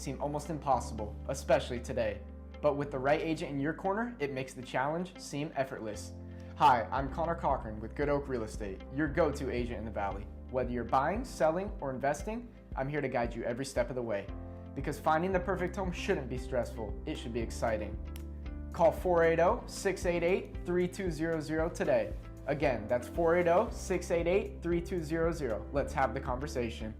seem almost impossible, especially today. But with the right agent in your corner, it makes the challenge seem effortless. Hi, I'm Connor Cochran with Good Oak Real Estate, your go-to agent in the Valley. Whether you're buying, selling, or investing, I'm here to guide you every step of the way. Because finding the perfect home shouldn't be stressful, it should be exciting. Call 480-688-3200 today. Again, that's 480-688-3200. Let's have the conversation.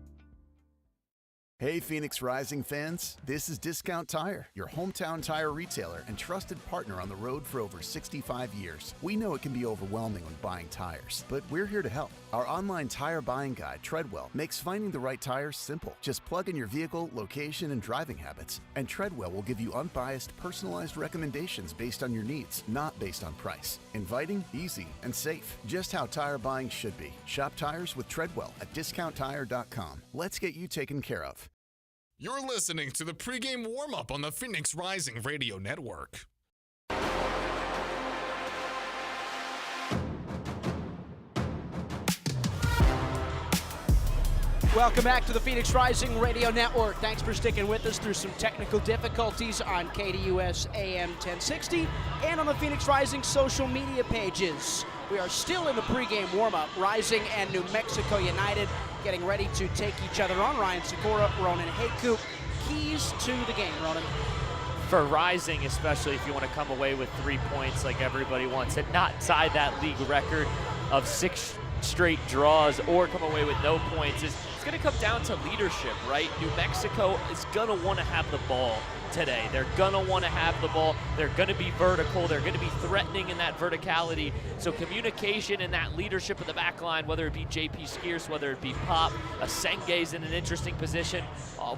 Hey Phoenix Rising fans, this is Discount Tire, your hometown tire retailer and trusted partner on the road for over 65 years. We know it can be overwhelming when buying tires, but we're here to help. Our online tire buying guide, Treadwell, makes finding the right tires simple. Just plug in your vehicle, location, and driving habits, and Treadwell will give you unbiased, personalized recommendations based on your needs, not based on price. Inviting, easy, and safe. Just how tire buying should be. Shop tires with Treadwell at discounttire.com. Let's get you taken care of. You're listening to the pregame warm-up on the Phoenix Rising Radio Network. Welcome back to the Phoenix Rising Radio Network. Thanks for sticking with us through some technical difficulties on KDUS AM 1060 and on the Phoenix Rising social media pages. We are still in the pregame warm-up. Rising and New Mexico United getting ready to take each other on. Ryan Sikora, Ronan Haku. Keys to the game, Ronan. For Rising, especially if you want to come away with 3 points like everybody wants and not tie that league record of 6 straight draws or come away with no points, it's going to come down to leadership, right? New Mexico is going to want to have the ball today. They're going to want to have the ball. They're going to be vertical. They're going to be threatening in that verticality. So communication and that leadership of the back line, whether it be JP Skeers, whether it be Pop, Asenge's in an interesting position,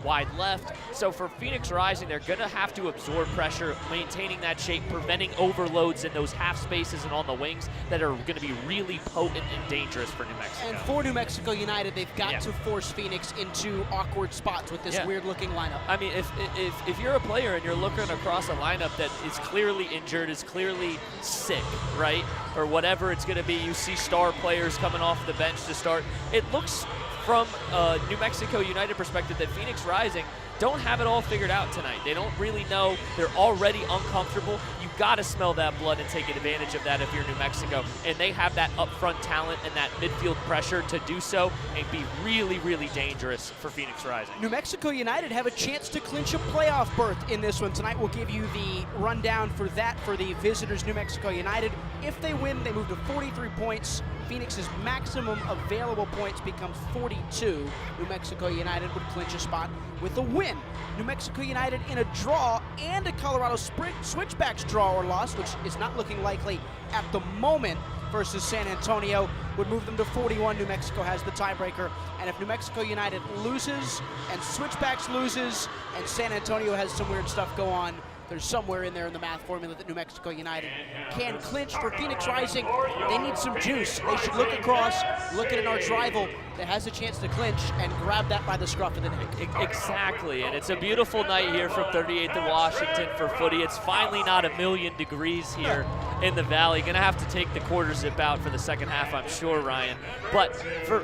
wide left. So for Phoenix Rising, they're going to have to absorb pressure, maintaining that shape, preventing overloads in those half spaces and on the wings that are going to be really potent and dangerous for New Mexico. And for New Mexico United, they've got to force Phoenix into awkward spots with this weird-looking lineup. I mean, if you're a player and you're looking across a lineup that is clearly injured, is clearly sick, right, or whatever it's going to be, you see star players coming off the bench to start, it looks from a New Mexico United perspective that Phoenix Rising don't have it all figured out tonight. They don't really know. They're already uncomfortable. You've got to smell that blood and take advantage of that if you're New Mexico. And they have that upfront talent and that midfield pressure to do so and be really, really dangerous for Phoenix Rising. New Mexico United have a chance to clinch a playoff berth in this one. Tonight we'll give you the rundown for that for the visitors, New Mexico United. If they win, they move to 43 points. Phoenix's maximum available points becomes 42. New Mexico United would clinch a spot with a win. New Mexico United in a draw and a Colorado Switchbacks draw or loss, which is not looking likely at the moment, versus San Antonio, would move them to 41. New Mexico has the tiebreaker. And if New Mexico United loses and Switchbacks loses and San Antonio has some weird stuff go on, there's somewhere in there in the math formula that New Mexico United can clinch. For Phoenix Rising, they need some juice. They should look across, look at an arch rival that has a chance to clinch and grab that by the scruff of the neck. Exactly, and it's a beautiful night here from 38th and Washington for footy. It's finally not 1,000,000 degrees here in the Valley. Gonna have to take the quarter zip out for the second half, I'm sure, Ryan. But for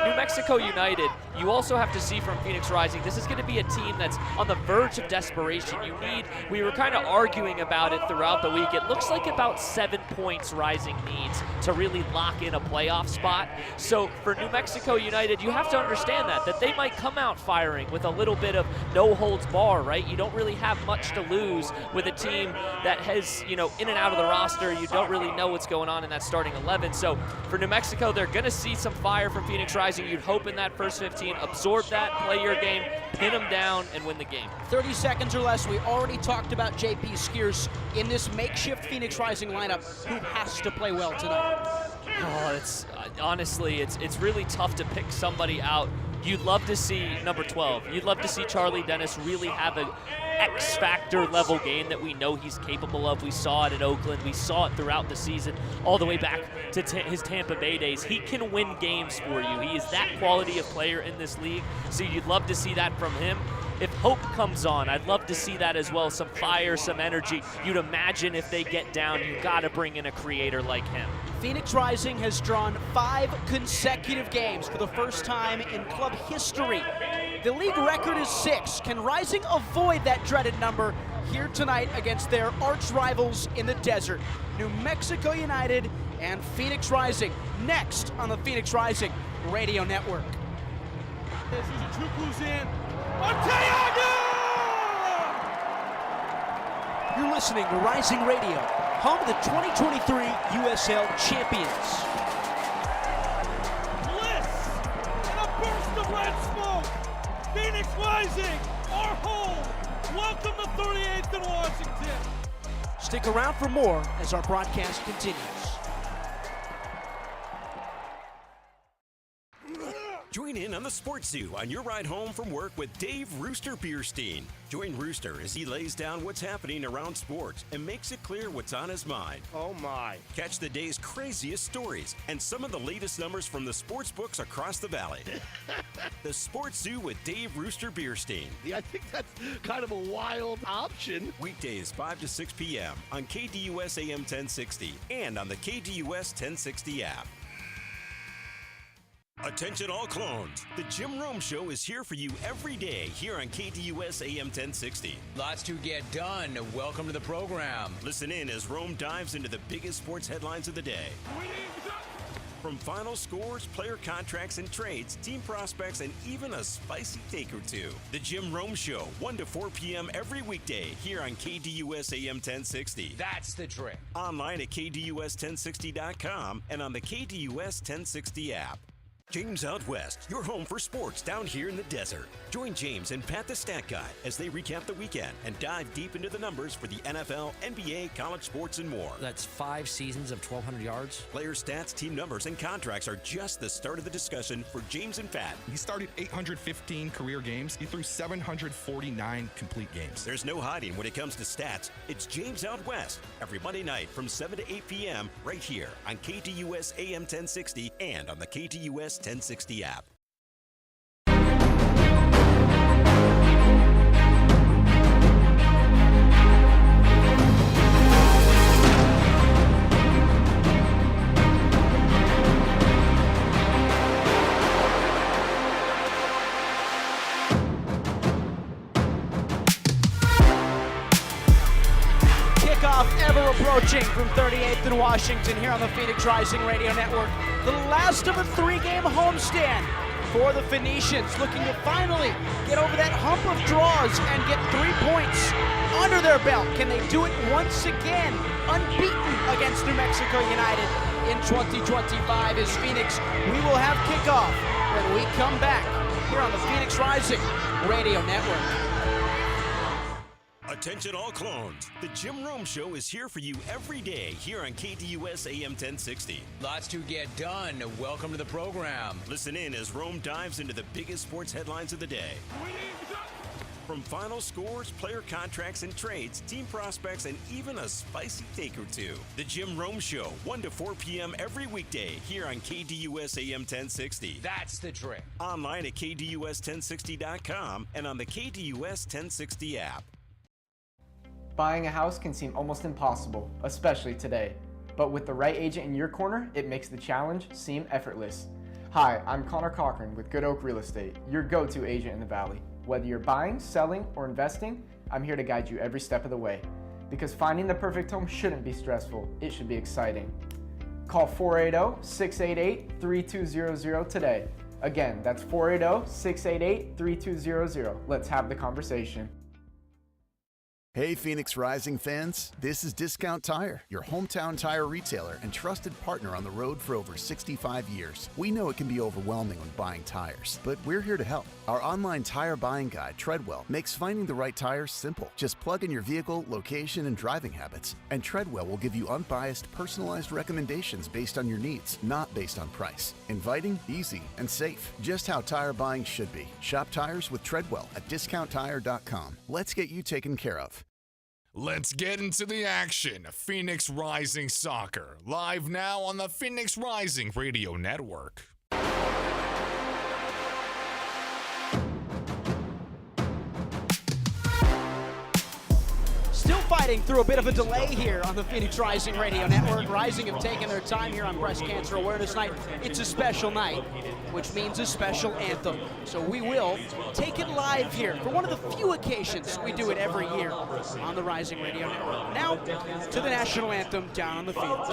New Mexico United, you also have to see from Phoenix Rising, this is gonna be a team that's on the verge of desperation. We were kind of arguing about it throughout the week. It looks like about 7 points Rising needs to really lock in a playoff spot. So for New Mexico United, you have to understand that they might come out firing with a little bit of no holds bar, right? You don't really have much to lose with a team that has, in and out of the roster. You don't really know what's going on in that starting 11. So for New Mexico, they're going to see some fire from Phoenix Rising. You'd hope in that first 15, absorb that, play your game, pin them down, and win the game. 30 seconds or less. We already talked about JP Skeers in this makeshift Phoenix Rising lineup, who has to play well tonight. Oh, it's honestly, it's really tough to pick somebody out. You'd love to see number 12. You'd love to see Charlie Dennis really have an X-factor level game that we know he's capable of. We saw it at Oakland. We saw it throughout the season, all the way back to his Tampa Bay days. He can win games for you. He is that quality of player in this league, so you'd love to see that from him. If Hope comes on, I'd love to see that as well. Some fire, some energy. You'd imagine if they get down, you've got to bring in a creator like him. Phoenix Rising has drawn 5 consecutive games for the first time in club history. The league record is 6. Can Rising avoid that dreaded number here tonight against their arch rivals in the desert? New Mexico United and Phoenix Rising, next on the Phoenix Rising Radio Network. This is a Chukwu's in. Arteaga! You're listening to Rising Radio, home of the 2023 USL champions. Bliss and a burst of red smoke. Phoenix Rising, our home. Welcome to 38th and Washington. Stick around for more as our broadcast continues. Join in on the Sports Zoo on your ride home from work with Dave Rooster Bierstein. Join Rooster as he lays down what's happening around sports and makes it clear what's on his mind. Oh my. Catch the day's craziest stories and some of the latest numbers from the sports books across the valley. The Sports Zoo with Dave Rooster Bierstein. Yeah, I think that's kind of a wild option. Weekdays 5 to 6 p.m. on KDUS AM 1060 and on the KDUS 1060 app. Attention all clones. The Jim Rome Show is here for you every day here on KDUS AM 1060. Lots to get done. Welcome to the program. Listen in as Rome dives into the biggest sports headlines of the day. From final scores, player contracts and trades, team prospects, and even a spicy take or two. The Jim Rome Show, 1 to 4 p.m. every weekday here on KDUS AM 1060. That's the trick. Online at KDUS1060.com and on the KDUS 1060 app. James Out West, your home for sports down here in the desert. Join James and Pat the Stat Guy as they recap the weekend and dive deep into the numbers for the NFL, NBA, college sports, and more. That's 5 seasons of 1,200 yards. Player stats, team numbers, and contracts are just the start of the discussion for James and Pat. He started 815 career games. He threw 749 complete games. There's no hiding when it comes to stats. It's James Out West every Monday night from 7 to 8 p.m. right here on KDUS AM 1060 and on the KDUS 1060 app. Ever approaching from 38th and Washington here on the Phoenix Rising Radio Network. The last of a 3-game homestand for the Phoenicians, looking to finally get over that hump of draws and get 3 points under their belt. Can they do it once again, unbeaten against New Mexico United in 2025 as Phoenix? We will have kickoff when we come back here on the Phoenix Rising Radio Network. Attention all clones. The Jim Rome Show is here for you every day here on KDUS AM 1060. Lots to get done. Welcome to the program. Listen in as Rome dives into the biggest sports headlines of the day. From final scores, player contracts and trades, team prospects, and even a spicy take or two. The Jim Rome Show, 1 to 4 p.m. every weekday here on KDUS AM 1060. That's the trick. Online at KDUS1060.com and on the KDUS 1060 app. Buying a house can seem almost impossible, especially today. But with the right agent in your corner, it makes the challenge seem effortless. Hi, I'm Connor Cochran with Good Oak Real Estate, your go-to agent in the Valley. Whether you're buying, selling, or investing, I'm here to guide you every step of the way. Because finding the perfect home shouldn't be stressful, it should be exciting. Call 480-688-3200 today. Again, that's 480-688-3200. Let's have the conversation. Hey Phoenix Rising fans, this is Discount Tire, your hometown tire retailer and trusted partner on the road for over 65 years. We know it can be overwhelming when buying tires, but we're here to help. Our online tire buying guide, Treadwell, makes finding the right tires simple. Just plug in your vehicle, location, and driving habits, and Treadwell will give you unbiased, personalized recommendations based on your needs, not based on price. Inviting, easy, and safe. Just how tire buying should be. Shop tires with Treadwell at discounttire.com. Let's get you taken care of. Let's get into the action. Phoenix Rising Soccer, live now on the Phoenix Rising Radio Network. still fighting through a bit of a delay here on the Phoenix Rising Radio Network. Rising have taken their time here on Breast Cancer Awareness Night. It's a special night, which means a special anthem. So we will take it live here for one of the few occasions we do it every year on the Rising Radio Network. Now to the national anthem down on the field.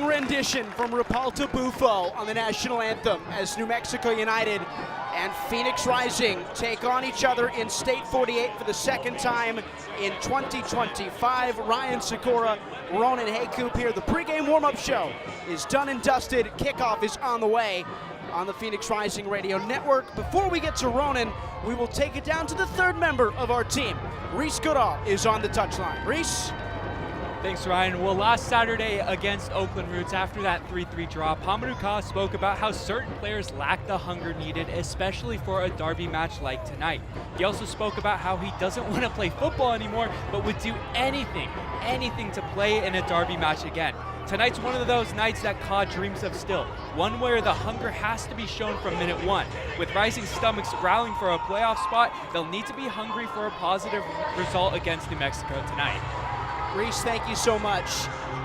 Rendition from Rapalta Bufo on the national anthem as New Mexico United and Phoenix Rising take on each other in State 48 for the second time in 2025. Ryan Sikora, Ronan Haycoop here. The pregame warm-up show is done and dusted. Kickoff is on the way on the Phoenix Rising Radio Network. Before we get to Ronan, we will take it down to the third member of our team. Reese Goodall is on the touchline. Reese? Thanks, Ryan. Well, last Saturday against Oakland Roots, after that 3-3 draw, Pamadou Ka spoke about how certain players lack the hunger needed, especially for a derby match like tonight. He also spoke about how he doesn't want to play football anymore, but would do anything to play in a derby match again. Tonight's one of those nights that Ka dreams of still, one where the hunger has to be shown from minute one. With Rising stomachs growling for a playoff spot, they'll need to be hungry for a positive result against New Mexico tonight. Reese, thank you so much.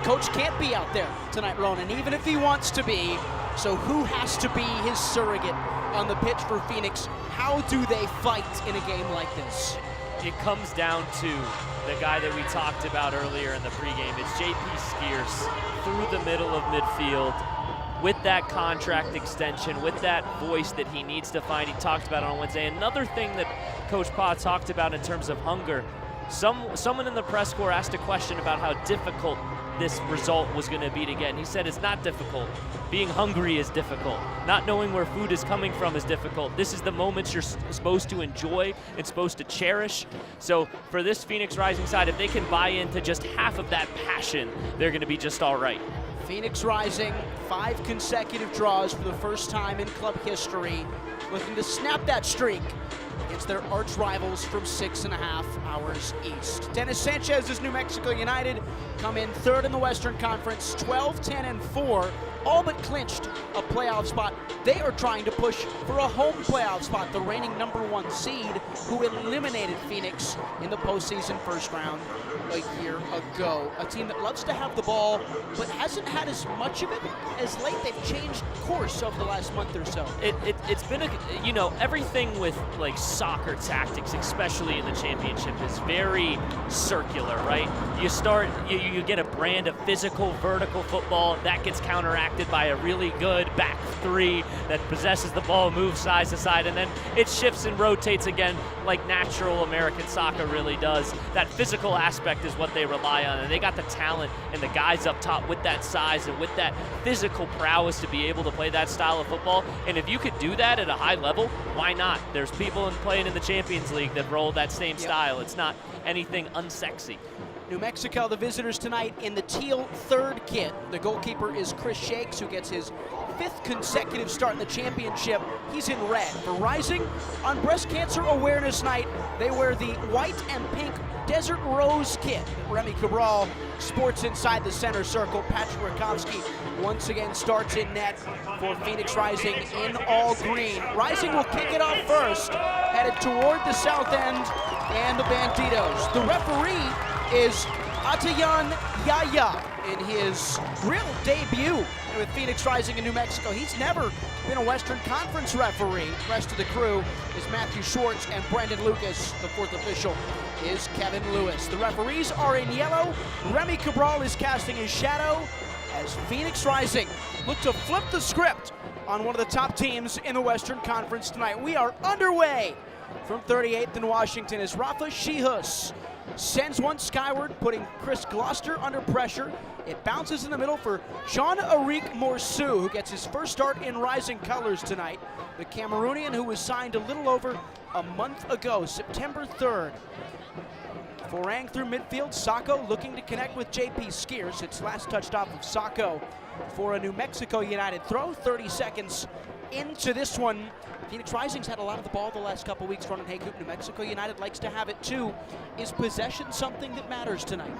Coach can't be out there tonight, Ronan, even if he wants to be. So who has to be his surrogate on the pitch for Phoenix? How do they fight in a game like this? It comes down to the guy that we talked about earlier in the pregame. It's J.P. Skeers through the middle of midfield with that contract extension, with that voice that he needs to find. He talked about it on Wednesday. Another thing that Coach Pa talked about in terms of hunger, someone in the press corps asked a question about how difficult this result was going to be to get, and he said it's not difficult. Being hungry is difficult. Not knowing where food is coming from is difficult. This is the moments you're supposed to enjoy and supposed to cherish. So for this Phoenix Rising side, if they can buy into just half of that passion, they're going to be just all right. Phoenix Rising, 5 consecutive draws for the first time in club history, looking to snap that streak against their arch rivals from 6.5 hours east. Dennis Sanchez's New Mexico United come in third in the Western Conference, 12-10-4, all but clinched a playoff spot. They are trying to push for a home playoff spot, the reigning #1 seed who eliminated Phoenix in the postseason first round a year ago. A team that loves to have the ball, but hasn't had as much of it as late. They've changed course over the last month or so. It's been everything with like soccer tactics, especially in the championship, is very circular, right? You get a brand of physical, vertical football that gets counteracted by a really good back three that possesses the ball, moves side to side, and then it shifts and rotates again like natural American soccer really does. That physical aspect is what they rely on, and they got the talent and the guys up top with that size and with that physical prowess to be able to play that style of football. And if you could do that at a high level, why not? There's people playing in the Champions League that roll that same style. It's not anything unsexy. New Mexico, the visitors tonight in the teal third kit. The goalkeeper is Chris Shakes, who gets his 5th consecutive start in the championship. He's in red. For Rising, on Breast Cancer Awareness Night, they wear the white and pink Desert Rose kit that Remy Cabral sports inside the center circle. Patrick Rakowski once again starts in net for Phoenix Rising in all green. Rising will kick it off first, headed toward the south end and the Banditos. The referee is Atayan Yaya in his real debut with Phoenix Rising in New Mexico. He's never been a Western Conference referee. The rest of the crew is Matthew Schwartz and Brendan Lucas. The 4th official is Kevin Lewis. The referees are in yellow. Remy Cabral is casting his shadow as Phoenix Rising look to flip the script on one of the top teams in the Western Conference tonight. We are underway from 38th in Washington as Rafa Shihus sends one skyward, putting Chris Gloucester under pressure. It bounces in the middle for Jean-Eric Morsu, who gets his first start in Rising colors tonight. The Cameroonian, who was signed a little over a month ago, September 3rd. Forang through midfield, Sacco looking to connect with JP Skiers. It's last touched off of Sacco for a New Mexico United throw. 30 seconds into this one. Phoenix Rising's had a lot of the ball the last couple weeks running Haycoop. New Mexico United likes to have it too. Is possession something that matters tonight?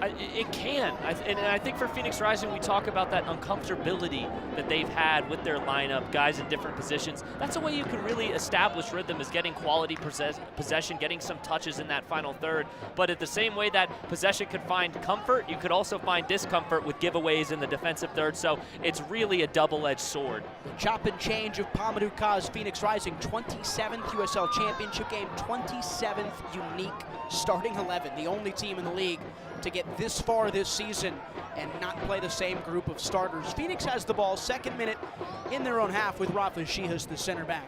It can. And I think for Phoenix Rising, we talk about that uncomfortability that they've had with their lineup, guys in different positions. That's a way you can really establish rhythm, is getting quality possession, getting some touches in that final third. But at the same way that possession could find comfort, you could also find discomfort with giveaways in the defensive third. So it's really a double-edged sword. The chop and change of Pamadou Ka's Phoenix Rising, 27th USL Championship game, 27th unique starting 11. The only team in the league to get this far this season and not play the same group of starters. Phoenix has the ball, 2nd minute in their own half with Rafa Shihus, the center back.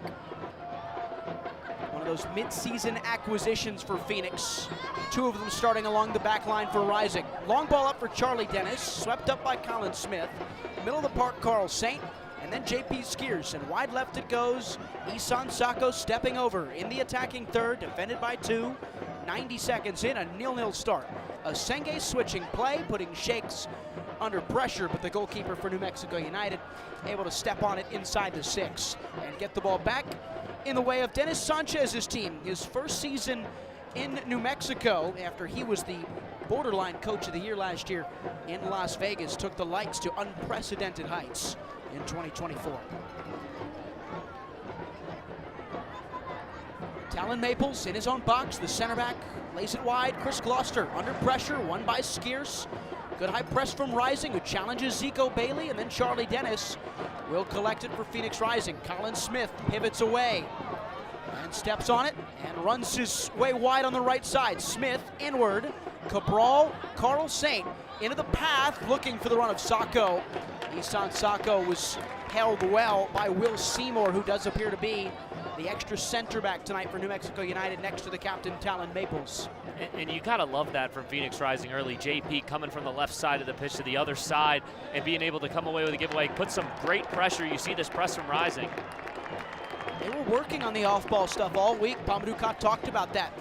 One of those mid-season acquisitions for Phoenix. 2 of them starting along the back line for Rising. Long ball up for Charlie Dennis, swept up by Colin Smith. Middle of the park, Carl Saint, and then JP Skiers, and wide left it goes. Isan Sacco stepping over in the attacking third, defended by 2. 90 seconds in, a 0-0 start. A Senge switching play, putting Shakes under pressure, but the goalkeeper for New Mexico United able to step on it inside the 6 and get the ball back in the way of Dennis Sanchez's team. His first season in New Mexico after he was the borderline coach of the year last year in Las Vegas, took the Lights to unprecedented heights in 2024. Talon Maples in his own box, the center back lays it wide. Chris Gloucester under pressure, won by Skiers. Good high press from Rising, who challenges Zico Bailey, and then Charlie Dennis will collect it for Phoenix Rising. Colin Smith pivots away and steps on it and runs his way wide on the right side. Smith inward, Cabral, Carl Saint into the path, looking for the run of Sacco. Isan Sacco was held well by Will Seymour, who does appear to be the extra center back tonight for New Mexico United next to the captain, Talon Maples. And you gotta love that from Phoenix Rising early. JP coming from the left side of the pitch to the other side and being able to come away with a giveaway. Put some great pressure. You see this press from Rising. They were working on the off-ball stuff all week. Pamadou Ka talked about that.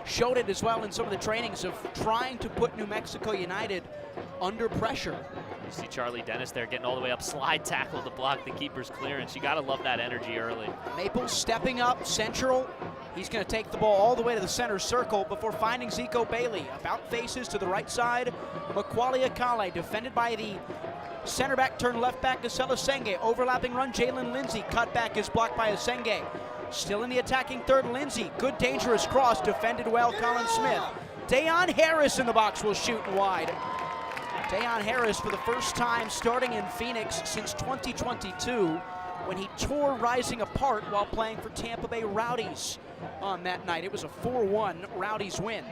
Showed it as well in some of the trainings of trying to put New Mexico United under pressure. You see Charlie Dennis there getting all the way up, slide tackle to block the keeper's clearance. You gotta love that energy early. Maples stepping up, central, He's going to take the ball all the way to the center circle before finding Zico Bailey. About faces to the right side. Macaulay Akale defended by the center back turned left back Gisela Senge. Overlapping run, Jalen Lindsay. Cut back is blocked by Senge. Still in the attacking third, Lindsay. Good dangerous cross, defended well, Colin Smith. Dayon Harris in the box will shoot wide. Dayon Harris for the first time starting in Phoenix since 2022 when he tore Rising apart while playing for Tampa Bay Rowdies on that night. It was a 4-1 Rowdies win.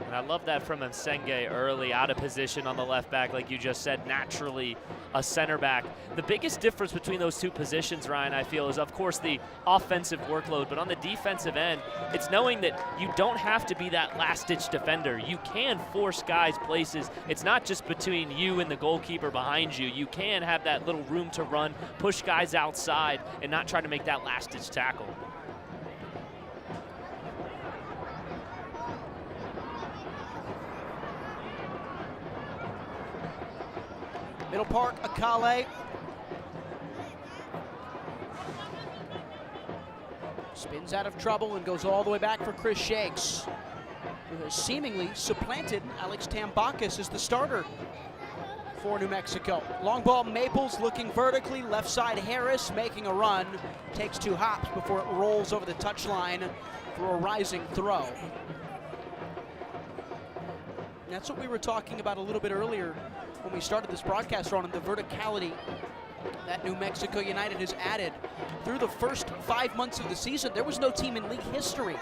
And I love that from Nsenge early, out of position on the left back, like you just said, naturally a center back. The biggest difference between those two positions, Ryan, I feel, is of course the offensive workload, but on the defensive end, it's knowing that you don't have to be that last-ditch defender. You can force guys places. It's not just between you and the goalkeeper behind you. You can have that little room to run, push guys outside, and not try to make that last-ditch tackle. Middle Park, Akale. Spins out of trouble and goes all the way back for Chris Shakes, who has seemingly supplanted Alex Tambakis as the starter for New Mexico. Long ball, Maples looking vertically. Left side, Harris making a run. Takes 2 hops before it rolls over the touchline for a Rising throw. And that's what we were talking about a little bit earlier when we started this broadcast, on the verticality that New Mexico United has added. Through the first 5 months of the season, there was no team in league history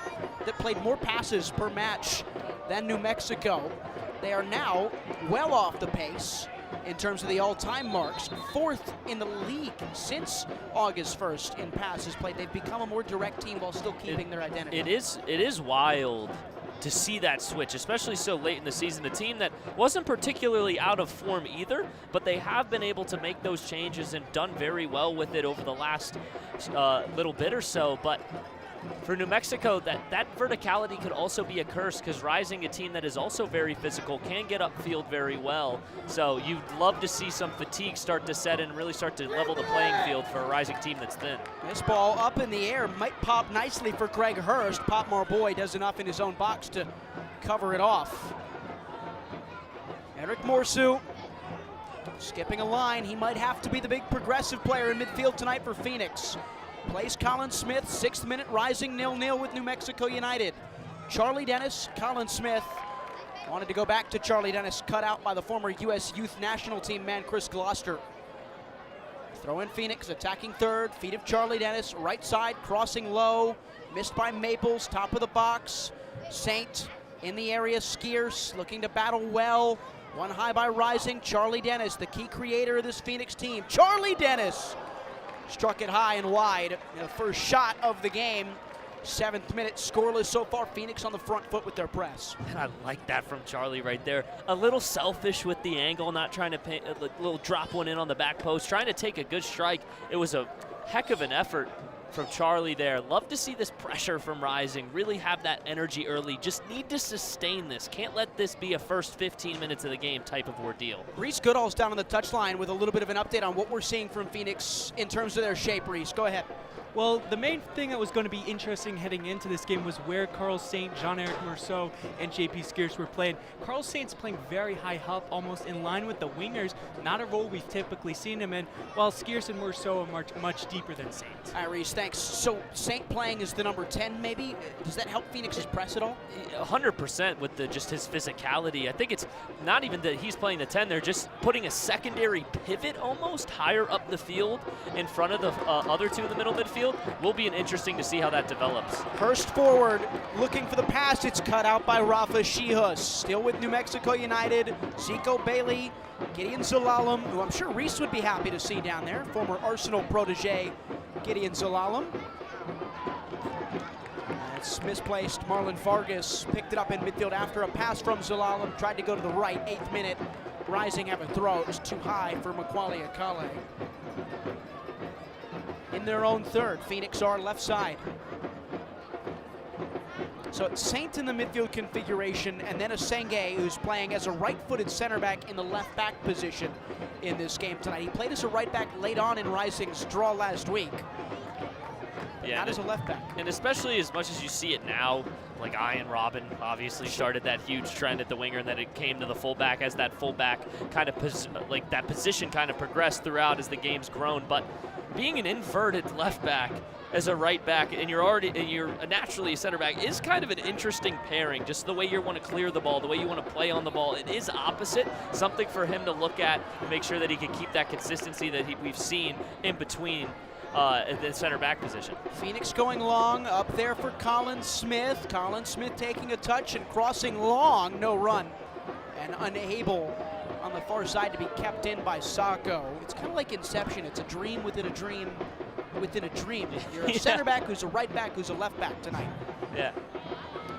that played more passes per match than New Mexico. They are now well off the pace in terms of the all-time marks, 4th in the league since August 1st in passes played. They've become a more direct team while still keeping their identity. It is wild to see that switch, especially so late in the season. The team that wasn't particularly out of form either, but they have been able to make those changes and done very well with it over the last little bit or so. But for New Mexico, that verticality could also be a curse, because Rising, a team that is also very physical, can get upfield very well. So you'd love to see some fatigue start to set in and really start to level the playing field for a Rising team that's thin. This ball up in the air might pop nicely for Greg Hurst. Pop Marboy does enough in his own box to cover it off. Eric Morsu skipping a line. He might have to be the big progressive player in midfield tonight for Phoenix. Plays Colin Smith, 6th minute, Rising 0-0 with New Mexico United. Charlie Dennis, Colin Smith. Wanted to go back to Charlie Dennis, cut out by the former U.S. Youth National Team man Chris Gloucester. Throw in Phoenix, attacking third, feet of Charlie Dennis, right side, crossing low, missed by Maples, top of the box. Saint in the area, Skiers looking to battle well. One high by Rising, Charlie Dennis, the key creator of this Phoenix team. Charlie Dennis! Struck it high and wide. The first shot of the game. 7th minute, scoreless so far. Phoenix on the front foot with their press. And I like that from Charlie right there. A little selfish with the angle, not trying to pay, a little drop one in on the back post, trying to take a good strike. It was a heck of an effort from Charlie there. Love to see this pressure from Rising. Really have that energy early. Just need to sustain this. Can't let this be a first 15 minutes of the game type of ordeal. Reese Goodall's down on the touchline with a little bit of an update on what we're seeing from Phoenix in terms of their shape. Reese, go ahead. Well, the main thing that was going to be interesting heading into this game was where Carl Saint, Jean-Eric Merceau, and JP Skiers were playing. Carl Saint's playing very high up, almost in line with the wingers, not a role we've typically seen him in, while Skiers and Merceau are much deeper than Saint. All right, Reese, thanks. So Saint playing as the number 10 maybe, does that help Phoenix's press at all? 100% with just his physicality. I think it's not even that he's playing the 10, they're just putting a secondary pivot almost higher up the field in front of the other two in the middle midfield. Will be interesting to see how that develops. Hurst forward, looking for the pass. It's cut out by Rafa Shihus. Still with New Mexico United. Zico Bailey, Gideon Zelalem, who I'm sure Reese would be happy to see down there. Former Arsenal protege, Gideon Zelalem. It's misplaced. Marlon Vargas picked it up in midfield after a pass from Zelalem. Tried to go to the right, 8th minute. Rising have a throw. It was too high for Macaulay Akale. In their own third, Phoenix are left side. So it's Saint in the midfield configuration, and then Senge, who's playing as a right-footed center back in the left back position in this game tonight. He played as a right back late on in Rising's draw last week. but Yeah, not as a left back. And especially as much as you see it now, like Ian Robin obviously started that huge trend at the winger, and then it came to the fullback as that fullback kind of that position kind of progressed throughout as the game's grown. But being an inverted left back as a right back, and you're naturally a center back, is kind of an interesting pairing. Just the way you want to clear the ball, the way you want to play on the ball, it is opposite. Something for him to look at, make sure that he can keep that consistency that we've seen in between the center back position. Phoenix going long up there for Colin Smith. Colin Smith taking a touch and crossing long, no run, and unable on the far side to be kept in by Sacco. It's kind of like Inception. It's a dream within a dream within a dream. You're a center back who's a right back who's a left back tonight. Yeah.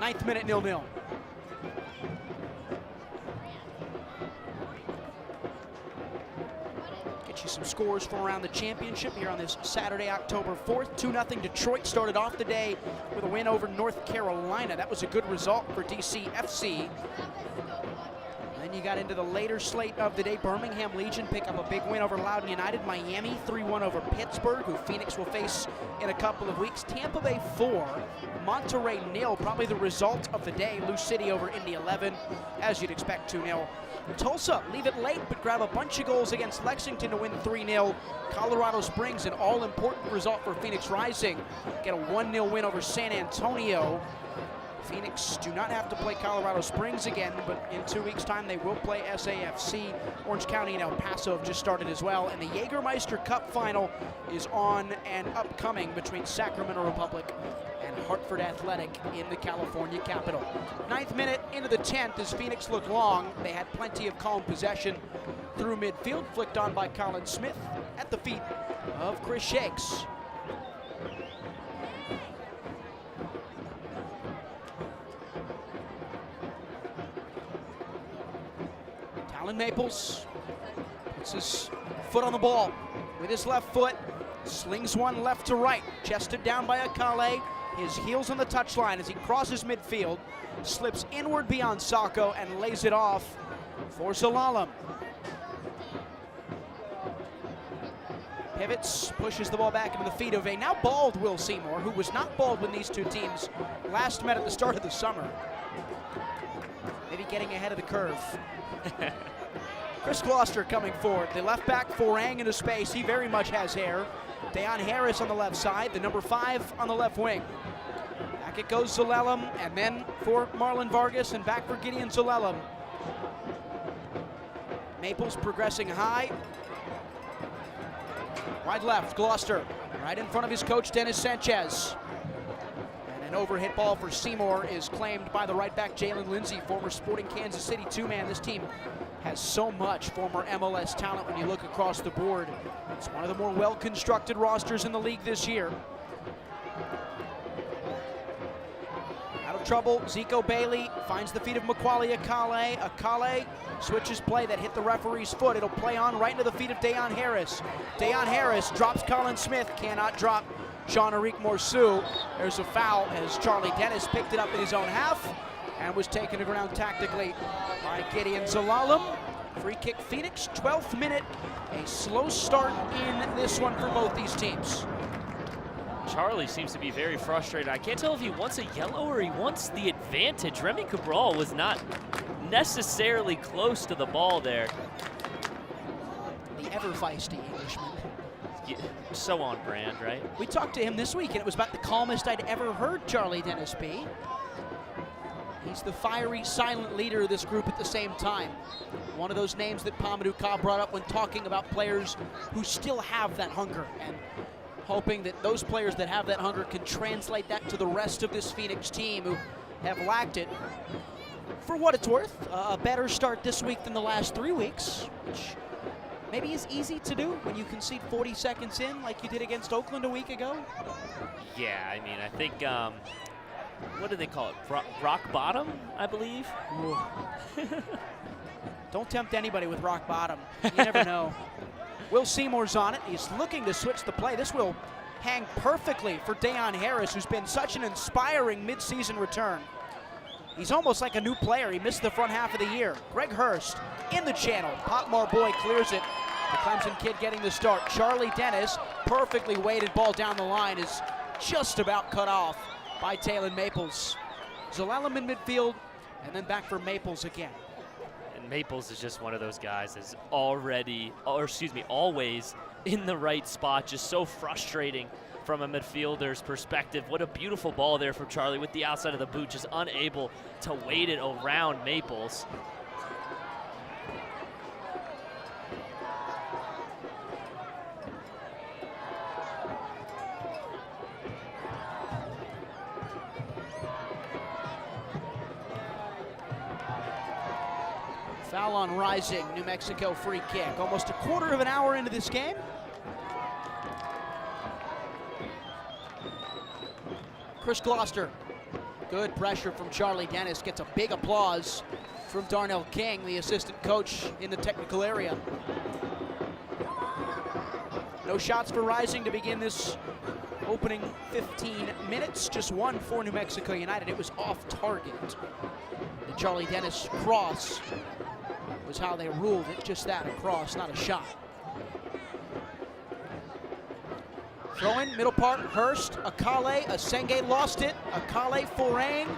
9th minute, 0-0. Get you some scores from around the championship here on this Saturday, October 4th. 2-0 Detroit started off the day with a win over North Carolina. That was a good result for DCFC. Then you got into the later slate of the day. Birmingham Legion pick up a big win over Loudoun United. Miami 3-1 over Pittsburgh, who Phoenix will face in a couple of weeks. Tampa Bay 4, Monterey 0. Probably the result of the day. Lou City over Indy 11, as you'd expect, 2-0. Tulsa leave it late, but grab a bunch of goals against Lexington to win 3-0. Colorado Springs, an all-important result for Phoenix Rising. Get a 1-0 win over San Antonio. Phoenix do not have to play Colorado Springs again, but in 2 weeks' time they will play SAFC. Orange County and El Paso have just started as well. And the Jägermeister Cup final is on and upcoming between Sacramento Republic and Hartford Athletic in the California capital. 9th minute into the 10th as Phoenix looked long. They had plenty of calm possession through midfield, flicked on by Colin Smith at the feet of Chris Shakes. Talon Maples puts his foot on the ball with his left foot, slings one left to right, chested down by Akale, his heels on the touchline as he crosses midfield, slips inward beyond Sacco and lays it off for Zelalem. Pivots, pushes the ball back into the feet of a now bald Will Seymour, who was not bald when these two teams last met at the start of the summer. Maybe getting ahead of the curve. Chris Gloucester coming forward. The left back, Forang into space. He very much has hair. Deon Harris on the left side, the number 5 on the left wing. Back it goes Zelalem, and then for Marlon Vargas, and back for Gideon Zelalem. Maples progressing high. Wide left, Gloucester, right in front of his coach, Dennis Sanchez. An overhit ball for Seymour is claimed by the right back, Jalen Lindsey, former Sporting Kansas City 2-man. This team has so much former MLS talent when you look across the board. It's one of the more well-constructed rosters in the league this year. Out of trouble, Zico Bailey finds the feet of Macaulay Akale. Akale switches play that hit the referee's foot. It'll play on right into the feet of Deon Harris. Deon Harris drops Colin Smith, cannot drop Jean-Eric Morceau. There's a foul as Charlie Dennis picked it up in his own half and was taken to ground tactically by Gideon Zelalem. Free kick Phoenix, 12th minute. A slow start in this one for both these teams. Charlie seems to be very frustrated. I can't tell if he wants a yellow or he wants the advantage. Remy Cabral was not necessarily close to the ball there. The ever-feisty Englishman. Yeah, so on brand, right? We talked to him this week, and it was about the calmest I'd ever heard Charlie Dennis be. He's the fiery, silent leader of this group at the same time. One of those names that Pamadou Ka brought up when talking about players who still have that hunger, and hoping that those players that have that hunger can translate that to the rest of this Phoenix team who have lacked it. For what it's worth, a better start this week than the last 3 weeks, which maybe is easy to do when you concede 40 seconds in like you did against Oakland a week ago. Yeah, I mean, I think, what do they call it? Rock bottom, I believe? Don't tempt anybody with rock bottom. You never know. Will Seymour's on it. He's looking to switch the play. This will hang perfectly for Deon Harris, who's been such an inspiring midseason return. He's almost like a new player. He missed the front half of the year. Greg Hurst in the channel. Pop Marboy clears it. The Clemson kid getting the start. Charlie Dennis, perfectly weighted ball down the line as just about cut off by Talon Maples. Zelalem in midfield, and then back for Maples again. And Maples is just one of those guys that's always in the right spot, just so frustrating from a midfielder's perspective. What a beautiful ball there from Charlie with the outside of the boot, just unable to wait it around Maples. Foul on Rising, New Mexico free kick. Almost a quarter of an hour into this game. Chris Gloucester, good pressure from Charlie Dennis, gets a big applause from Darnell King, the assistant coach in the technical area. No shots for Rising to begin this opening 15 minutes, just one for New Mexico United. It was off target. The Charlie Dennis cross was how they ruled it, just that, a cross, not a shot. Throw in, middle part, Hurst, Akale, Asenge lost it, Akale foraying,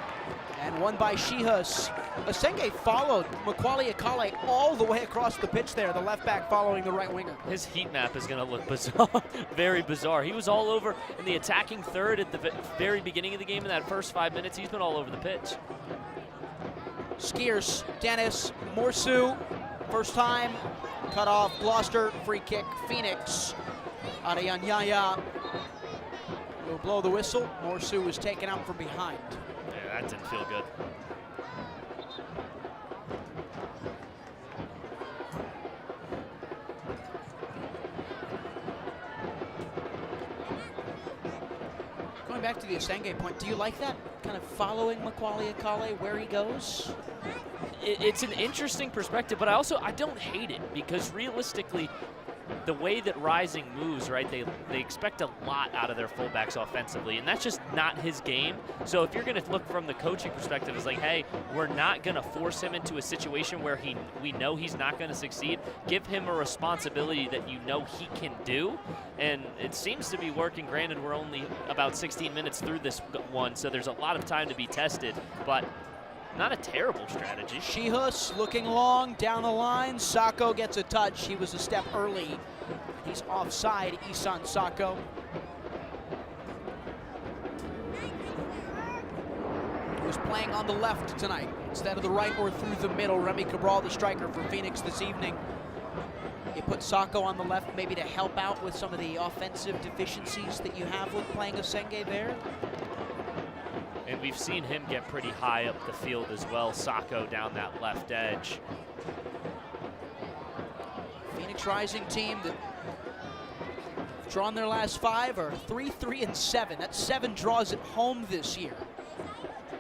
and won by Shihus. Asenge followed Macaulay Akale all the way across the pitch there, the left back following the right winger. His heat map is going to look bizarre, very bizarre. He was all over in the attacking third at the very beginning of the game. In that first 5 minutes, he's been all over the pitch. Skiers, Dennis, Morsu, first time, cut off, Gloucester, free kick, Phoenix. Adeyanyaya will blow the whistle. Morsu was taken out from behind. Yeah, that didn't feel good. Going back to the Asenge point, do you like that? Kind of following Macaulay Akale where he goes? It's an interesting perspective, but I don't hate it, because realistically, the way that Rising moves, right, they expect a lot out of their fullbacks offensively, and that's just not his game. So if you're going to look from the coaching perspective, it's like, hey, we're not going to force him into a situation where we know he's not going to succeed. Give him a responsibility that you know he can do, and it seems to be working. Granted, we're only about 16 minutes through this one, so there's a lot of time to be tested, but not a terrible strategy. Shihus looking long down the line. Sako gets a touch. He was a step early. He's offside, Isan Sako. Who's playing on the left tonight instead of the right or through the middle. Remy Cabral, the striker for Phoenix this evening. You put Sako on the left maybe to help out with some of the offensive deficiencies that you have with playing Asenge there. And we've seen him get pretty high up the field as well, Sako down that left edge. Phoenix Rising team that drawn their last 5 are 3-3-7. That's 7 draws at home this year.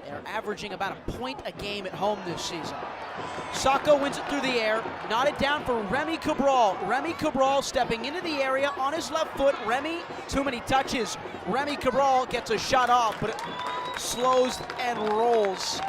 They're averaging about a point a game at home this season. Sako wins it through the air, nodded down for Remy Cabral. Remy Cabral stepping into the area on his left foot. Remy, too many touches. Remy Cabral gets a shot off, but it slows and rolls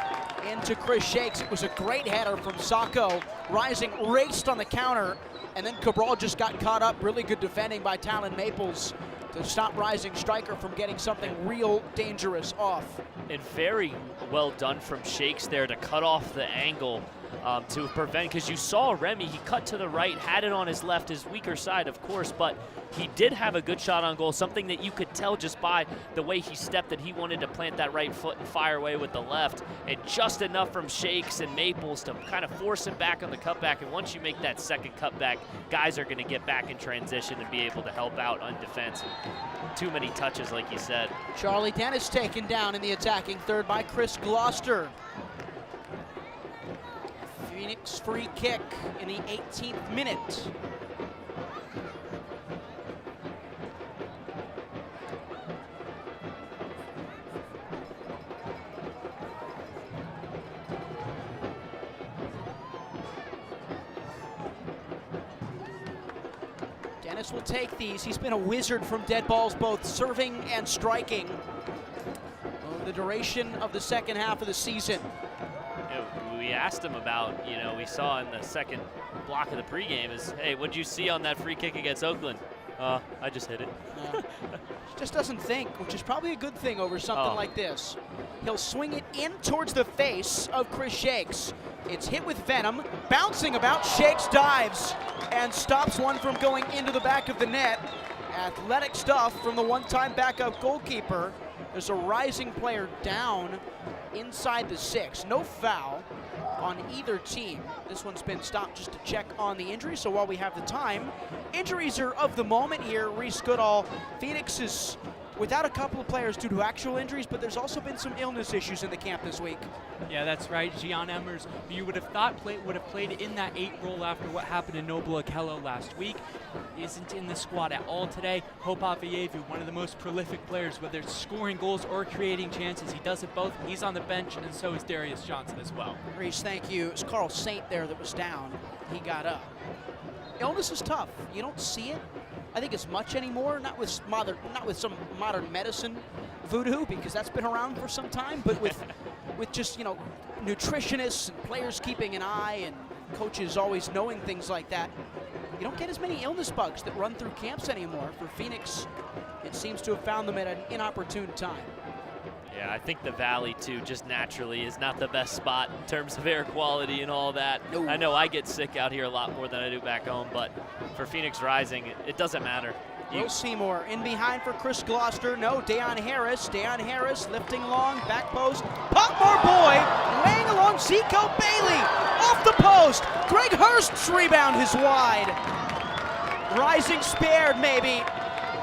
into Chris Shakes. It was a great header from Sako. Rising raced on the counter, and then Cabral just got caught up. Really good defending by Talon Maples to stop Rising striker from getting something real dangerous off. And very well done from Shakes there to cut off the angle to prevent, because you saw Remy, he cut to the right, had it on his left, his weaker side, of course, but he did have a good shot on goal, something that you could tell just by the way he stepped that he wanted to plant that right foot and fire away with the left, and just enough from Shakes and Maples to kind of force him back on the cutback. And once you make that second cutback, guys are going to get back in transition and be able to help out on defense. Too many touches, like you said. Charlie Dennis taken down in the attacking third by Chris Gloucester. Phoenix free kick in the 18th minute. Dennis will take these. He's been a wizard from dead balls, both serving and striking, over the duration of the second half of the season. We asked him about, we saw in the second block of the pregame is, hey, what'd you see on that free kick against Oakland? I just hit it. Just doesn't think, which is probably a good thing over something like this. He'll swing it in towards the face of Chris Shakes. It's hit with venom, bouncing about. Shakes dives and stops one from going into the back of the net. Athletic stuff from the one-time backup goalkeeper. There's a rising player down inside the 6. No foul on either team. This one's been stopped just to check on the injury, so while we have the time, injuries are of the moment here. Reese Goodall, Phoenix is without a couple of players due to actual injuries, but there's also been some illness issues in the camp this week. Yeah, that's right. Gian Emmers, who you would have thought would have played in that 8 role after what happened to Noble Okello last week, isn't in the squad at all today. Hope Afeyevu, one of the most prolific players, whether it's scoring goals or creating chances, he does it both. He's on the bench, and so is Darius Johnson as well. Reese, thank you. It's Carl Saint there that was down. He got up. Illness is tough. You don't see it, I think, as much anymore. Not with some modern medicine voodoo, because that's been around for some time, but with just, nutritionists and players keeping an eye and coaches always knowing things like that. You don't get as many illness bugs that run through camps anymore. For Phoenix, it seems to have found them at an inopportune time. Yeah, I think the Valley, too, just naturally is not the best spot in terms of air quality and all that. No. I know I get sick out here a lot more than I do back home, but for Phoenix Rising, it doesn't matter. Will Seymour in behind for Chris Gloucester. No, Dayon Harris. Dayon Harris lifting long, back post. Popmore Boy weighing along Zico Bailey. Off the post. Greg Hurst's rebound is wide. Rising spared, maybe.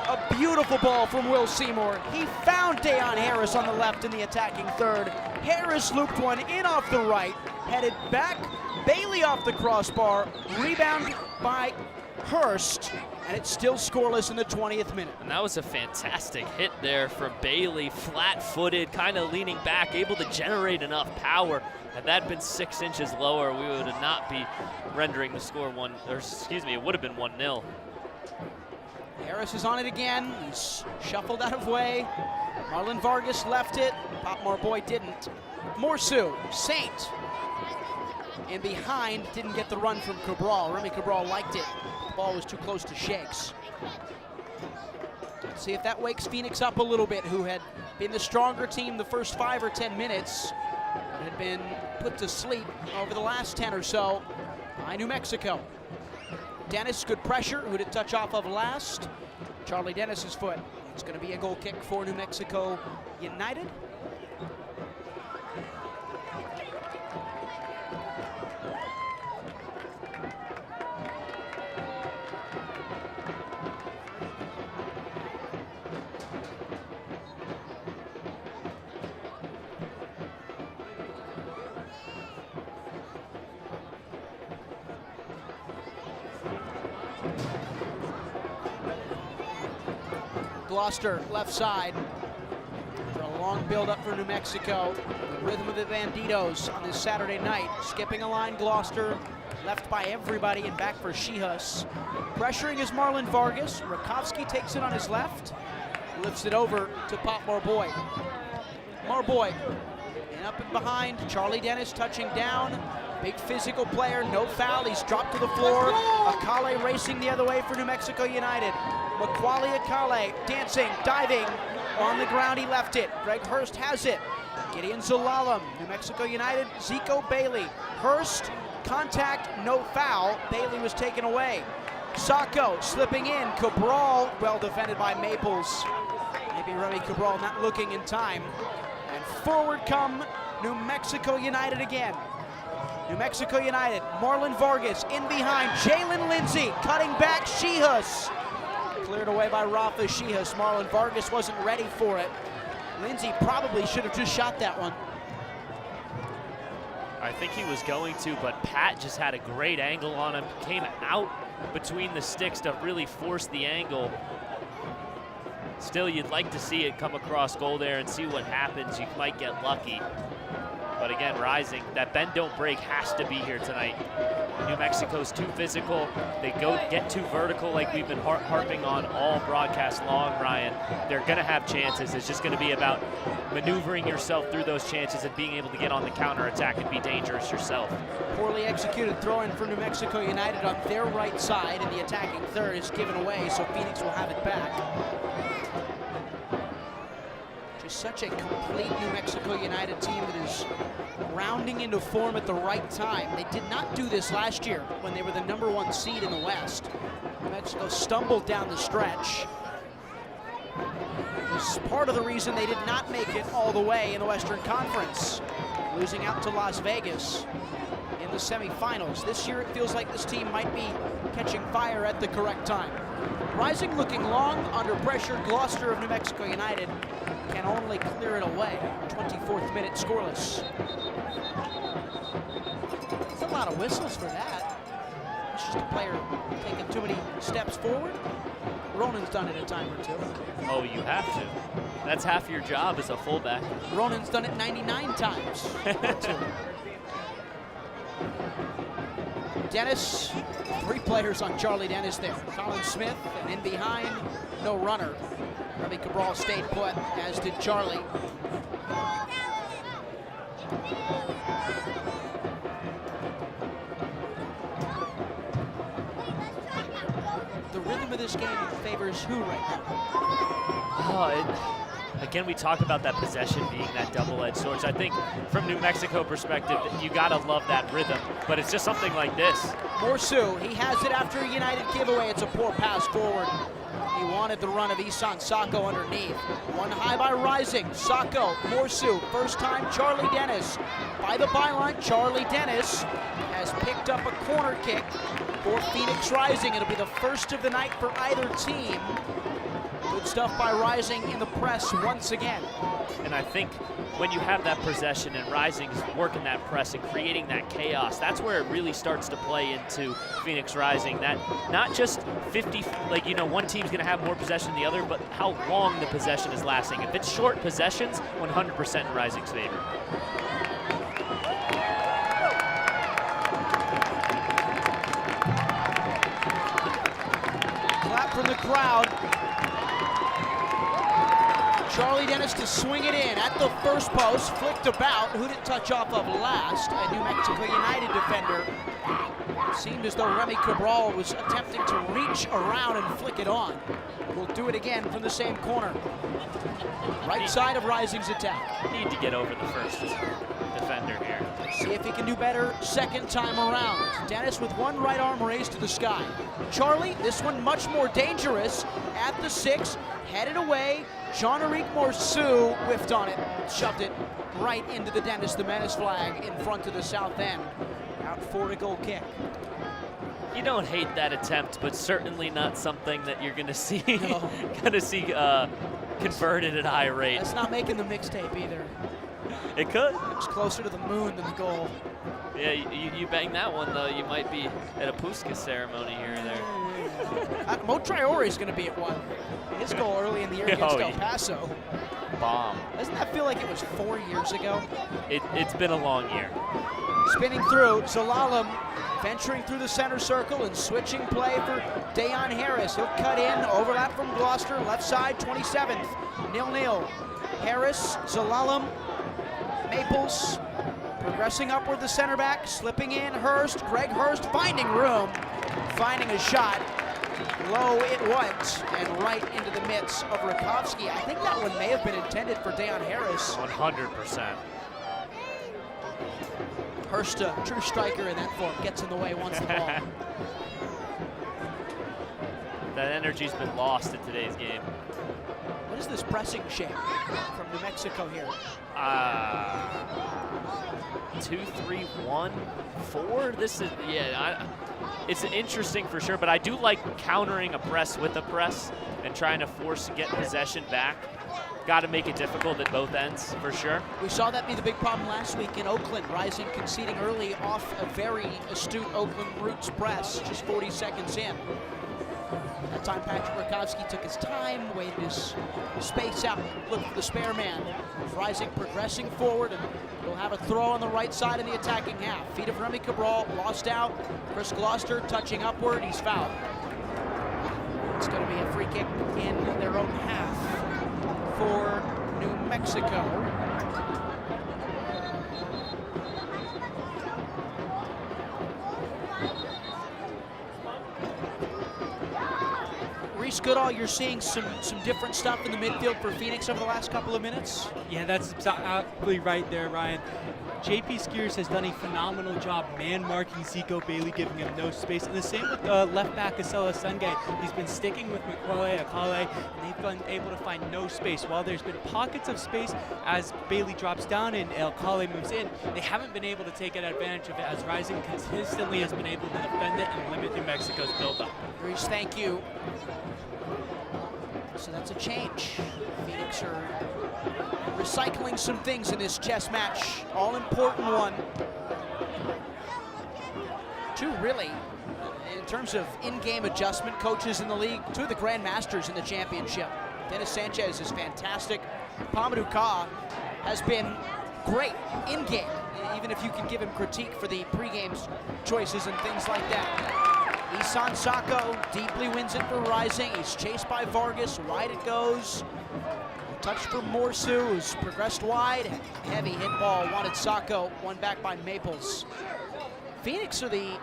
A beautiful ball from Will Seymour. He found Dayon Harris on the left in the attacking third. Harris looped one in off the right, headed back. Bailey off the crossbar. Rebound by Hurst, and it's still scoreless in the 20th minute. And that was a fantastic hit there from Bailey, flat-footed, kind of leaning back, able to generate enough power. Had that been 6 inches lower, we would not be rendering the score it would have been 1-0. Harris is on it again. He's shuffled out of way. Marlon Vargas left it. Popmore Boy didn't. Morsu, Saint in behind, didn't get the run from Cabral. Remy Cabral liked it. The ball was too close to Shakes. Let's see if that wakes Phoenix up a little bit, who had been the stronger team the first 5 or 10 minutes, but had been put to sleep over the last 10 or so by New Mexico. Dennis, good pressure, who did touch off of last. Charlie Dennis's foot. It's going to be a goal kick for New Mexico United. Gloucester, left side. For a long build-up for New Mexico. The rhythm of the Banditos on this Saturday night. Skipping a line, Gloucester. Left by everybody and back for Shihus. Pressuring is Marlon Vargas. Rakowski takes it on his left. Lifts it over to Popmore Boy. Boy. And up and behind. Charlie Dennis touching down. Big physical player, no foul. He's dropped to the floor. Akale racing the other way for New Mexico United. Macaulay Akale dancing, diving. On the ground, he left it. Greg Hurst has it. Gideon Zalalem, New Mexico United. Zico Bailey. Hurst, contact, no foul. Bailey was taken away. Sacco slipping in. Cabral, well defended by Maples. Maybe Remy Cabral not looking in time. And forward come New Mexico United again. New Mexico United, Marlon Vargas in behind, Jalen Lindsay cutting back, Shihus. Cleared away by Rafa Shihus. Marlon Vargas wasn't ready for it. Lindsay probably should have just shot that one. I think he was going to, but Pat just had a great angle on him. Came out between the sticks to really force the angle. Still, you'd like to see it come across goal there and see what happens. You might get lucky. But again, Rising, that bend don't break has to be here tonight. New Mexico's too physical. They get too vertical like we've been harping on all broadcast long, Ryan. They're going to have chances. It's just going to be about maneuvering yourself through those chances and being able to get on the counterattack and be dangerous yourself. Poorly executed throw-in for New Mexico United on their right side, and the attacking third is given away, so Phoenix will have it back. Just such a complete New Mexico United team that is rounding into form at the right time. They did not do this last year when they were the #1 seed in the West. New Mexico stumbled down the stretch. It's part of the reason they did not make it all the way in the Western Conference, losing out to Las Vegas in the semifinals. This year it feels like this team might be catching fire at the correct time. Rising looking long under pressure. Gloucester of New Mexico United can only clear it away. 24th minute scoreless. That's a lot of whistles for that. It's just a player taking too many steps forward. Ronan's done it a time or two. Oh, you have to. That's half your job as a fullback. Ronan's done it 99 times. Dennis, 3 players on Charlie Dennis there. Colin Smith, and in behind, no runner. Remy Cabral stayed put, as did Charlie. The rhythm of this game favors who right now? Again, we talk about that possession being that double-edged sword. So I think from New Mexico perspective, you gotta love that rhythm, but it's just something like this. Morsu, he has it after a United giveaway. It's a poor pass forward. He wanted the run of Isan Sako underneath. One high by Rising. Sako, Morsu, first time Charlie Dennis. By the byline, Charlie Dennis has picked up a corner kick for Phoenix Rising. It'll be the first of the night for either team. Good stuff by Rising in the press once again. And I think when you have that possession and Rising's working that press and creating that chaos, that's where it really starts to play into Phoenix Rising. That not just 50, like, you know, one team's going to have more possession than the other, but how long the possession is lasting. If it's short possessions, 100% in Rising's favor. Clap from the crowd. Charlie Dennis to swing it in at the first post, flicked about. Who did it touch off of last? A New Mexico United defender. It seemed as though Remy Cabral was attempting to reach around and flick it on. We'll do it again from the same corner. Right side of Rising's attack. Need to get over the first defender here. See if he can do better second time around. Dennis with one right arm raised to the sky. Charlie, this one much more dangerous at the 6, headed away. Jean-Eric Morsu whiffed on it, shoved it right into the Dennis the Menace flag in front of the south end. Out for a goal kick. You don't hate that attempt, but certainly not something that you're gonna see converted at a high rate. That's not making the mixtape either. It could. It's closer to the moon than the goal. Yeah, you bang that one though, you might be at a Puskas ceremony here or there. Mo Traore's going to be at one. His goal early in the year against El Paso. Bomb. Doesn't that feel like it was 4 years ago? It's been a long year. Spinning through, Zalalem venturing through the center circle and switching play for Dayon Harris. He'll cut in, overlap from Gloucester, left side, 27th, 0-0. Harris, Zalalem, Maples, progressing upward the center back, slipping in, Hurst, Greg Hurst finding room, finding a shot. Low it went, and right into the midst of Rakowski. I think that one may have been intended for Dayon Harris. 100%. Hurst, a true striker in that form, gets in the way, wants the ball. That energy's been lost in today's game. What is this pressing shape from New Mexico here? 2-3-1-4. This is it's interesting for sure, but I do like countering a press with a press and trying to get possession back. Got to make it difficult at both ends for sure. We saw that be the big problem last week in Oakland. Rising conceding early off a very astute Oakland Roots press, just 40 seconds in. That time Patrick Rakowski took his time, waited his space out, looked for the spare man. Rising progressing forward, and we'll have a throw on the right side in the attacking half. Feet of Remy Cabral lost out. Chris Gloucester touching upward, he's fouled. It's going to be a free kick in their own half for New Mexico. Reese Goodall, you're seeing some different stuff in the midfield for Phoenix over the last couple of minutes? Yeah, that's absolutely right there, Ryan. JP Skiers has done a phenomenal job man-marking Zico Bailey, giving him no space. And the same with left back Asela Sungay. He's been sticking with Makwale Akale, and they've been able to find no space. While there's been pockets of space as Bailey drops down and Akale moves in, they haven't been able to take advantage of it, as Rising consistently has been able to defend it and limit New Mexico's build-up. Reese, thank you. So that's a change. Phoenix are recycling some things in this chess match. All important one. Two really, in terms of in-game adjustment coaches in the league, two of the grandmasters in the championship. Dennis Sanchez is fantastic. Pamadou Ka has been great in-game, even if you can give him critique for the pre-game choices and things like that. Isan Sako deeply wins it for Rising. He's chased by Vargas. Wide it goes. A touch for Morsu, who's progressed wide. Heavy hit ball, wanted Sako. Won back by Maples. Phoenix are the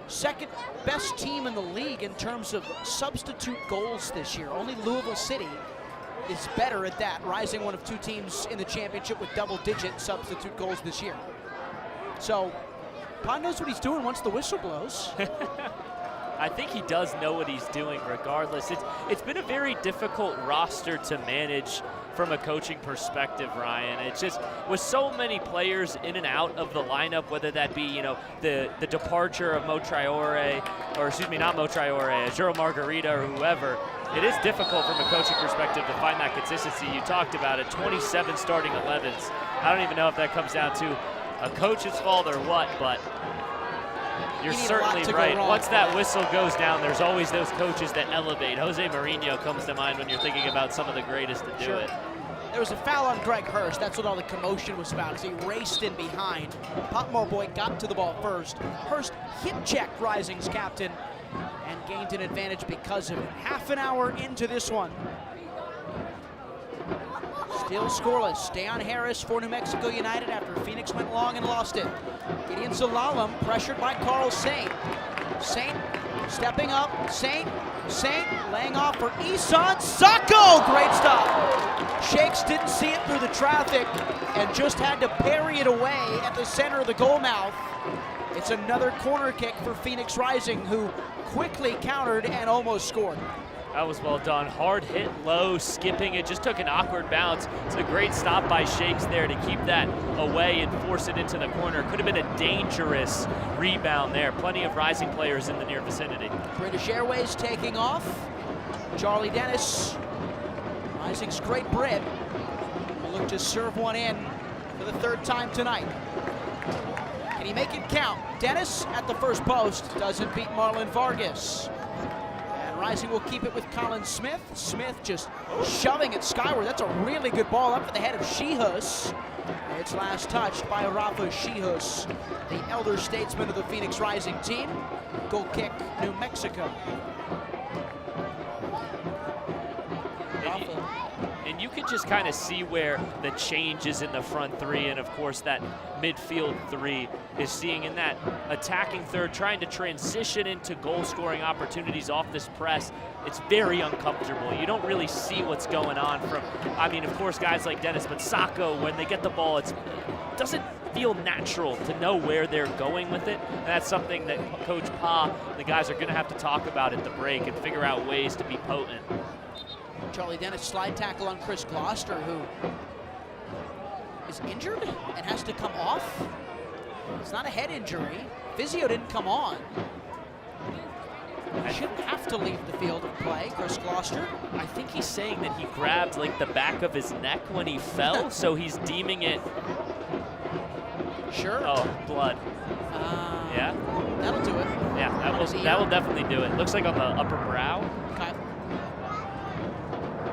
second best team in the league in terms of substitute goals this year. Only Louisville City is better at that. Rising, one of two teams in the championship with double-digit substitute goals this year. So, Pond knows what he's doing once the whistle blows. I think he does know what he's doing regardless. It's been a very difficult roster to manage from a coaching perspective, Ryan. It's just with so many players in and out of the lineup, whether that be, you know, the departure of Mo Traore, or excuse me, not Mo Traore, Juro Margarita or whoever, it is difficult from a coaching perspective to find that consistency. You talked about it, 27 starting 11s. I don't even know if that comes down to a coach's fault or what, but you're certainly right. Once that whistle goes down, there's always those coaches that elevate. Jose Mourinho comes to mind when you're thinking about some of the greatest to do it. There was a foul on Greg Hurst. That's what all the commotion was about, as he raced in behind. Potmore Boy got to the ball first. Hurst hip-checked Rising's captain and gained an advantage because of it. Half an hour into this one. Still scoreless. Deon Harris for New Mexico United after Phoenix went long and lost it. Gideon Zalalem pressured by Carl Saint. Saint stepping up. Saint laying off for Isan Sako. Great stop. Shakes didn't see it through the traffic and just had to parry it away at the center of the goal mouth. It's another corner kick for Phoenix Rising, who quickly countered and almost scored. That was well done. Hard hit low, skipping it, just took an awkward bounce. It's a great stop by Shakes there to keep that away and force it into the corner. Could have been a dangerous rebound there. Plenty of Rising players in the near vicinity. British Airways taking off. Charlie Dennis, Rising's great Brit, will look to serve one in for the third time tonight. Can he make it count? Dennis at the first post doesn't beat Marlon Vargas. Rising will keep it with Colin Smith. Smith just shoving it skyward. That's a really good ball up for the head of Shihus. It's last touched by Rafa Shihus, the elder statesman of the Phoenix Rising team. Goal kick, New Mexico. And you can just kind of see where the change is in the front three, and of course that midfield three is seeing in that attacking third, trying to transition into goal-scoring opportunities off this press. It's very uncomfortable. You don't really see what's going on from, I mean, of course, guys like Dennis, but Sako, when they get the ball, it doesn't feel natural to know where they're going with it. And that's something that Coach Pa and the guys are going to have to talk about at the break and figure out ways to be potent. Charlie Dennis slide tackle on Chris Gloucester, who is injured and has to come off. It's not a head injury. Physio didn't come on. He shouldn't have to leave the field of play, Chris Gloucester. I think he's saying that he grabbed like the back of his neck when he fell, so he's deeming it. Sure. Oh, blood. Yeah. That'll do it. Yeah, that will definitely do it. Looks like on the upper brow. Okay.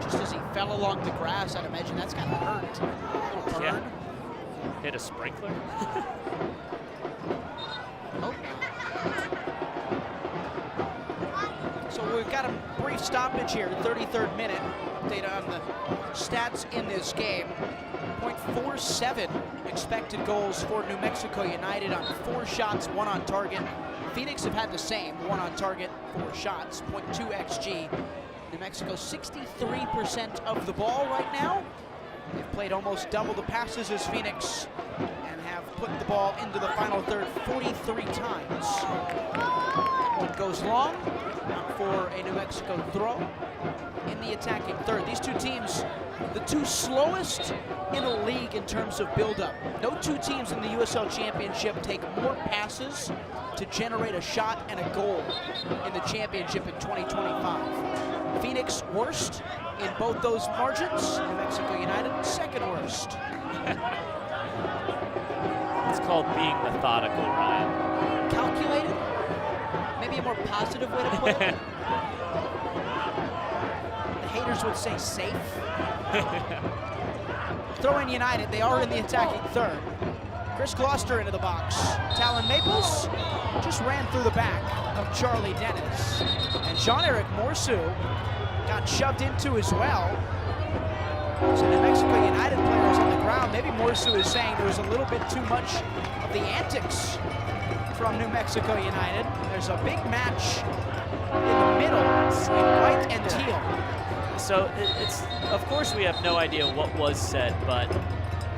Just as he fell along the grass, I'd imagine that's kind of hurt. A little burn. Yeah. Hit a sprinkler. Oh. So we've got a brief stoppage here, 33rd minute. Update on the stats in this game. 0.47 expected goals for New Mexico United on 4 shots, 1 on target. Phoenix have had the same, 1 on target, 4 shots, 0.2 XG. New Mexico 63% of the ball right now. They've played almost double the passes as Phoenix and have put the ball into the final third 43 times. One goes long, not for a New Mexico throw in the attacking third. These two teams, the 2 slowest in the league in terms of build-up. No 2 teams in the USL Championship take more passes to generate a shot and a goal in the championship in 2025. Phoenix worst in both those margins. New Mexico United second worst. It's called being methodical, Ryan. Calculated? Maybe a more positive way to put it. The haters would say safe. Throw-in United, they are in the attacking third. Chris Gloucester into the box. Talon Maples just ran through the back of Charlie Dennis. And Jean-Eric Morsu got shoved into as well. So New Mexico United players on the ground. Maybe Morsu is saying there was a little bit too much of the antics from New Mexico United. There's a big match in the middle in white and teal. So it's, of course we have no idea what was said, but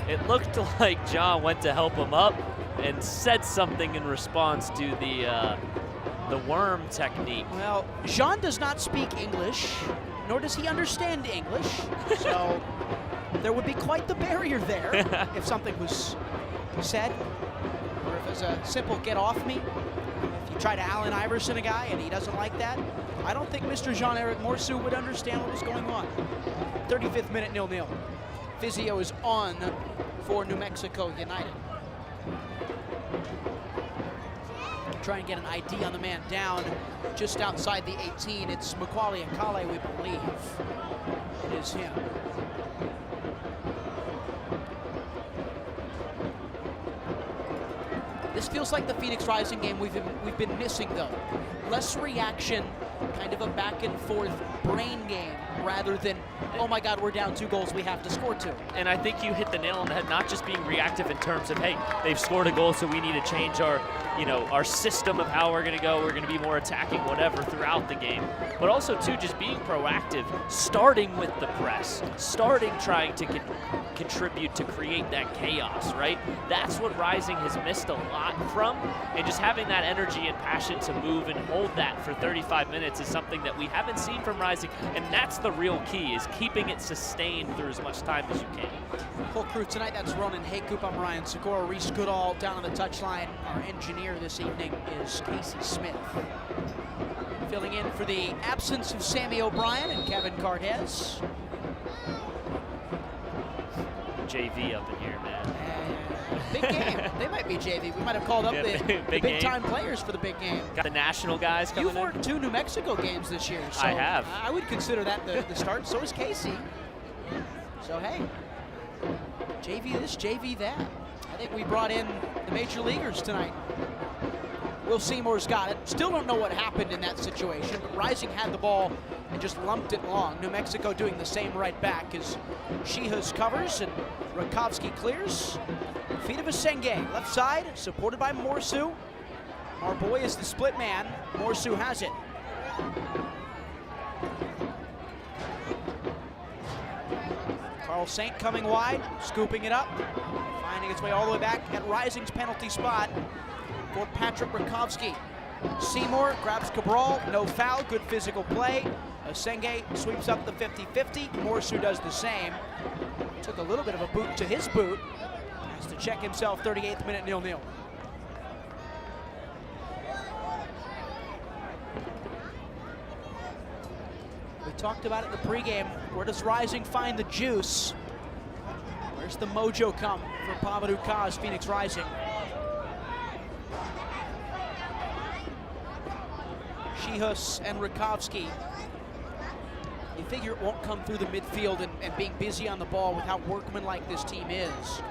it looked like John went to help him up and said something in response to the worm technique. Well, Jean does not speak English, nor does he understand English, so there would be quite the barrier there if something was said, or if it was a simple get off me. If you try to Allen Iverson a guy and he doesn't like that, I don't think Mr. Jean-Eric Morsu would understand what was going on. 35th minute, 0-0. Fizio is on for New Mexico United. Try and get an ID on the man down just outside the 18. It's Macaulay Akale, we believe. It is him. This feels like the Phoenix Rising game we've been missing, though. Less reaction, kind of a back and forth brain game, rather than, oh my God, we're down 2 goals, we have to score 2. And I think you hit the nail on the head, not just being reactive in terms of, hey, they've scored a goal, so we need to change our system of how we're going to go. We're going to be more attacking, whatever, throughout the game. But also, too, just being proactive, starting with the press, trying to contribute to create that chaos, right? That's what Rising has missed a lot from, and just having that energy and passion to move and hold that for 35 minutes is something that we haven't seen from Rising, and that's the real key, is keeping it sustained through as much time as you can. Full crew tonight, that's Ronan Haycoop. I'm Ryan Segura. Reese Goodall down on the touchline. Our engineer this evening is Casey Smith. Filling in for the absence of Sammy O'Brien and Kevin Cardes. JV up in here, man. Big game. They might be JV. We might have called up the big-time players for the big game. Got the national guys coming in. You've worked 2 New Mexico games this year. So I have. I would consider that the start. So is Casey. So, hey, JV this, JV that. I think we brought in the major leaguers tonight. Will Seymour's got it. Still don't know what happened in that situation, but Rising had the ball and just lumped it long. New Mexico doing the same right back as Shihas covers and Rakovsky clears. Feet of Asenge, left side, supported by Morsu. Our boy is the split man. Morsu has it. Carl Saint coming wide, scooping it up, finding its way all the way back at Rising's penalty spot for Patrick Rakovsky. Seymour grabs Cabral, no foul, good physical play. Asenge sweeps up the 50-50. Morsu does the same. Took a little bit of a boot to his boot. Has to check himself, 38th minute, 0-0. We talked about it in the pregame. Where does Rising find the juice? Where's the mojo come for Pamadou Kaz, Phoenix Rising? Shihus and Rakovsky. You figure it won't come through the midfield and being busy on the ball with how workmanlike this team is.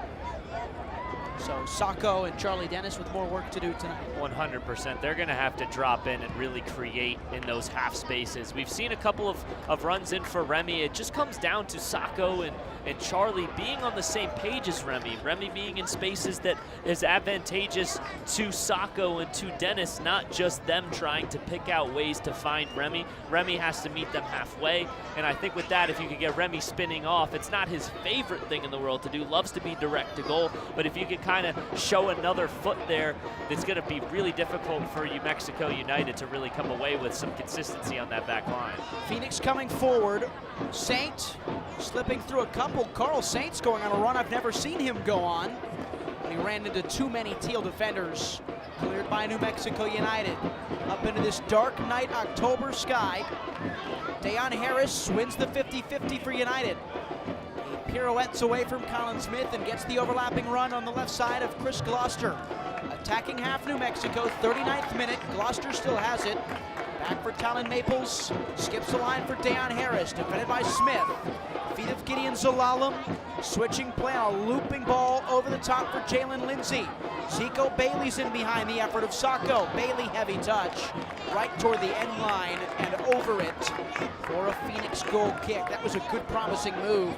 So Sacco and Charlie Dennis with more work to do tonight. 100%. They're going to have to drop in and really create in those half spaces. We've seen a couple of runs in for Remy. It just comes down to Sacco and Charlie being on the same page as Remy. Remy being in spaces that is advantageous to Sacco and to Dennis, not just them trying to pick out ways to find Remy. Remy has to meet them halfway, and I think with that, if you could get Remy spinning off, it's not his favorite thing in the world to do, loves to be direct to goal, but if you could kind of show another foot there, it's going to be really difficult for New Mexico United to really come away with some consistency on that back line. Phoenix coming forward. Saint slipping through a couple. Carl Saint's going on a run I've never seen him go on. When he ran into too many Teal defenders. Cleared by New Mexico United. Up into this dark night October sky. Dayon Harris wins the 50-50 for United. He pirouettes away from Colin Smith and gets the overlapping run on the left side of Chris Gloucester. Attacking half New Mexico, 39th minute. Gloucester still has it. Back for Talon Maples. Skips the line for Dayon Harris. Defended by Smith. Feet of Gideon Zalalem. Switching play on a looping ball over the top for Jalen Lindsay. Zico Bailey's in behind the effort of Sacco. Bailey heavy touch. Right toward the end line and over it for a Phoenix goal kick. That was a good promising move.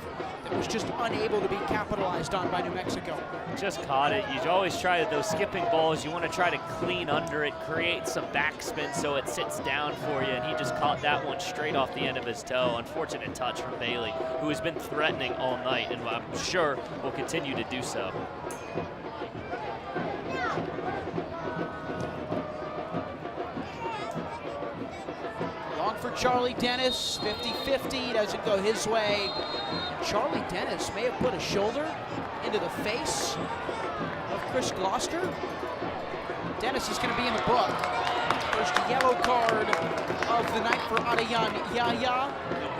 That was just unable to be capitalized on by New Mexico. Just caught it. You always try those skipping balls. You want to try to clean under it, create some backspin so it sits down for you, and he just caught that one straight off the end of his toe. Unfortunate touch from Bailey, who has been threatening all night, and I'm sure will continue to do so. Long for Charlie Dennis, 50-50, doesn't go his way. Charlie Dennis may have put a shoulder into the face of Chris Gloucester. Dennis is going to be in the book. First yellow card of the night for Adayan Yaya.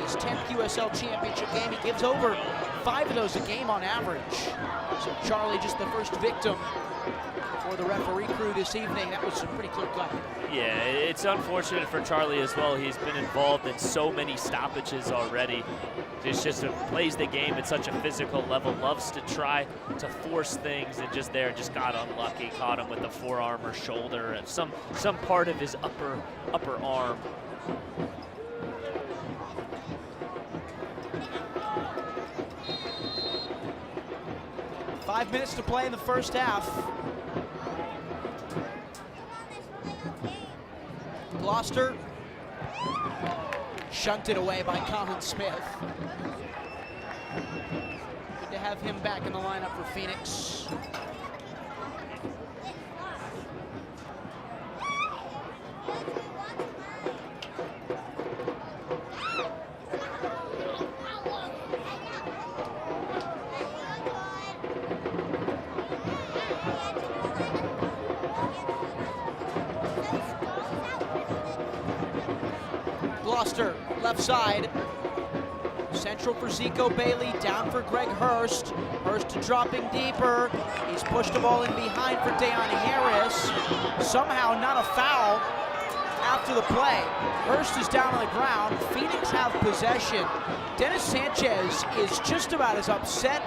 His 10th USL Championship game. He gives over 5 of those a game on average. So Charlie just the first victim for the referee crew this evening. That was a pretty clear cut. Yeah, it's unfortunate for Charlie as well. He's been involved in so many stoppages already. He's just plays the game at such a physical level, loves to try to force things, and just got unlucky. Caught him with the forearm or shoulder and some part of his upper arm. Five minutes to play in the first half. Gloucester shunted away by Colin Smith. Good to have him back in the lineup for Phoenix. Gloucester, left side. Central for Zico Bailey, down for Greg Hurst. Hurst dropping deeper. He's pushed the ball in behind for Dayon Harris. Somehow not a foul after the play. Hurst is down on the ground. Phoenix have possession. Dennis Sanchez is just about as upset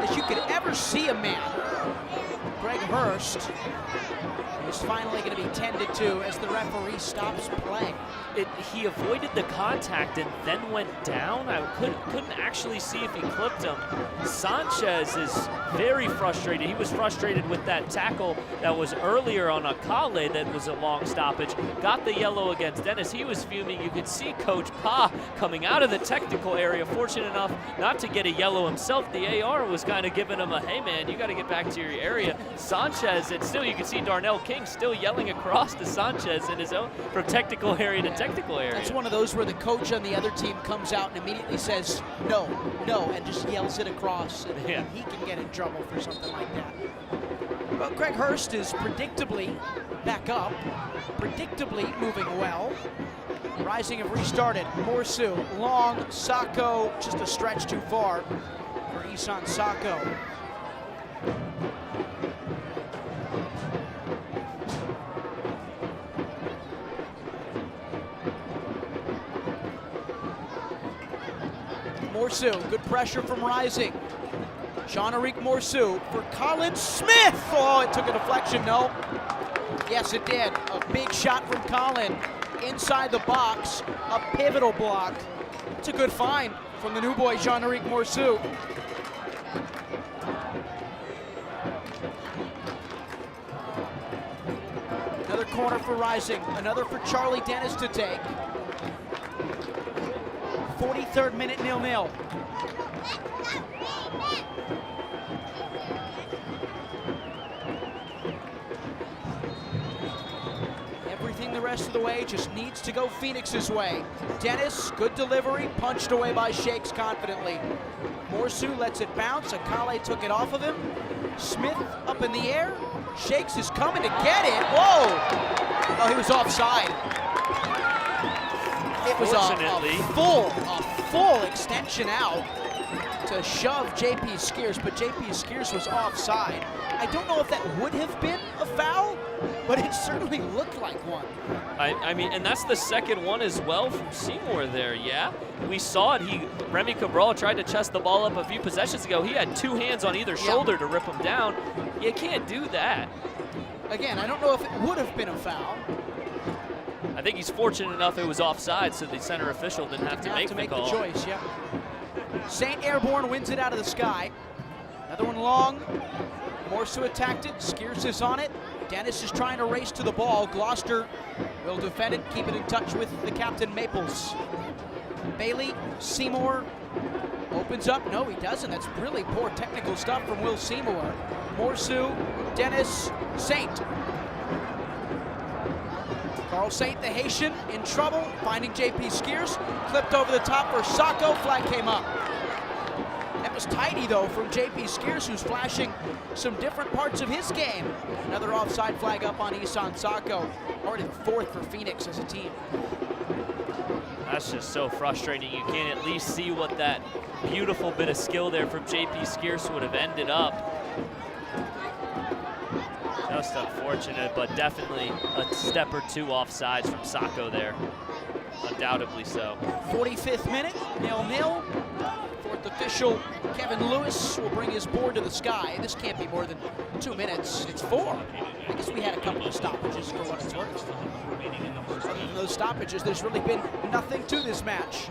as you could ever see a man. Greg Hurst is finally going to be tended to as the referee stops play. He avoided the contact and then went down. I couldn't actually see if he clipped him. Sanchez is very frustrated. He was frustrated with that tackle that was earlier on Akale that was a long stoppage. Got the yellow against Dennis. He was fuming. You could see Coach Pa coming out of the technical area, fortunate enough not to get a yellow himself. The AR was kind of giving him a, hey man, you got to get back to your area. Sanchez, and still you can see Darnell King still yelling across to Sanchez in his own, from technical area to technical area. That's one of those where the coach on the other team comes out and immediately says, no, and just yells it across. And yeah. He can get in trouble for something like that. Well, Greg Hurst is predictably back up, predictably moving well. Rising have restarted. Morsu, long, Sacco, just a stretch too far for Isan Sacco. Morsu, good pressure from Rising. Jean-Eric Morsu for Colin Smith. Oh, it took a deflection, no. Yes, it did. A big shot from Colin inside the box, a pivotal block. It's a good find from the new boy, Jean-Eric Morsu. Another corner for Rising, another for Charlie Dennis to take. 43rd minute, 0-0. Everything the rest of the way just needs to go Phoenix's way. Dennis, good delivery, punched away by Shakes confidently. Morsu lets it bounce, Akale took it off of him. Smith up in the air, Shakes is coming to get it, whoa! Oh, he was offside. It was a full extension out to shove JP Skeers, but JP Skeers was offside. I don't know if that would have been a foul, but it certainly looked like one. I mean, and that's the second one as well from Seymour there, yeah? We saw it, Remy Cabral tried to chest the ball up a few possessions ago. He had two hands on either shoulder to rip him down. You can't do that. Again, I don't know if it would have been a foul. I think he's fortunate enough it was offside, so the center official didn't have to make the call. The choice, yeah. Saint Airborne wins it out of the sky. Another one long. Morsu attacked it. Skeers is on it. Dennis is trying to race to the ball. Gloucester will defend it, keep it in touch with the captain, Maples. Bailey, Seymour opens up. No, he doesn't. That's really poor technical stuff from Will Seymour. Morsu, Dennis, Saint. Carl Saint, the Haitian, in trouble, finding JP Skeers, clipped over the top for Sacco, flag came up. That was tidy though from JP Skeers, who's flashing some different parts of his game. Another offside flag up on Isan Sacco, already fourth for Phoenix as a team. That's just so frustrating. You can't at least see what that beautiful bit of skill there from JP Skeers would have ended up. Just unfortunate, but definitely a step or two offsides from Sacco there. Undoubtedly so. 45th minute, 0-0. Fourth official, Kevin Lewis, will bring his board to the sky. This can't be more than 2 minutes. It's 4. I guess we had a couple of stoppages for what it's worth. Other than those stoppages, there's really been nothing to this match.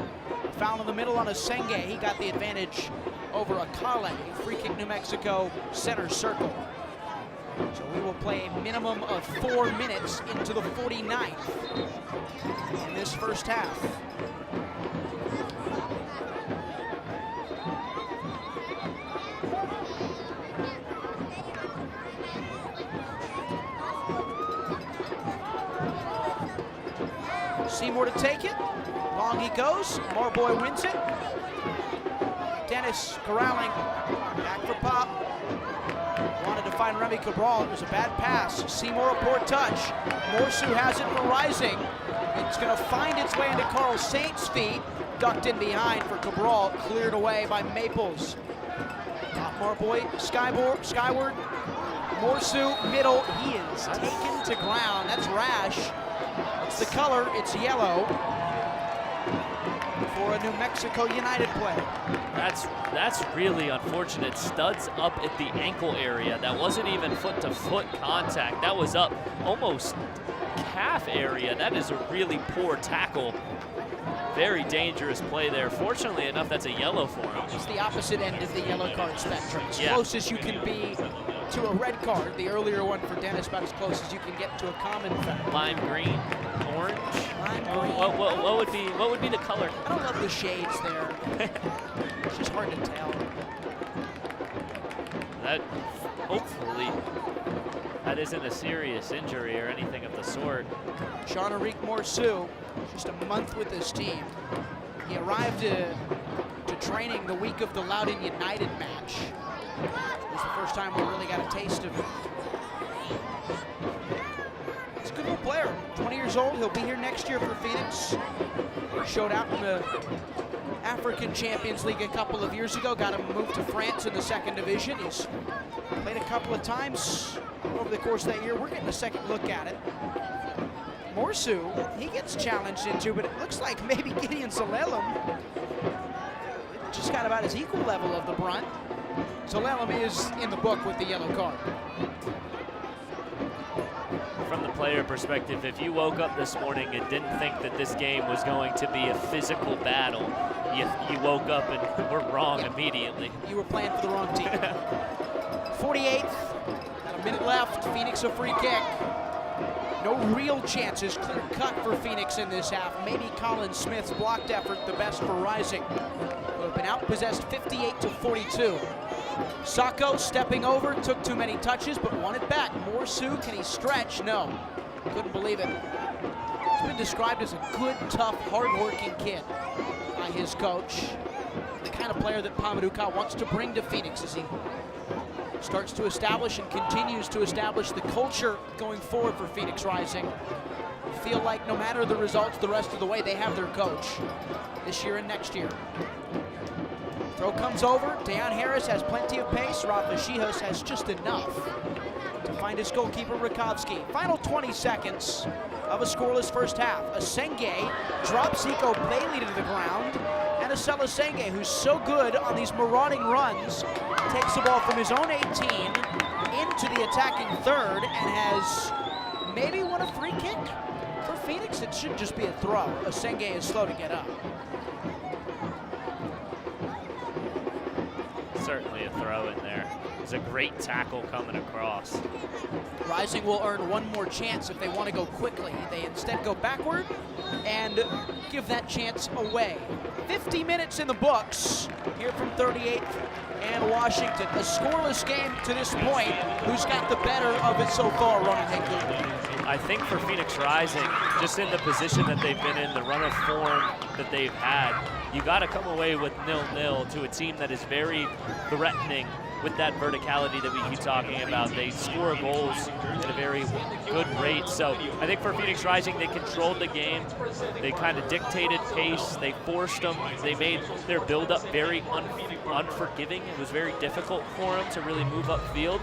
Foul in the middle on Asenge. He got the advantage over Akale. Free kick New Mexico, center circle. So we will play a minimum of 4 minutes into the 49th in this first half. Seymour to take it. Long he goes. Marboy wins it. Dennis corralling. Back for Pop. Wanted to find Remy Cabral. It was a bad pass. Seymour a poor touch. Morsu has it for Rising. It's going to find its way into Carl Saint's feet. Ducked in behind for Cabral. Cleared away by Maples. Marboy skyward. Morsu middle. He is taken to ground. That's rash. It's the color. It's yellow for a New Mexico United player. That's really unfortunate. Studs up at the ankle area. That wasn't even foot-to-foot contact. That was up almost calf area. That is a really poor tackle. Very dangerous play there. Fortunately enough, that's a yellow for him. It's the opposite end of the yellow card spectrum. As close as you can be to a red card. The earlier one for Dennis, about as close as you can get to a common foul. Lime green, orange. Lime green. What would be the color? I don't love the shades there. It's just hard to tell. That hopefully that isn't a serious injury or anything of the sort. Jean-Eric Morsu, just a month with this team. He arrived to training the week of the Loudoun United match. It was the first time we really got a taste of him. He's a good little player, 20 years old. He'll be here next year for Phoenix. Showed out in the African Champions League a couple of years ago. Got him moved to France in the second division. He's played a couple of times over the course of that year. We're getting a second look at it. Morsu, he gets challenged into, but it looks like maybe Gideon Salelum. just got about his equal level of the brunt. So Lallam is in the book with the yellow card. From the player perspective, if you woke up this morning and didn't think that this game was going to be a physical battle, you woke up and were wrong immediately. You were playing for the wrong team. 48th, got a minute left. Phoenix a free kick. No real chances, clear cut for Phoenix in this half. Maybe Colin Smith's blocked effort the best for Rising, who have been outpossessed 58-42. Sacco stepping over, took too many touches, but won it back. Morsu, can he stretch? No, couldn't believe it. He's been described as a good, tough, hard-working kid by his coach. The kind of player that Pamadouka wants to bring to Phoenix as he starts to establish and continues to establish the culture going forward for Phoenix Rising. Feel like no matter the results the rest of the way, they have their coach this year and next year. Throw comes over. Dejan Harris has plenty of pace. Rafa Shihos has just enough to find his goalkeeper, Rakovsky. Final 20 seconds of a scoreless first half. Asenge drops Zico Bailey to the ground. And Asela Senge, who's so good on these marauding runs, takes the ball from his own 18 into the attacking third and has maybe won a free kick for Phoenix. It should just be a throw. Asenge is slow to get up. Certainly a throw in there. It's a great tackle coming across. Rising will earn one more chance if they want to go quickly. They instead go backward and give that chance away. 50 minutes in the books here from 38th and Washington. A scoreless game to this point. Who's got the better of it so far, Ronan Hinckley? I think for Phoenix Rising, just in the position that they've been in, the run of form that they've had, you got to come away with 0-0 to a team that is very threatening with that verticality that we keep talking about. They score goals at a very good rate. So I think for Phoenix Rising, they controlled the game. They kind of dictated pace. They forced them. They made their build-up very unforgiving. It was very difficult for them to really move upfield.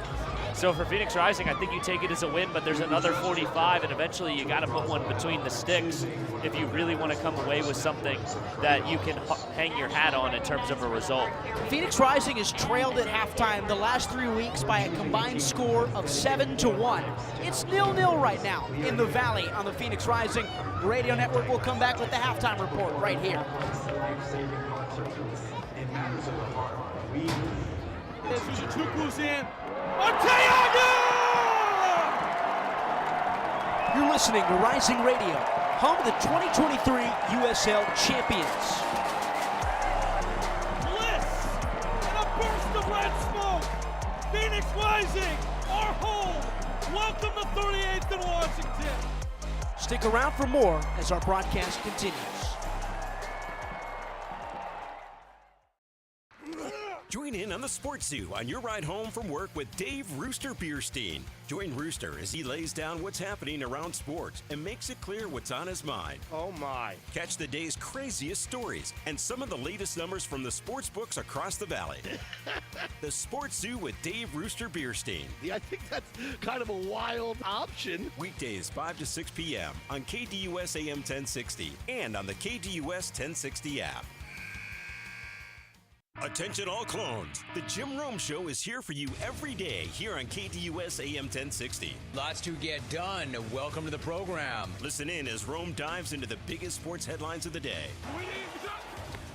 So for Phoenix Rising, I think you take it as a win, but there's another 45, and eventually you got to put one between the sticks if you really want to come away with something that you can hang your hat on in terms of a result. Phoenix Rising has trailed at halftime the last 3 weeks by a combined score of 7-1. It's 0-0 right now in the Valley on the Phoenix Rising Radio Network. We'll come back with the halftime report right here. Chukwu's in. Arteaga! You're listening to Rising Radio, home of the 2023 USL champions. Bliss and a burst of red smoke. Phoenix Rising, our home. Welcome to 38th and Washington. Stick around for more as our broadcast continues. Join in on the Sports Zoo on your ride home from work with Dave Rooster Bierstein. Join Rooster as he lays down what's happening around sports and makes it clear what's on his mind. Oh my. Catch the day's craziest stories and some of the latest numbers from the sports books across the valley. The Sports Zoo with Dave Rooster Bierstein. Yeah, I think that's kind of a wild option. Weekdays 5 to 6 p.m. on KDUS AM 1060 and on the KDUS 1060 app. Attention all clones. The Jim Rome Show is here for you every day here on KDUS AM 1060. Lots to get done. Welcome to the program. Listen in as Rome dives into the biggest sports headlines of the day.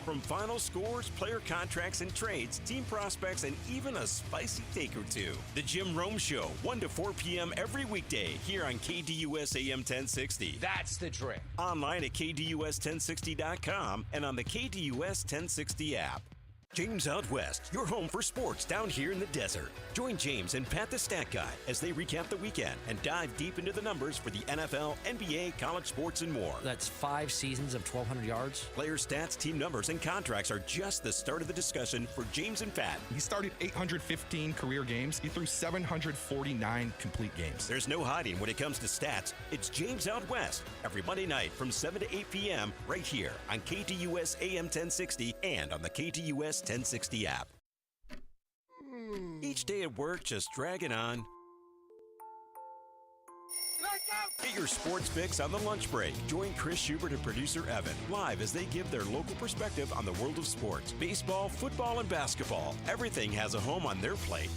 From final scores, player contracts and trades, team prospects, and even a spicy take or two. The Jim Rome Show, 1 to 4 p.m. every weekday here on KDUS AM 1060. That's the trick. Online at KDUS1060.com and on the KDUS 1060 app. James Out West, your home for sports down here in the desert. Join James and Pat the Stat Guy as they recap the weekend and dive deep into the numbers for the NFL, NBA, college sports, and more. That's 5 seasons of 1,200 yards. Player stats, team numbers, and contracts are just the start of the discussion for James and Pat. He started 815 career games. He threw 749 complete games. There's no hiding when it comes to stats. It's James Out West every Monday night from 7 to 8 p.m. right here on KDUS AM 1060 and on the KDUS 1060 app. Each day at work just dragging on. Get your sports fix on the lunch break. Join Chris Schubert and producer Evan live as they give their local perspective on the world of sports. Baseball, football, and basketball. Everything has a home on their plate.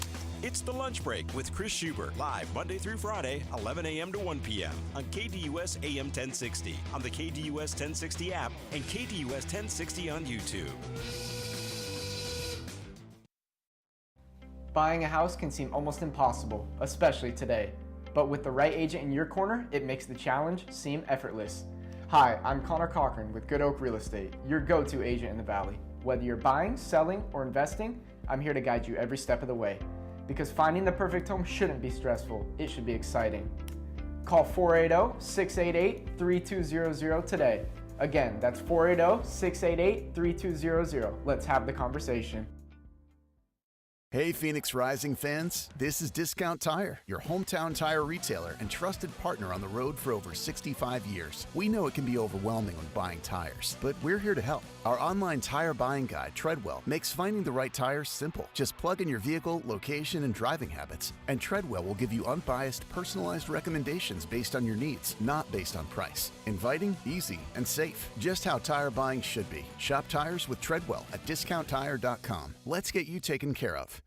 It's The Lunch Break with Chris Schubert, live Monday through Friday, 11 a.m. to 1 p.m. on KDUS AM 1060, on the KDUS 1060 app, and KDUS 1060 on YouTube. Buying a house can seem almost impossible, especially today. But with the right agent in your corner, it makes the challenge seem effortless. Hi, I'm Connor Cochran with Good Oak Real Estate, your go-to agent in the Valley. Whether you're buying, selling, or investing, I'm here to guide you every step of the way. Because finding the perfect home shouldn't be stressful, it should be exciting. Call 480-688-3200 today. Again, that's 480-688-3200. Let's have the conversation. Hey Phoenix Rising fans, this is Discount Tire, your hometown tire retailer and trusted partner on the road for over 65 years. We know it can be overwhelming when buying tires, but we're here to help. Our online tire buying guide, Treadwell, makes finding the right tires simple. Just plug in your vehicle, location, and driving habits, and Treadwell will give you unbiased, personalized recommendations based on your needs, not based on price. Inviting, easy, and safe. Just how tire buying should be. Shop tires with Treadwell at discounttire.com. Let's get you taken care of.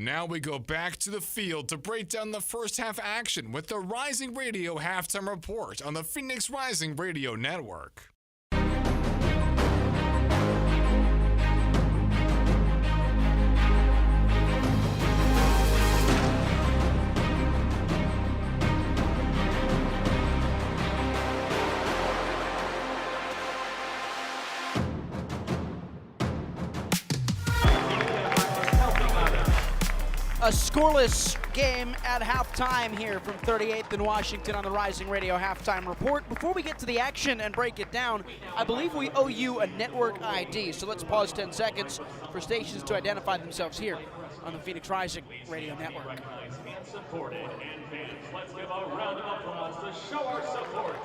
Now we go back to the field to break down the first half action with the Rising Radio Halftime Report on the Phoenix Rising Radio Network. A scoreless game at halftime here from 38th and Washington on the Rising Radio Halftime Report. Before we get to the action and break it down, I believe we owe you a network ID, so let's pause 10 seconds for stations to identify themselves here on the Phoenix Rising Radio Network. Let's give a round of applause to show our support.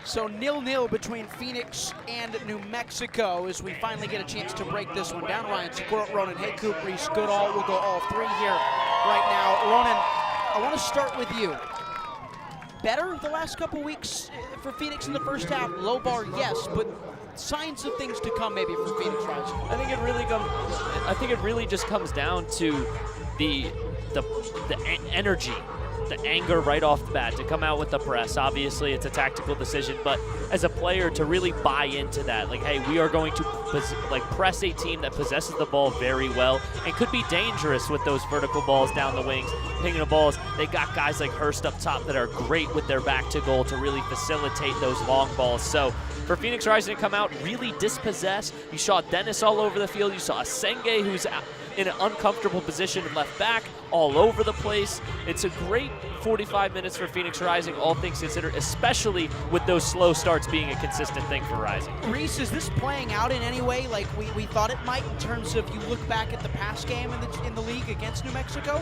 So 0-0 between Phoenix and New Mexico as we finally get a chance to break this one down. Ryan Sikora, Ronan Haycoop, Reese Goodall. We'll go all three here right now. Ronan, I want to start with you. Better the last couple weeks for Phoenix in the first half. Low bar, yes, but signs of things to come maybe for Phoenix Rising. I think it really just comes down to the energy, the anger right off the bat, to come out with the press. Obviously, it's a tactical decision, but as a player to really buy into that, like, hey, we are going to press a team that possesses the ball very well and could be dangerous with those vertical balls down the wings, pinging the balls. They got guys like Hurst up top that are great with their back to goal to really facilitate those long balls. So for Phoenix Rising to come out really dispossessed, you saw Dennis all over the field. You saw Senge, who's in an uncomfortable position left back, all over the place. It's a great 45 minutes for Phoenix Rising, all things considered, especially with those slow starts being a consistent thing for Rising. Reese, is this playing out in any way like we thought it might in terms of you look back at the past game in the league against New Mexico?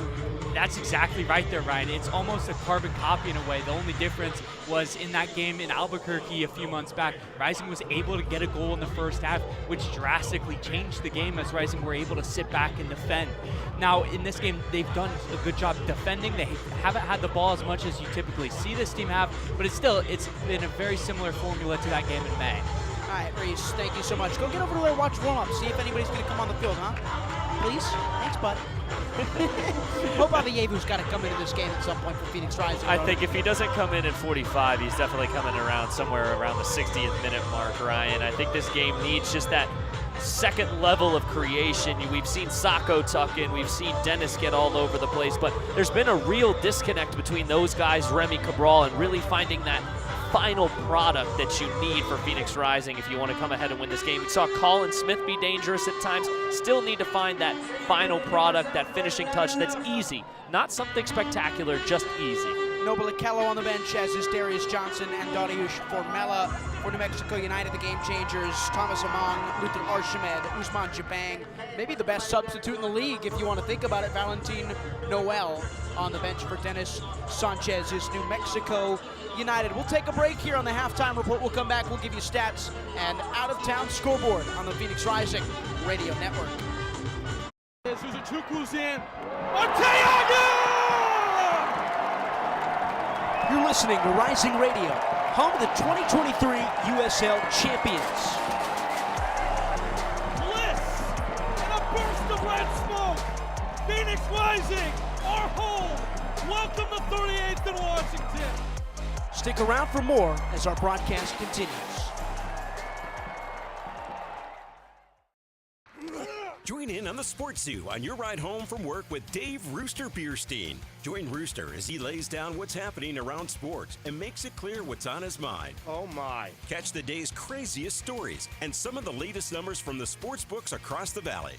That's exactly right there, Ryan. It's almost a carbon copy in a way. The only difference was in that game in Albuquerque a few months back, Rising was able to get a goal in the first half, which drastically changed the game as Rising were able to sit back and defend. Now, in this game, they've done a good job defending. They haven't had the ball as much as you typically see this team have, but it's been a very similar formula to that game in May. All right, Reese, thank you so much. Go get over there and watch warm-up. See if anybody's going to come on the field, huh? Please? Thanks, bud. Hope Aviyevu's got to come into this game at some point for Phoenix Rising. I think if he doesn't come in at 45, he's definitely coming around somewhere around the 60th minute mark, Ryan. I think this game needs just that second level of creation. We've seen Sacco tuck in, we've seen Dennis get all over the place, but there's been a real disconnect between those guys, Remy Cabral, and really finding that final product that you need for Phoenix Rising if you want to come ahead and win this game. We saw Colin Smith be dangerous at times. Still need to find that final product, that finishing touch that's easy. Not something spectacular, just easy. Noble Akello on the bench, as is Darius Johnson and Dariush Formella. For New Mexico United, the game changers, Thomas Among, Luther Archimed, Usman Jabang. Maybe the best substitute in the league, if you want to think about it, Valentin Noel on the bench for Dennis Sanchez is New Mexico United. We'll take a break here on the halftime report. We'll come back, we'll give you stats and out-of-town scoreboard on the Phoenix Rising Radio Network. Suzuchuku's in. Arteaga! You're listening to Rising Radio, home of the 2023 USL champions. Bliss and a burst of red smoke. Phoenix Rising, our home. Welcome to 38th and Washington. Stick around for more as our broadcast continues. Join in on the Sports Zoo on your ride home from work with Dave Rooster Bierstein. Join Rooster as he lays down what's happening around sports and makes it clear what's on his mind. Oh my. Catch the day's craziest stories and some of the latest numbers from the sports books across the valley.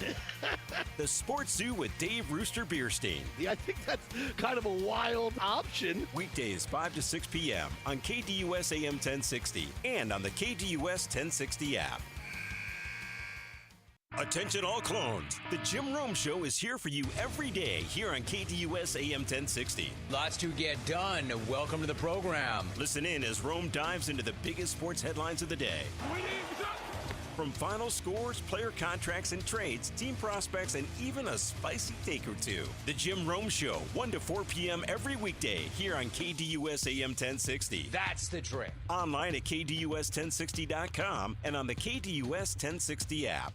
The Sports Zoo with Dave Rooster Bierstein. Yeah, I think that's kind of a wild option. Weekdays 5 to 6 p.m. on KDUS AM 1060 and on the KDUS 1060 app. Attention all clones. The Jim Rome Show is here for you every day here on KDUS AM 1060. Lots to get done. Welcome to the program. Listen in as Rome dives into the biggest sports headlines of the day. From final scores, player contracts and trades, team prospects, and even a spicy take or two. The Jim Rome Show, 1 to 4 p.m. every weekday here on KDUS AM 1060. That's the trick. Online at KDUS1060.com and on the KDUS 1060 app.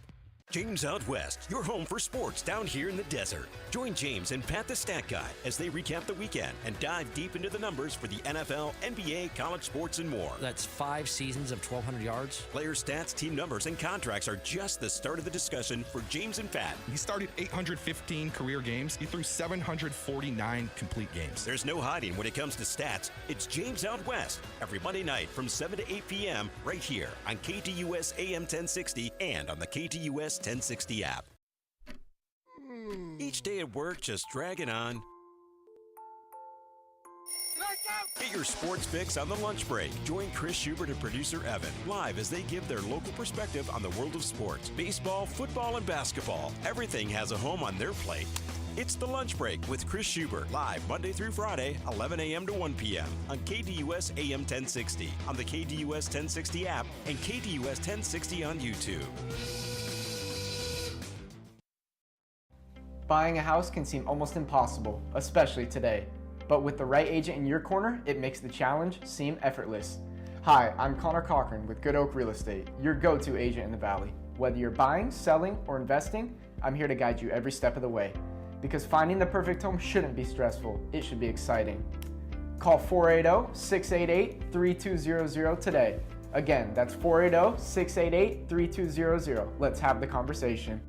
James Out West, your home for sports down here in the desert. Join James and Pat the Stat Guy as they recap the weekend and dive deep into the numbers for the NFL, NBA, college sports, and more. That's 5 seasons of 1,200 yards. Player stats, team numbers, and contracts are just the start of the discussion for James and Pat. He started 815 career games. He threw 749 complete games. There's no hiding when it comes to stats. It's James Out West every Monday night from 7 to 8 p.m. right here on KDUS AM 1060 and on the KDUS 1060 app. Each day at work just dragging on. Get your sports fix on the lunch break. Join Chris Schubert and producer Evan live as they give their local perspective on the world of sports. Baseball, football, and basketball. Everything has a home on their plate. It's the lunch break with Chris Schubert, live Monday through Friday, 11 a.m. to 1 p.m. on KDUS AM 1060, on the KDUS 1060 app, and KDUS 1060 on YouTube. Buying a house can seem almost impossible, especially today. But with the right agent in your corner, it makes the challenge seem effortless. Hi, I'm Connor Cochran with Good Oak Real Estate, your go-to agent in the Valley. Whether you're buying, selling, or investing, I'm here to guide you every step of the way. Because finding the perfect home shouldn't be stressful, it should be exciting. Call 480-688-3200 today. Again, that's 480-688-3200. Let's have the conversation.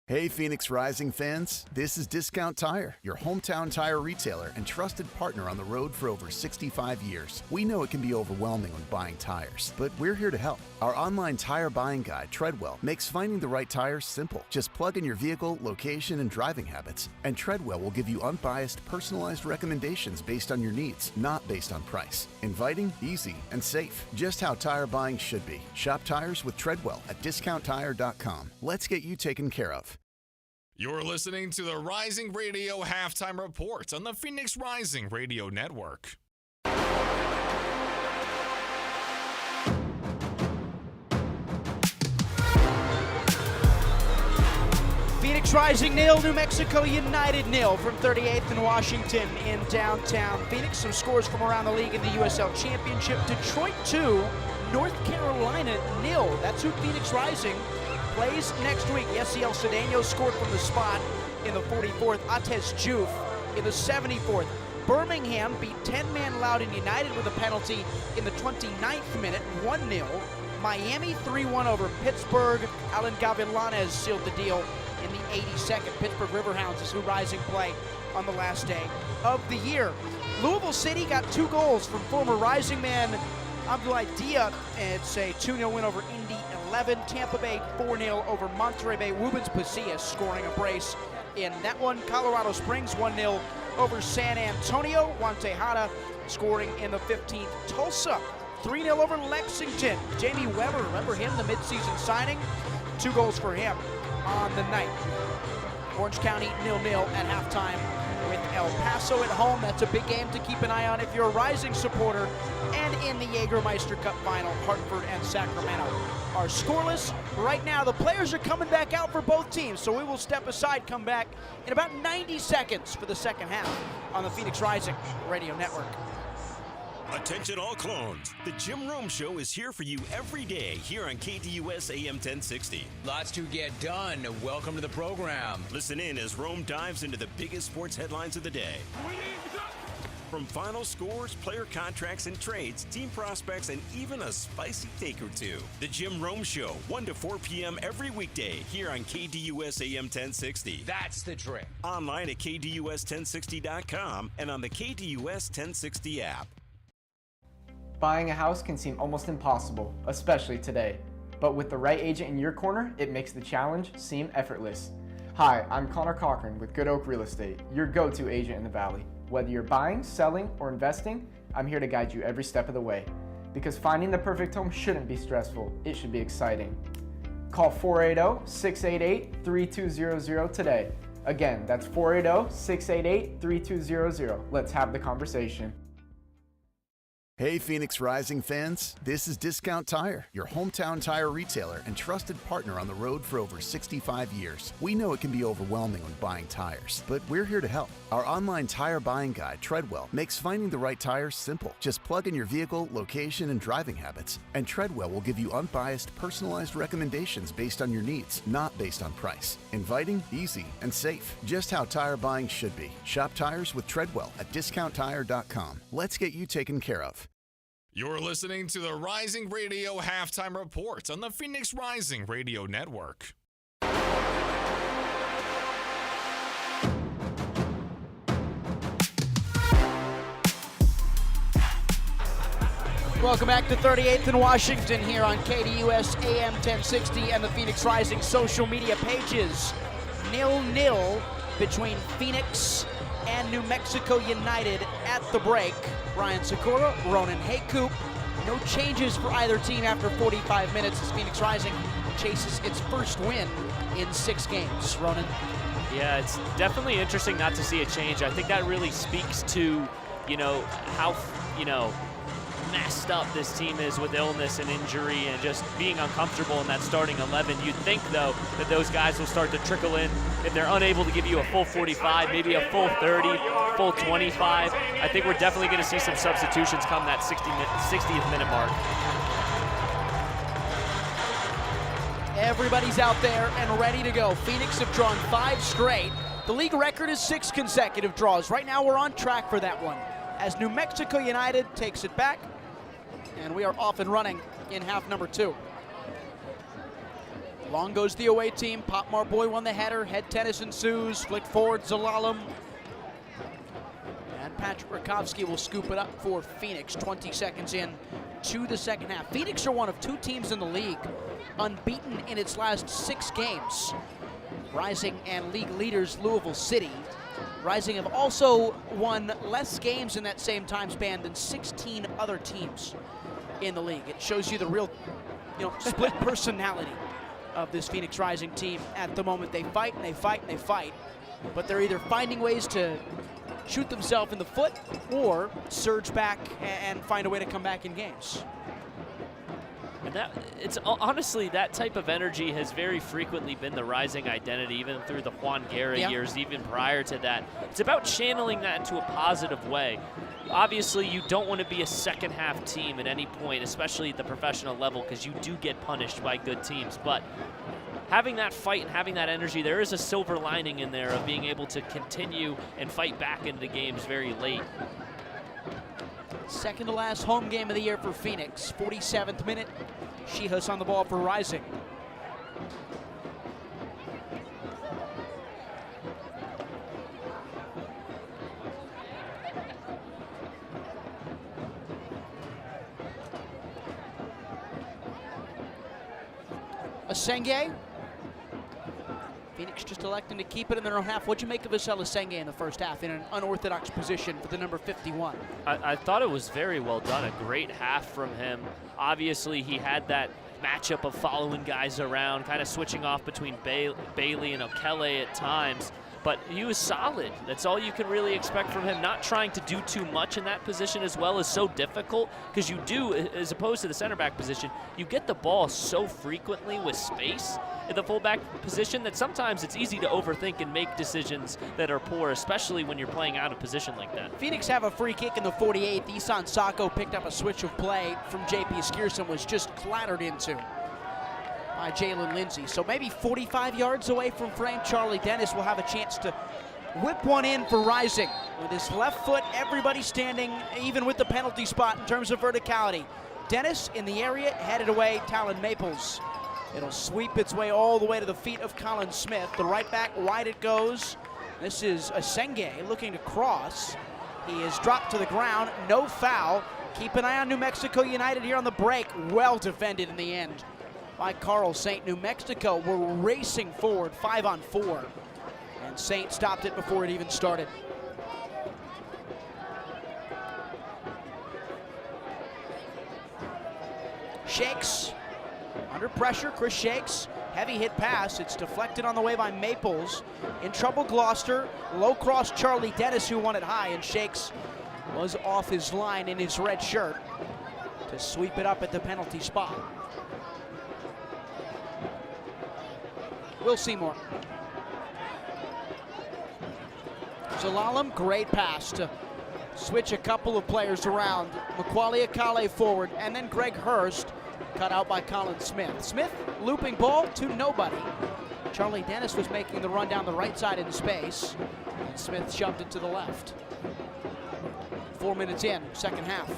Hey Phoenix Rising fans, this is Discount Tire, your hometown tire retailer and trusted partner on the road for over 65 years. We know it can be overwhelming when buying tires, but we're here to help. Our online tire buying guide, Treadwell, makes finding the right tires simple. Just plug in your vehicle, location, and driving habits, and Treadwell will give you unbiased, personalized recommendations based on your needs, not based on price. Inviting, easy, and safe. Just how tire buying should be. Shop tires with Treadwell at discounttire.com. Let's get you taken care of. You're listening to the Rising Radio Halftime Report on the Phoenix Rising Radio Network. Phoenix Rising nil, New Mexico United nil from 38th and Washington in downtown Phoenix. Some scores from around the league in the USL Championship. Detroit 2, North Carolina nil. That's who Phoenix Rising plays next week. Yesiel Cedeno scored from the spot in the 44th. Atez Juf in the 74th. Birmingham beat 10-man Loudoun United with a penalty in the 29th minute, 1-0. Miami 3-1 over Pittsburgh. Alan Gavilanes sealed the deal in the 82nd. Pittsburgh Riverhounds is who Rising play on the last day of the year. Louisville City got 2 goals from former Rising man Abdoulaye Dia. It's a 2-0 win over Indy 11. Tampa Bay 4-0 over Monterey Bay. Rubens Pasillas scoring a brace in that one. Colorado Springs 1-0 over San Antonio. Juan Tejada scoring in the 15th. Tulsa 3-0 over Lexington. Jamie Weber, remember him, the midseason signing? 2 goals for him on the night. Orange County 0-0 at halftime with El Paso at home. That's a big game to keep an eye on if you're a Rising supporter. And in the Jägermeister Cup final, Hartford and Sacramento are scoreless. Right now, the players are coming back out for both teams, so we will step aside, come back in about 90 seconds for the second half on the Phoenix Rising Radio Network. Attention all clones. The Jim Rome Show is here for you every day here on KDUS AM 1060. Lots to get done. Welcome to the program. Listen in as Rome dives into the biggest sports headlines of the day. From final scores, player contracts and trades, team prospects, and even a spicy take or two. The Jim Rome Show, 1 to 4 p.m. every weekday here on KDUS AM 1060. That's the trick. Online at KDUS1060.com and on the KDUS 1060 app. Buying a house can seem almost impossible, especially today. But with the right agent in your corner, it makes the challenge seem effortless. Hi, I'm Connor Cochran with Good Oak Real Estate, your go-to agent in the Valley. Whether you're buying, selling, or investing, I'm here to guide you every step of the way. Because finding the perfect home shouldn't be stressful, it should be exciting. Call 480-688-3200 today. Again, that's 480-688-3200. Let's have the conversation. Hey Phoenix Rising fans, this is Discount Tire, your hometown tire retailer and trusted partner on the road for over 65 years. We know it can be overwhelming when buying tires, but we're here to help. Our online tire buying guide, Treadwell, makes finding the right tires simple. Just plug in your vehicle, location, and driving habits, and Treadwell will give you unbiased, personalized recommendations based on your needs, not based on price. Inviting, easy, and safe. Just how tire buying should be. Shop tires with Treadwell at discounttire.com. Let's get you taken care of. You're listening to the Rising Radio Halftime Report on the Phoenix Rising Radio Network. Welcome back to 38th in Washington here on KDUS AM 1060 and the Phoenix Rising social media pages. 0-0 between Phoenix and New Mexico United at the break. Ryan Sikora, Ronan Haycoop. No changes for either team after 45 minutes as Phoenix Rising chases its first win in 6 games. Ronan? Yeah, it's definitely interesting not to see a change. I think that really speaks to, how, messed up this team is with illness and injury and just being uncomfortable in that starting 11. You'd think, though, that those guys will start to trickle in. If they're unable to give you a full 45, maybe a full 30, full 25, I think we're definitely going to see some substitutions come that 60th minute mark. Everybody's out there and ready to go. Phoenix have drawn 5 straight. The league record is 6 consecutive draws. Right now we're on track for that one as New Mexico United takes it back, and we are off and running in half number 2. Long goes the away team. Pop Marboy won the header. Head tennis ensues. Flick forward, Zalalem. And Patrick Rakowski will scoop it up for Phoenix. 20 seconds in to the second half. Phoenix are one of 2 teams in the league unbeaten in its last 6 games. Rising and league leaders Louisville City. Rising have also won less games in that same time span than 16 other teams in the league. It shows you the real, split personality of this Phoenix Rising team at the moment. They fight and they fight and they fight, but they're either finding ways to shoot themselves in the foot or surge back and find a way to come back in games. And honestly, that type of energy has very frequently been the Rising identity, even through the Juan Guerra years, even prior to that. It's about channeling that into a positive way. Obviously, you don't want to be a second half team at any point, especially at the professional level, because you do get punished by good teams. But having that fight and having that energy, there is a silver lining in there of being able to continue and fight back into games very late. Second to last home game of the year for Phoenix. 47th minute. Shihas on the ball for Rising. Asenge. Phoenix just electing to keep it in their own half. What'd you make of Isela Senge in the first half in an unorthodox position for the number 51? I thought it was very well done. A great half from him. Obviously, he had that matchup of following guys around, kind of switching off between Bailey and Okele at times. But he was solid. That's all you can really expect from him. Not trying to do too much in that position as well is so difficult, because you do, as opposed to the center back position, you get the ball so frequently with space in the fullback position that sometimes it's easy to overthink and make decisions that are poor, especially when you're playing out of position like that. Phoenix have a free kick in the 48th. Isan Sako picked up a switch of play from JP Skierson, was just clattered into by Jalen Lindsey. So maybe 45 yards away from frame. Charlie Dennis will have a chance to whip one in for Rising. With his left foot, everybody standing even with the penalty spot in terms of verticality. Dennis in the area, headed away, Talon Maples. It'll sweep its way all the way to the feet of Colin Smith. The right back, wide it goes. This is Asenge looking to cross. He is dropped to the ground, no foul. Keep an eye on New Mexico United here on the break. Well defended in the end by Carl Saint. New Mexico were racing forward 5-on-4, and Saint stopped it before it even started. Shakes under pressure. Chris Shakes, heavy hit pass. It's deflected on the way by Maples. In trouble Gloucester. Low cross Charlie Dennis, who won it high, and Shakes was off his line in his red shirt to sweep it up at the penalty spot. Will Seymour. Zalalem, great pass to switch a couple of players around. Macaulay Akale forward, and then Greg Hurst cut out by Colin Smith. Smith looping ball to nobody. Charlie Dennis was making the run down the right side into space, and Smith shoved it to the left. 4 minutes in, second half.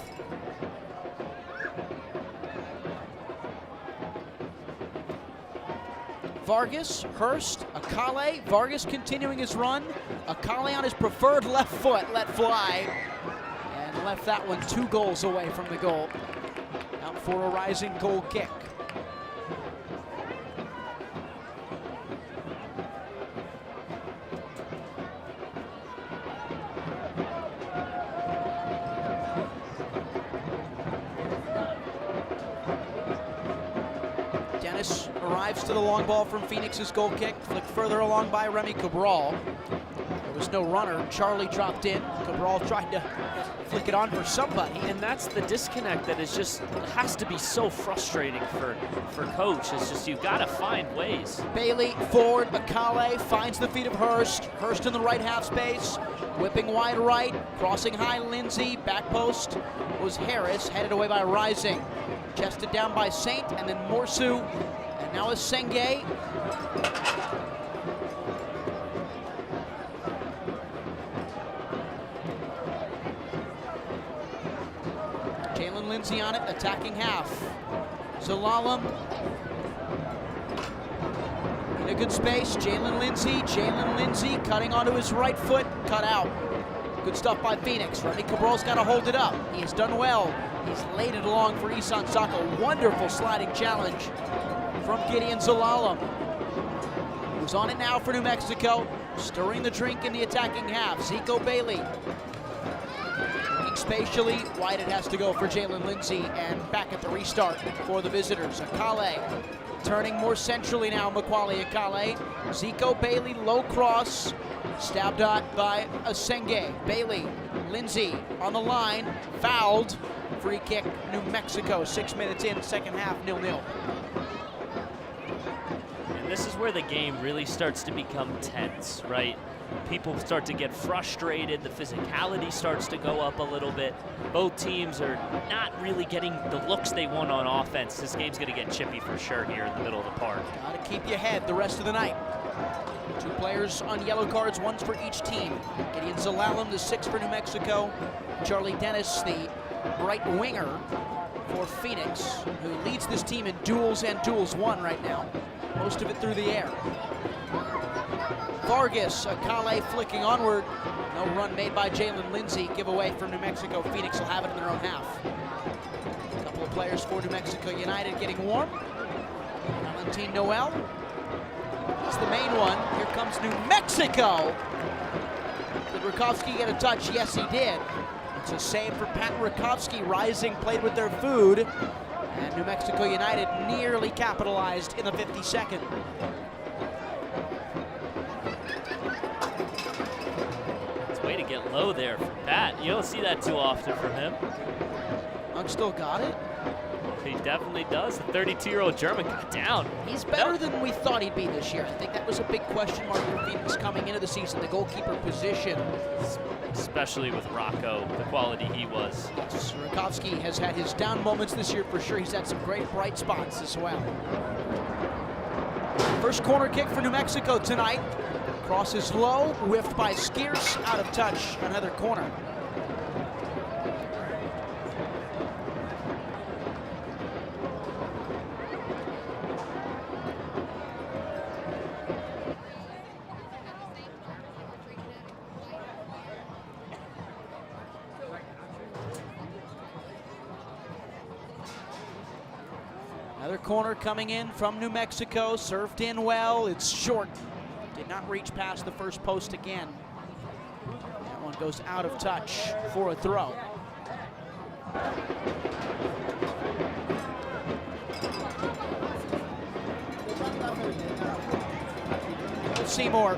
Vargas, Hurst, Akale. Vargas continuing his run. Akale on his preferred left foot, let fly, and left that one 2 goals away from the goal. Out for a Rising goal kick. Dennis arrives to the long ball from Phoenix's goal kick, flicked further along by Remy Cabral. There was no runner. Charlie dropped in. Cabral tried to flick it on for somebody. And that's the disconnect that is just, has to be so frustrating for coach. It's just, you've got to find ways. Bailey forward, Akale finds the feet of Hurst. Hurst in the right half space, whipping wide right, crossing high Lindsey. Back post was Harris, headed away by Rising. Chested down by Saint, and then Morsu, and now is Senge. Jalen Lindsey on it, attacking half. Zalalem in a good space. Jalen Lindsey cutting onto his right foot, cut out. Good stuff by Phoenix. Remy Cabral's got to hold it up. He has done well. He's laid it along for Isan Sako. Wonderful sliding challenge from Gideon Zalalem, who's on it now for New Mexico, stirring the drink in the attacking half. Zico Bailey looking spatially wide. It has to go for Jalen Lindsey, and back at the restart for the visitors. Akale turning more centrally now. Macaulay Akale. Zico Bailey, low cross, stabbed at by Asenge. Bailey, Lindsey on the line, fouled. Free kick, New Mexico. 6 minutes in, second half, 0-0. And this is where the game really starts to become tense, right? People start to get frustrated. The physicality starts to go up a little bit. Both teams are not really getting the looks they want on offense. This game's going to get chippy for sure here in the middle of the park. Got to keep you ahead the rest of the night. 2 players on yellow cards, 1 for each team. Gideon Zalalem, the 6 for New Mexico. Charlie Dennis, the right winger for Phoenix, who leads this team in duels and duels won right now. Most of it through the air. Vargas, Akale flicking onward. No run made by Jalen Lindsey. Giveaway from New Mexico. Phoenix will have it in their own half. A couple of players for New Mexico United getting warm. Valentin Noel is the main find one. Here comes New Mexico. Did Rakowski get a touch? Yes, he did. It's a save for Pat Rakowski. Rising played with their food. And New Mexico United nearly capitalized in the 52nd. It's a way to get low there for Pat. You don't see that too often from him. Monk still got it. He definitely does. The 32-year-old German got down. He's better than we thought he'd be this year. I think that was a big question mark for Phoenix coming into the season, the goalkeeper position. Especially with Rocco, the quality he was. Yes, Rakowski has had his down moments this year for sure. He's had some great bright spots as well. First corner kick for New Mexico tonight. Cross is low, whiffed by Skeers, out of touch, another corner. Another corner coming in from New Mexico, served in well, it's short. Did not reach past the first post again. That one goes out of touch for a throw. Seymour.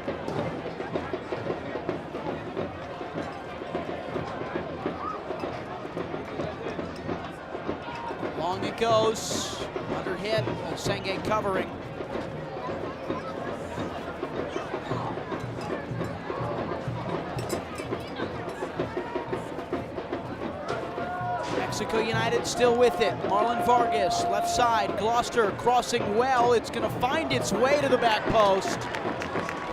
Long it goes. Under hit, Senge covering. Mexico United still with it. Marlon Vargas, left side, Gloucester crossing well. It's gonna find its way to the back post.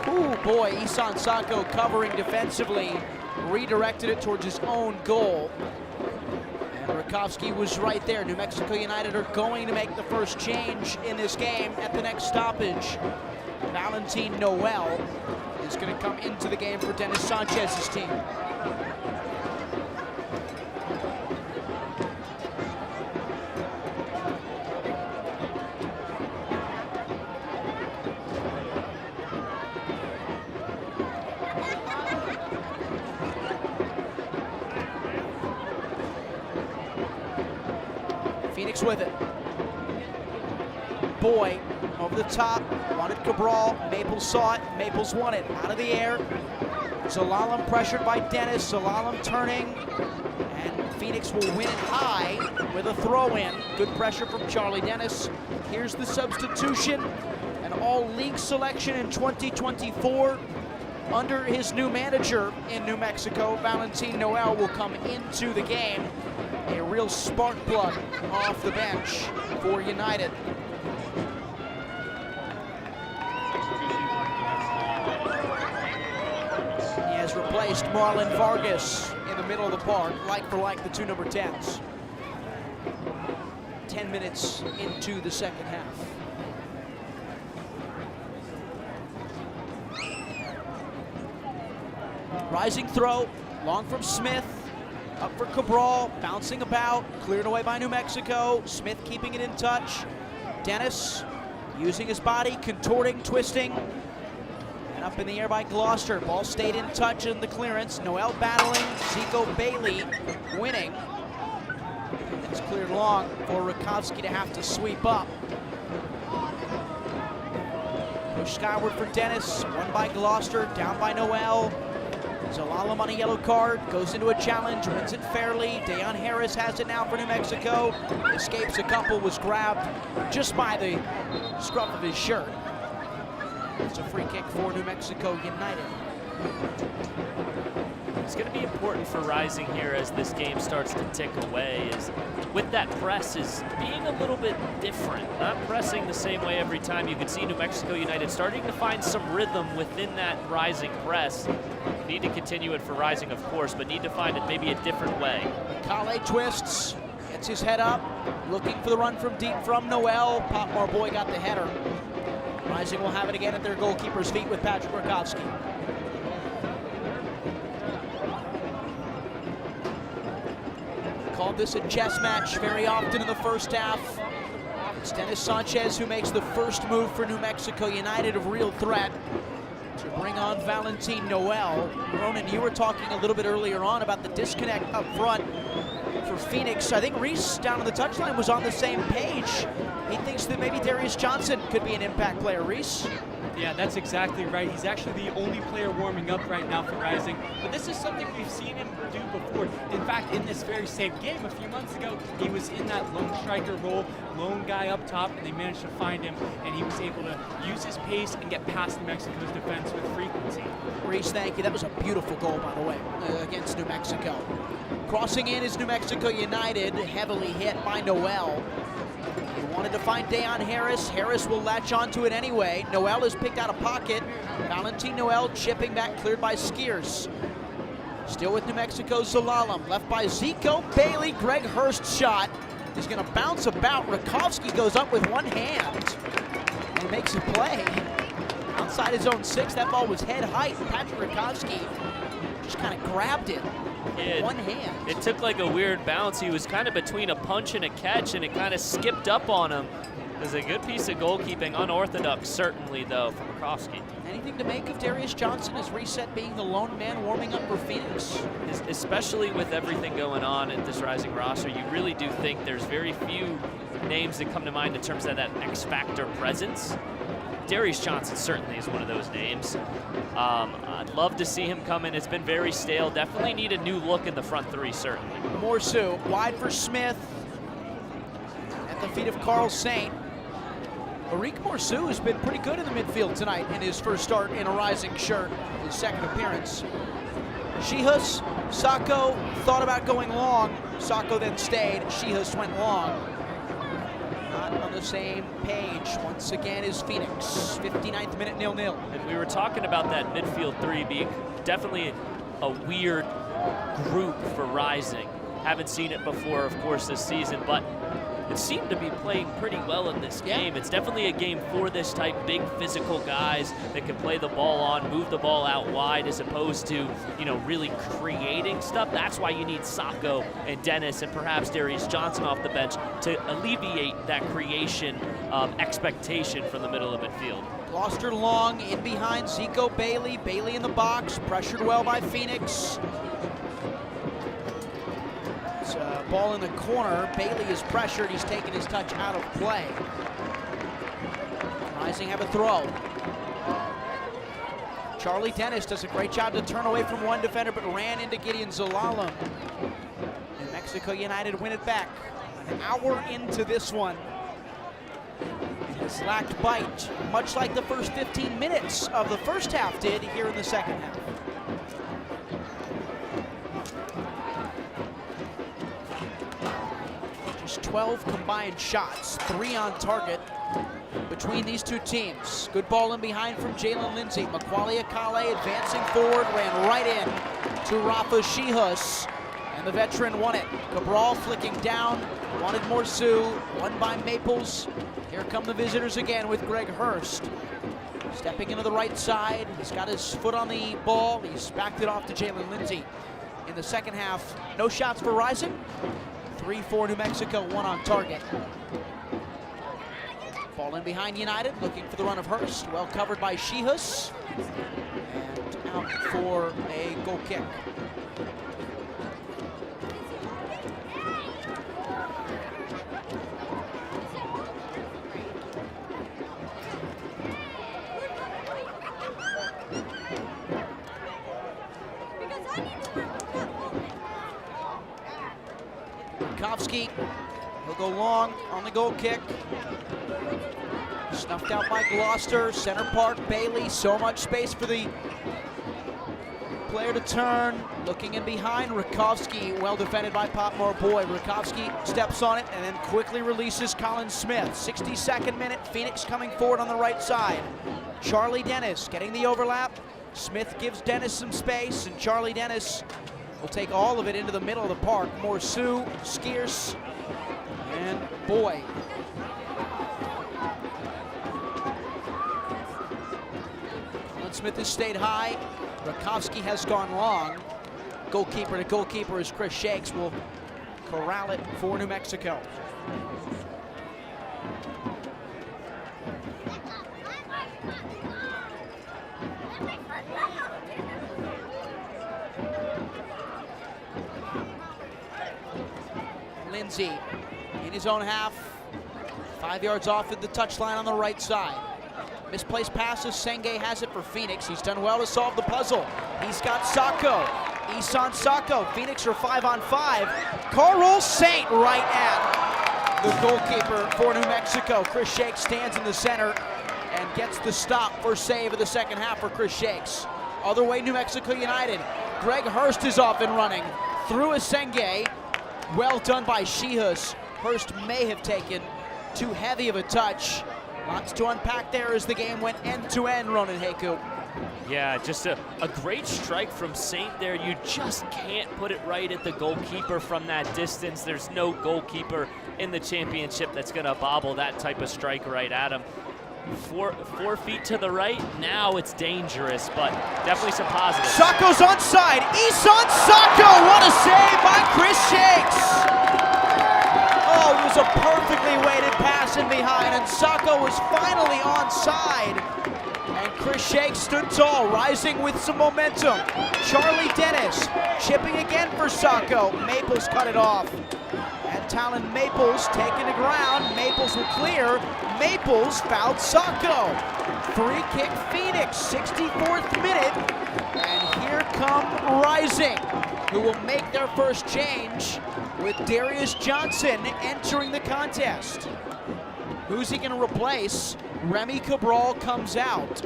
Ooh, boy, Isan Sako covering defensively. Redirected it towards his own goal. Rakowski was right there. New Mexico United are going to make the first change in this game at the next stoppage. Valentin Noel is going to come into the game for Dennis Sanchez's team. Phoenix with it. Boy, over the top, wanted Cabral. Maples saw it. Maples won it. Out of the air. Zelalem pressured by Dennis. Zelalem turning. And Phoenix will win it high with a throw-in. Good pressure from Charlie Dennis. Here's the substitution. An all-league selection in 2024. Under his new manager in New Mexico, Valentin Noel will come into the game. A real spark plug off the bench for United. He has replaced Marlon Vargas in the middle of the park, like for like the two number 10s. 10 minutes into the second half. Rising throw, long from Smith. Up for Cabral, bouncing about, cleared away by New Mexico. Smith keeping it in touch. Dennis using his body, contorting, twisting. And up in the air by Gloucester. Ball stayed in touch in the clearance. Noel battling, Zico Bailey winning. It's cleared long for Rakowski to have to sweep up. Push skyward for Dennis, won by Gloucester, down by Noel. Zelalem on a yellow card, goes into a challenge, wins it fairly. Dejan Harris has it now for New Mexico. Escapes a couple, was grabbed just by the scruff of his shirt. It's a free kick for New Mexico United. It's going to be important for Rising here as this game starts to tick away, is with that press is being a little bit different. Not pressing the same way every time. You can see New Mexico United starting to find some rhythm within that Rising press. Need to continue it for Rising, of course, but need to find it maybe a different way. Kale twists, gets his head up, looking for the run from deep from Noel. Popmore boy got the header. Rising will have it again at their goalkeeper's feet with Patrick Rakowski. Called this a chess match very often in the first half. It's Dennis Sanchez who makes the first move for New Mexico United of real threat to bring on Valentin Noel. Ronan, you were talking a little bit earlier on about the disconnect up front for Phoenix. I think Reese down on the touchline was on the same page. He thinks that maybe Darius Johnson could be an impact player. Reese? Yeah, that's exactly right. He's actually the only player warming up right now for Rising. But this is something we've seen him do before. In fact, in this very same game a few months ago, he was in that lone striker role, lone guy up top, and they managed to find him, and he was able to use his pace and get past New Mexico's defense with frequency. Reese, thank you. That was a beautiful goal, by the way, against New Mexico. Crossing in is New Mexico United, heavily hit by Noel. He wanted to find Deon Harris. Harris will latch onto it anyway. Noel has picked out a pocket. Valentin Noel chipping back, cleared by Skiers. Still with New Mexico, Zalalem, left by Zico Bailey. Greg Hurst's shot is going to bounce about. Rakowski goes up with one hand and makes a play. Outside his own 6, that ball was head height. Patrick Rakowski just kind of grabbed it. One hand. It took like a weird bounce. He was kind of between a punch and a catch, and it kind of skipped up on him. It was a good piece of goalkeeping, unorthodox certainly, though, from Rakowski. Anything to make of Darius Johnson as Reset being the lone man warming up for Phoenix? Especially with everything going on at this Rising roster, you really do think there's very few names that come to mind in terms of that X-Factor presence. Darius Johnson certainly is one of those names. I'd love to see him come in. It's been very stale. Definitely need a new look in the front 3, certainly. Morsu wide for Smith. At the feet of Carl Saint. Arik Morsu has been pretty good in the midfield tonight in his first start in a Rising shirt, his second appearance. Shihus, Sacco thought about going long. Sacco then stayed. Shihus went long. Not on the same page once again is Phoenix. 59th minute, 0-0. And we were talking about that midfield 3 being definitely a weird group for Rising. Haven't seen it before, of course, this season, but it seemed to be playing pretty well in this game. It's definitely a game for this type, big physical guys that can play the ball on, move the ball out wide, as opposed to, you know, really creating stuff. That's why you need Sacco and Dennis and perhaps Darius Johnson off the bench to alleviate that creation expectation from the middle of midfield. Gloucester long in behind Zico Bailey. Bailey in the box, pressured well by Phoenix. Ball in the corner. Bailey is pressured. He's taken his touch out of play. Rising have a throw. Charlie Dennis does a great job to turn away from one defender, but ran into Gideon Zalalem. New Mexico United win it back. An hour into this one. It has lacked bite, much like the first 15 minutes of the first half did here in the second half. Just 12 combined shots, 3 on target between these two teams. Good ball in behind from Jalen Lindsay. Macaulay Akale advancing forward, ran right in to Rafa Shihus, and the veteran won it. Cabral flicking down, wanted Morsu, won by Maples. Here come the visitors again with Greg Hurst. Stepping into the right side, he's got his foot on the ball, he's backed it off to Jalen Lindsay. In the second half, no shots for Rising. 3 for New Mexico, 1 on target. Ball in behind United, looking for the run of Hurst. Well covered by Shihus. And out for a goal kick. Rakowski, he'll go long on the goal kick. Snuffed out by Gloucester, center part, Bailey, so much space for the player to turn. Looking in behind, Rakowski, well defended by Popmore Boyd. Rakowski steps on it and then quickly releases Colin Smith. 62nd minute, Phoenix coming forward on the right side. Charlie Dennis getting the overlap. Smith gives Dennis some space, and Charlie Dennis will take all of it into the middle of the park. Morsu, Skiers, and Boyd. Colin Smith has stayed high. Rakowski has gone long. Goalkeeper to goalkeeper as Chris Shakes will corral it for New Mexico. Lindsay in his own half. 5 yards off at the touchline on the right side. Misplaced passes, Senge has it for Phoenix. He's done well to solve the puzzle. He's got Sacco. Isan Sacco. Phoenix are 5-on-5. Carl Saint right at the goalkeeper for New Mexico. Chris Shakes stands in the center and gets the stop. First save of the second half for Chris Shakes. Other way, New Mexico United. Greg Hurst is off and running through a Senge. Well done by Shihus. Hurst may have taken too heavy of a touch. Lots to unpack there as the game went end-to-end, Ronan Heku. Yeah, just a great strike from Saint there. You just can't put it right at the goalkeeper from that distance. There's no goalkeeper in the championship that's going to bobble that type of strike right at him. 4 feet to the right, now it's dangerous, but definitely some positives. Sacco's onside. Isan Sacco, what a save by Chris Shakes. Oh, it was a perfectly weighted pass in behind, and Sacco was finally onside. And Chris Shakes stood tall, rising with some momentum. Charlie Dennis chipping again for Sacco. Maples cut it off. And Talon Maples taken to ground. Maples will clear. Maples fouled Sacco. Free kick Phoenix, 64th minute. And here come Rising, who will make their first change with Darius Johnson entering the contest. Who's he going to replace? Remy Cabral comes out.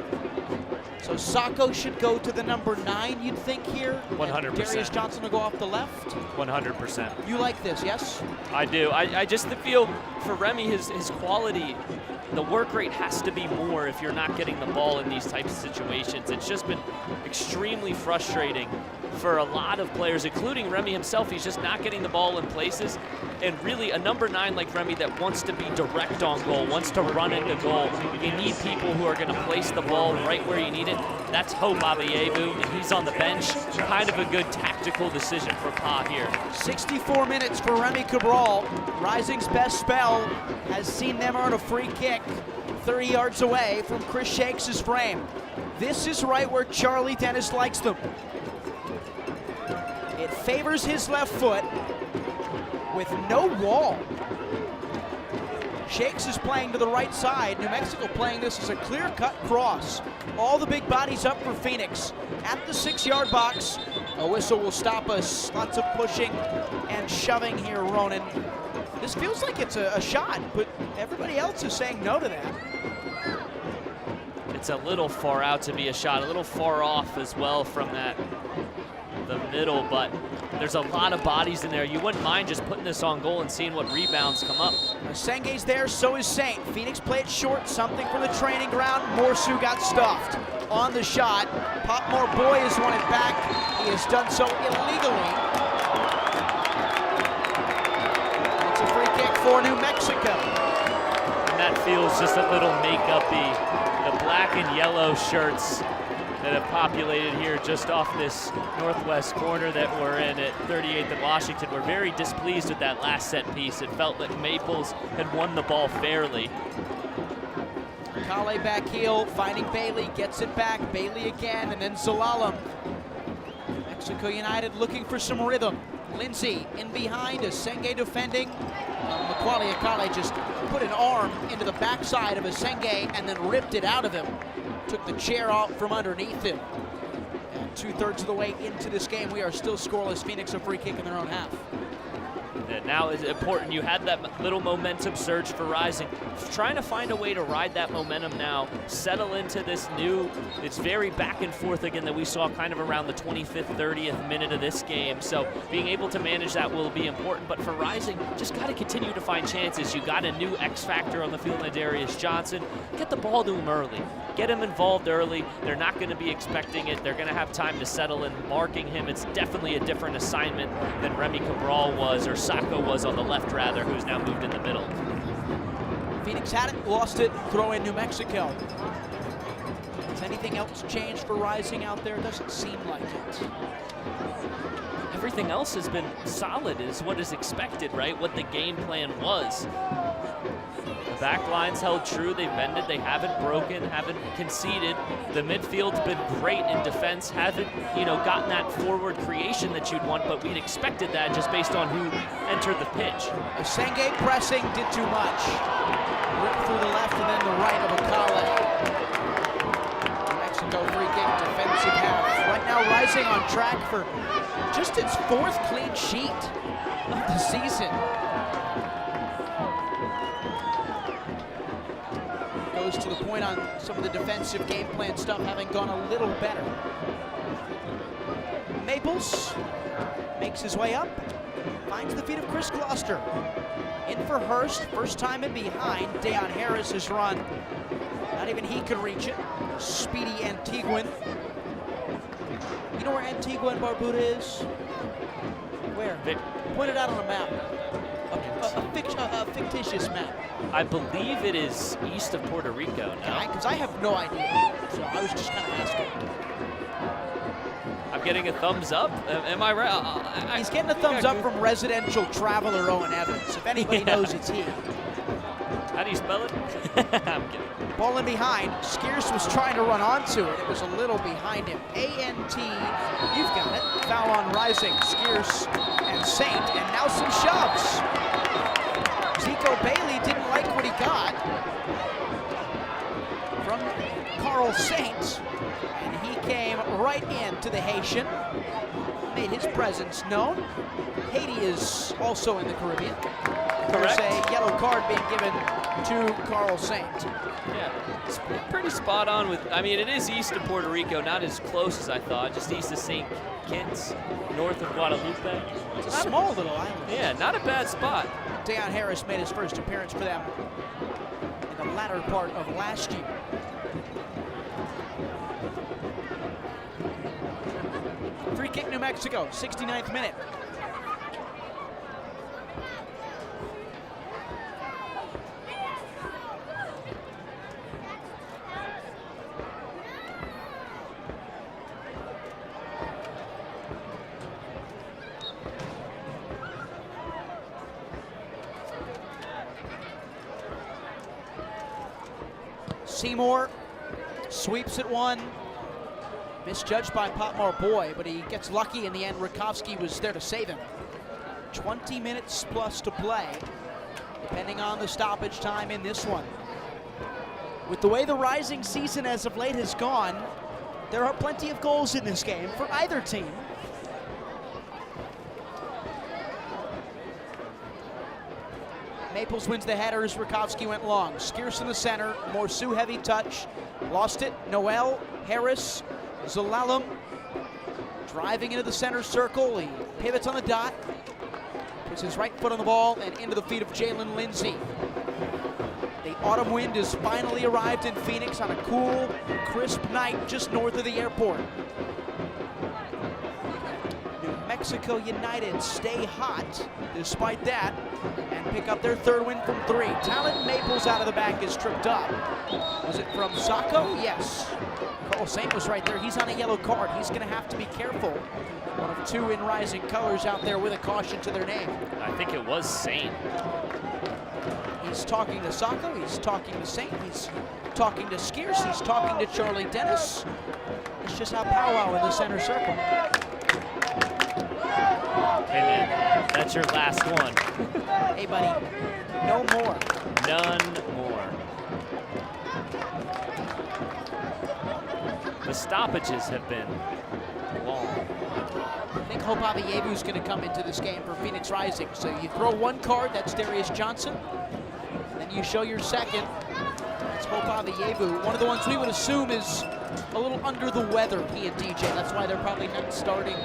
So Sacco should go to the number 9, you'd think here? 100%. Darius Johnson will go off the left? 100%. You like this, yes? I do. I just feel for Remy, his quality, the work rate has to be more if you're not getting the ball in these types of situations. It's just been extremely frustrating for a lot of players, including Remy himself. He's just not getting the ball in places. And really, a number 9 like Remy that wants to be direct on goal, wants to run into goal, you need people who are going to place the ball right where you need it. That's Hope Abayevu, and he's on the bench. Kind of a good tactical decision for Pa here. 64 minutes for Remy Cabral. Rising's best spell has seen them earn a free kick 30 yards away from Chris Shakes' frame. This is right where Charlie Dennis likes them. It favors his left foot with no wall. Shakes is playing to the right side. New Mexico playing this as a clear-cut cross. All the big bodies up for Phoenix. At the 6-yard box, a whistle will stop us. Lots of pushing and shoving here, Ronan. This feels like it's a shot, but everybody else is saying no to that. It's a little far out to be a shot, a little far off as well from the middle, but there's a lot of bodies in there. You wouldn't mind just putting this on goal and seeing what rebounds come up. Senge's there, so is Saint. Phoenix play it short, something from the training ground. Morsu got stuffed on the shot. Popmore Boy has won it back. He has done so illegally. It's a free kick for New Mexico. And that feels just a little make-up-y. The black and yellow shirts that have populated here just off this northwest corner that we're in at 38th and Washington. We're very displeased with that last set piece. It felt like Maples had won the ball fairly. Kale back heel, finding Bailey, gets it back. Bailey again, and then Zalalem. Mexico United looking for some rhythm. Lindsay in behind, a Senge defending. Macaulay Akale just put an arm into the backside of a Senge and then ripped it out of him. Took the chair out from underneath him. And 2/3 of the way into this game, we are still scoreless. Phoenix a free kick in their own half. And now it's important. You had that little momentum surge for Rising. Trying to find a way to ride that momentum now, settle into this new, it's very back and forth again that we saw kind of around the 25th, 30th minute of this game. So being able to manage that will be important. But for Rising, just got to continue to find chances. You got a new X factor on the field in Darius Johnson. Get the ball to him early. Get him involved early. They're not going to be expecting it. They're going to have time to settle in. Marking him, it's definitely a different assignment than Remy Cabral was, or Sacco was on the left rather, who's now moved in the middle. Phoenix had it, lost it, throw in New Mexico. Has anything else changed for Rising out there? Doesn't seem like it. Everything else has been solid is what is expected, right? What the game plan was. The back line's held true. They've bended. They haven't broken, haven't conceded. The midfield's been great in defense. Haven't, gotten that forward creation that you'd want, but we'd expected that just based on who entered the pitch. Senge pressing did too much. Ripped through the left and then the right of Akale. Mexico free kick, defensive half. Right now Rising on track for just its 4th clean sheet of the season. Goes to the point on some of the defensive game plan stuff having gone a little better. Maples makes his way up, finds the feet of Chris Gloucester. In for Hurst, first time in behind. Deon Harris has run. Not even he could reach it. Speedy Antiguan. You know where Antigua and Barbuda is? Where? Point it out on a map. A fictitious map. I believe it is east of Puerto Rico now. Because I have no idea. So I was just kind of asking. I'm getting a thumbs up. Am I right? He's getting a thumbs up from residential traveler Owen Evans. If anybody knows, it's he. How do you spell it? I'm kidding. Ball in behind. Skeers was trying to run onto it. It was a little behind him. A-N-T, you've got it. Foul on Rising. Skeers and Saint, and now some shoves. Zico Bailey didn't like what he got from Carl Saint, and he came right into the Haitian, made his presence known. Haiti is also in the Caribbean. Correct. There's a yellow card being given to Carl Saint. Yeah, it's pretty spot on with, it is east of Puerto Rico, not as close as I thought, just east of St. Kitts, north of Guadalupe. It's a small little island. Yeah, not a bad spot. Deon Harris made his first appearance for them in the latter part of last year. Free kick, New Mexico, 69th minute. Seymour sweeps at one. Misjudged by Potmar Boy, but he gets lucky in the end. Rakowski was there to save him. 20 minutes plus to play, depending on the stoppage time in this one. With the way the Rising season as of late has gone, there are plenty of goals in this game for either team. Maples wins the headers. Rakowski went long. Skeers in the center. Morsu heavy touch. Lost it. Noel, Harris, Zalalem driving into the center circle. He pivots on the dot. Puts his right foot on the ball and into the feet of Jalen Lindsay. The autumn wind has finally arrived in Phoenix on a cool, crisp night just north of the airport. New Mexico United stay hot despite that and pick up their 3rd win from 3. Talent Maples out of the back is tripped up. Was it from Sacco? Yes. Carl Saint was right there. He's on a yellow card. He's going to have to be careful. One of 2 in Rising colors out there with a caution to their name. I think it was Saint. He's talking to Sacco. He's talking to Saint. He's talking to Skeers. He's talking to Charlie Dennis. It's just how powwow in the center circle. Hey man, that's your last one. Hey buddy, no more. None more. The stoppages have been long. I think Hope Avievu is going to come into this game for Phoenix Rising. So you throw 1 card, that's Darius Johnson. And then you show your second, that's Hope Avievu. One of the ones we would assume is a little under the weather, he and DJ. That's why they're probably not starting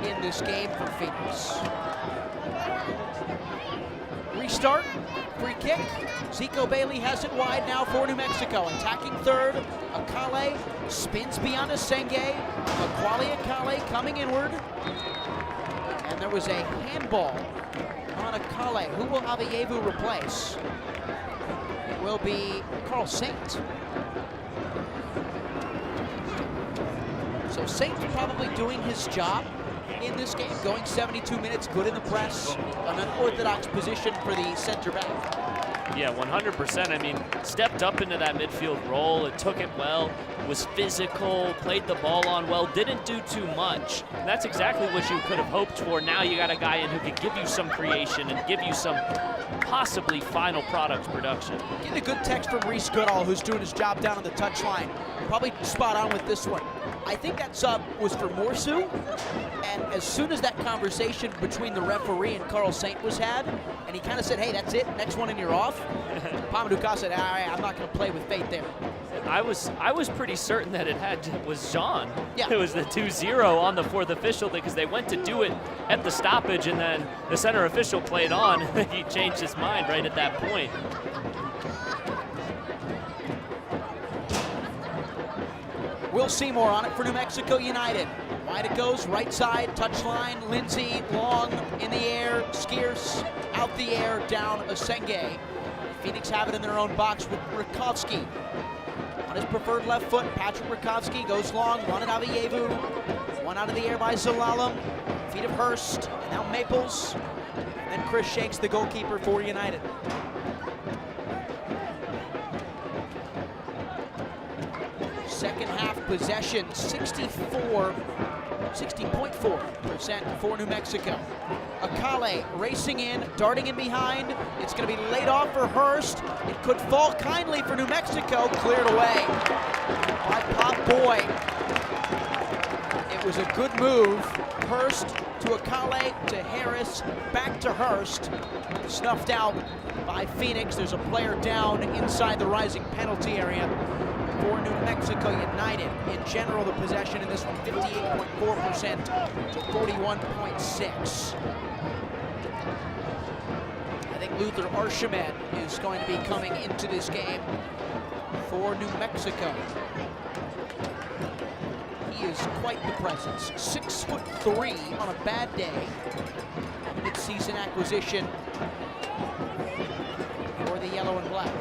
in this game for Phoenix. Restart, free kick. Zico Bailey has it wide now for New Mexico. Attacking 3rd, Akale spins beyond a Senge. Akwali Akale coming inward. And there was a handball on Akale. Who will Avievu replace? It will be Carl Saint. So Saint probably doing his job in this game, going 72 minutes, good in the press, an unorthodox position for the center back. Yeah, 100%. I mean, stepped up into that midfield role. It took it well, was physical, played the ball on well, didn't do too much. And that's exactly what you could have hoped for. Now you got a guy in who could give you some creation and give you some possibly final product production. Getting a good text from Reese Goodall, who's doing his job down on the touchline. Probably spot on with this one. I think that sub was for Morsu, and as soon as that conversation between the referee and Carl Saint was had, and he kind of said, hey, that's it, next one and you're off, Pamadoukas said, all right, I'm not going to play with fate there. I was pretty certain that it was Jean. Yeah. It was the 2-0 on the fourth official because they went to do it at the stoppage, and then the center official played on. He changed his mind right at that point. Will Seymour on it for New Mexico United. Wide it goes, right side, touchline, Lindsay, long, in the air, Skierce, out the air, down Asenge. Phoenix have it in their own box with Rakovsky. On his preferred left foot, Patrick Rakovsky goes long, one at Aviyevu, one out of the air by Zalalem, feet of Hurst, and now Maples, and then Chris Shakes, the goalkeeper for United. Second half possession, 60.4% for New Mexico. Akale racing in, darting in behind. It's going to be laid off for Hurst. It could fall kindly for New Mexico. Cleared away by Pop Boy. It was a good move. Hurst to Akale, to Harris, back to Hurst. Snuffed out by Phoenix. There's a player down inside the Rising penalty area for New Mexico United. In general, the possession in this one, 58.4% to 41.6. I think Luther Archimed is going to be coming into this game for New Mexico. He is quite the presence. 6'3" on a bad day. Mid-season acquisition for the yellow and black.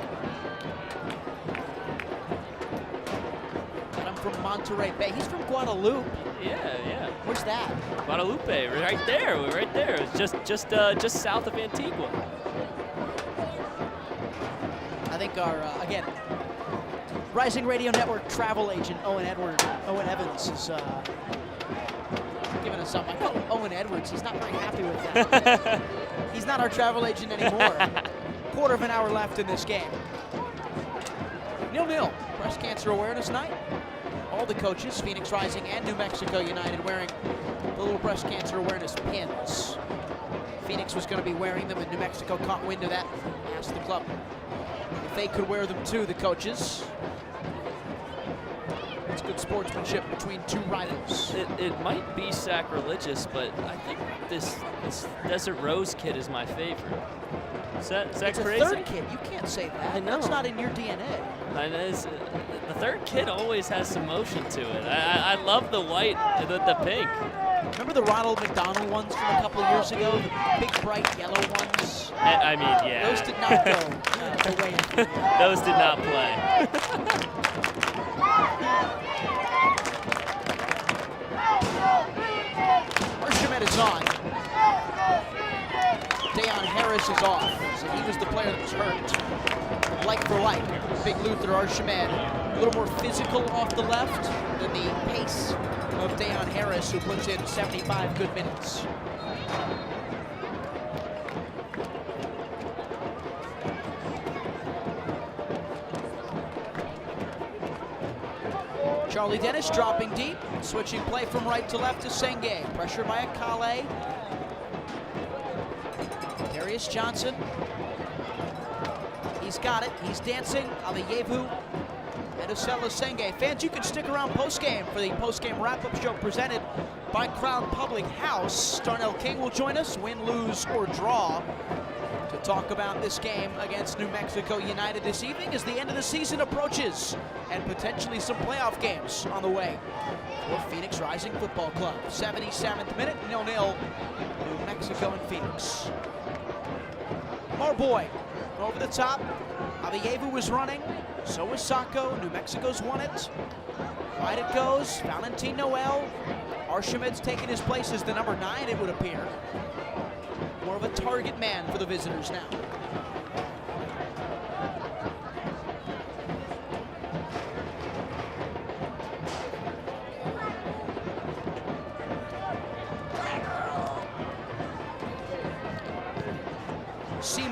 From Monterey Bay. He's from Guadalupe. Yeah. Where's that? Guadalupe, right there. We're right there. It's just south of Antigua. I think our again, Rising Radio Network travel agent Owen Evans is giving us something. I call him Owen Edwards. He's not very happy with that. He's not our travel agent anymore. Quarter of an hour left in this game. 0-0. Breast Cancer Awareness Night. All the coaches, Phoenix Rising and New Mexico United, wearing the little breast cancer awareness pins. Phoenix was going to be wearing them, and New Mexico caught wind of that. Asked the club if they could wear them too, the coaches. It's good sportsmanship between two rivals. It might be sacrilegious, but I think this Desert Rose kid is my favorite. Is that it's crazy? A third kid. You can't say that. I know. That's not in your DNA. I know. The third kid always has some motion to it. I love the white, the pink. Remember the Ronald McDonald ones from a couple of years ago? The big, bright yellow ones? I mean, yeah. Those did not go the way. Those did not play. Archimed is on. Deon Harris is off. So he was the player that was hurt. Like for like, big Luther Archimed, a little more physical off the left than the pace of Deon Harris, who puts in 75 good minutes. Charlie Dennis dropping deep, switching play from right to left to Senge. Pressure by Akale. Darius Johnson. He's got it. He's dancing. Aviyevu and Osella Senge. Fans, you can stick around postgame for the postgame wrap-up show presented by Crown Public House. Darnell King will join us, win, lose, or draw, to talk about this game against New Mexico United this evening as the end of the season approaches and potentially some playoff games on the way for Phoenix Rising Football Club. 77th minute, 0-0, New Mexico and Phoenix. Marboy over the top. Aviyevu was running, so was Sacco. New Mexico's won it. Right it goes, Valentin Noel. Archimed's taken his place as the number 9, it would appear. More of a target man for the visitors now.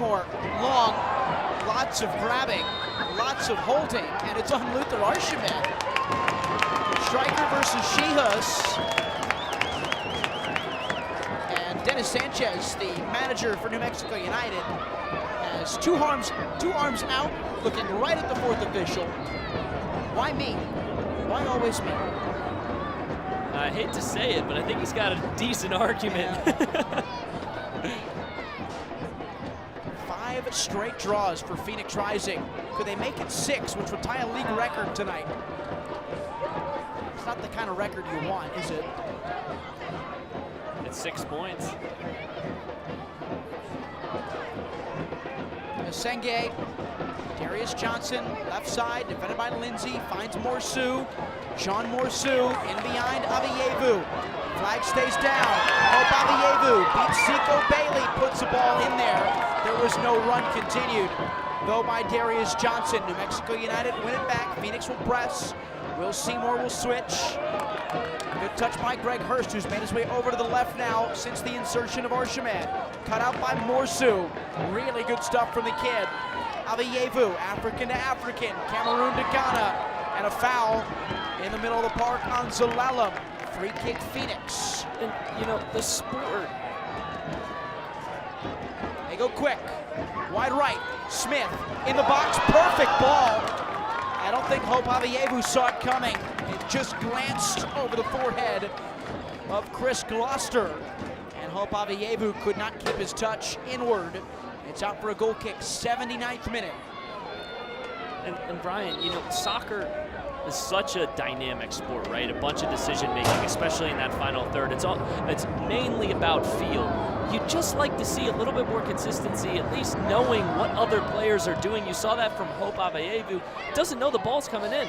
anymore. Long, lots of grabbing, lots of holding, and it's on Luther Archimed. Striker versus Shihus. And Dennis Sanchez, the manager for New Mexico United, has two arms out, looking right at the fourth official. Why me? Why always me? I hate to say it, but I think he's got a decent argument. Yeah. 5 straight draws for Phoenix Rising. Could they make it 6, which would tie a league record tonight? It's not the kind of record you want, is it? It's 6 points. Senge, Darius Johnson, left side, defended by Lindsay, finds Morsu. Sean Morsu in behind Avievu. Flag stays down. Hope Avievu beats Zico Bailey, puts the ball in there. There was no run continued, though, by Darius Johnson. New Mexico United win it back. Phoenix will press. Will Seymour will switch. Good touch by Greg Hurst, who's made his way over to the left now since the insertion of Archimed. Cut out by Morsu. Really good stuff from the kid. Avievu, African to African, Cameroon to Ghana, and a foul in the middle of the park on Zelalem. Free kick Phoenix. And, you know, the sport. They go quick. Wide right. Smith in the box. Perfect ball. I don't think Hope Avievu saw it coming. It just glanced over the forehead of Chris Gloucester. And Hope Avievu could not keep his touch inward. It's out for a goal kick, 79th minute. And Brian, you know, soccer is such a dynamic sport, right? A bunch of decision making, especially in that final third. It's mainly about feel. You'd just like to see a little bit more consistency, at least knowing what other players are doing. You saw that from Hope Avievu. Doesn't know the ball's coming in.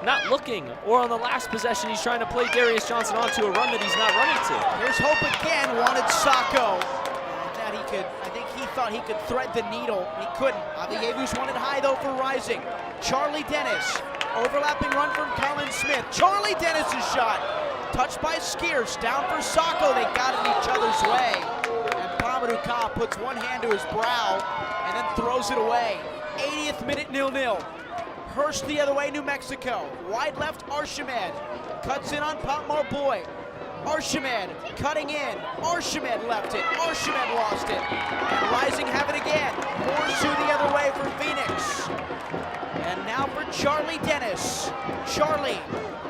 Not looking, or on the last possession, he's trying to play Darius Johnson onto a run that he's not running to. Here's Hope again, wanted Sacco. I think he thought he could thread the needle. He couldn't. Avievu's wanted high though for Rising. Charlie Dennis, overlapping run from Colin Smith. Charlie Dennis's shot, touched by Skeers, down for Sacco. They got in each other's way. And Pamadou Ka puts one hand to his brow and then throws it away. 80th minute, 0-0. Hurst the other way, New Mexico. Wide left, Archimed. Cuts in on Pop Marboy. Archimed cutting in. Archimed left it. Archimed lost it. And Rising have it again. Morsu the other way for Phoenix. And now for Charlie Dennis. Charlie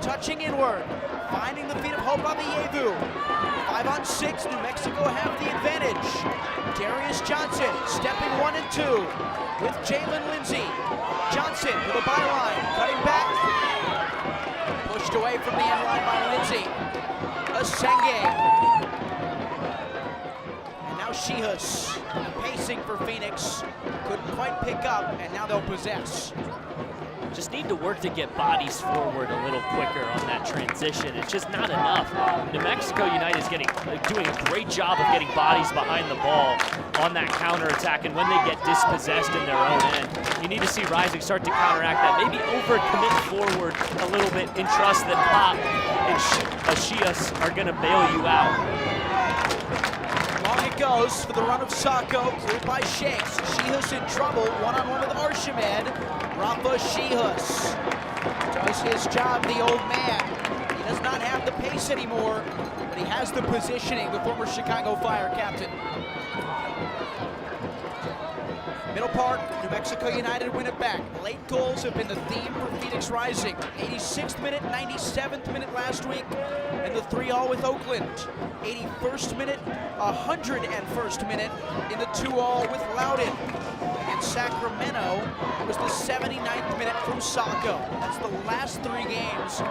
touching inward. Finding the feet of Hope Avievu. 5-on-6. New Mexico have the advantage. Darius Johnson stepping 1 and 2 with Jalen Lindsay. Johnson with a byline. Cutting back. Pushed away from the end line by Lindsay. Asenge. And now Shihus pacing for Phoenix. Couldn't quite pick up, and now they'll possess. Just need to work to get bodies forward a little quicker on that transition. It's just not enough. New Mexico United is doing a great job of getting bodies behind the ball on that counterattack, and when they get dispossessed in their own end, you need to see Rising start to counteract that. Maybe over-commit forward a little bit and trust that Pop and Ashias are going to bail you out. Long it goes for the run of Sacco, cleared by Shakes. Shihus in trouble, one-on-one with Archimed. Rafa Shihus does his job, the old man. He does not have the pace anymore, but he has the positioning, the former Chicago Fire captain. Middle Park, New Mexico United win it back. Late goals have been the theme for Phoenix Rising. 86th minute, 97th minute last week, and the 3-all with Oakland. 81st minute, 101st minute in the 2-all with Loudoun. And Sacramento was the 79th minute from Sacco. That's the last 3 games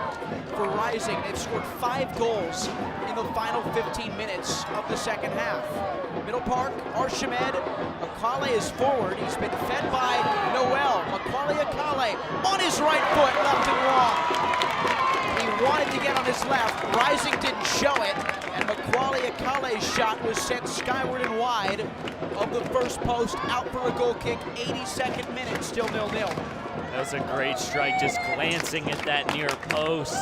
for Rising. They've scored 5 goals in the final 15 minutes of the second half. Middle Park, Archimed. Akale is forward. He's been fed by Noel. Macaulay Akale on his right foot, left and wrong. He wanted to get on his left. Rising didn't show it, and Macaulay Akale's shot was sent skyward and wide of the first post, out for a goal kick. 82nd minute, still 0-0. That was a great strike, just glancing at that near post.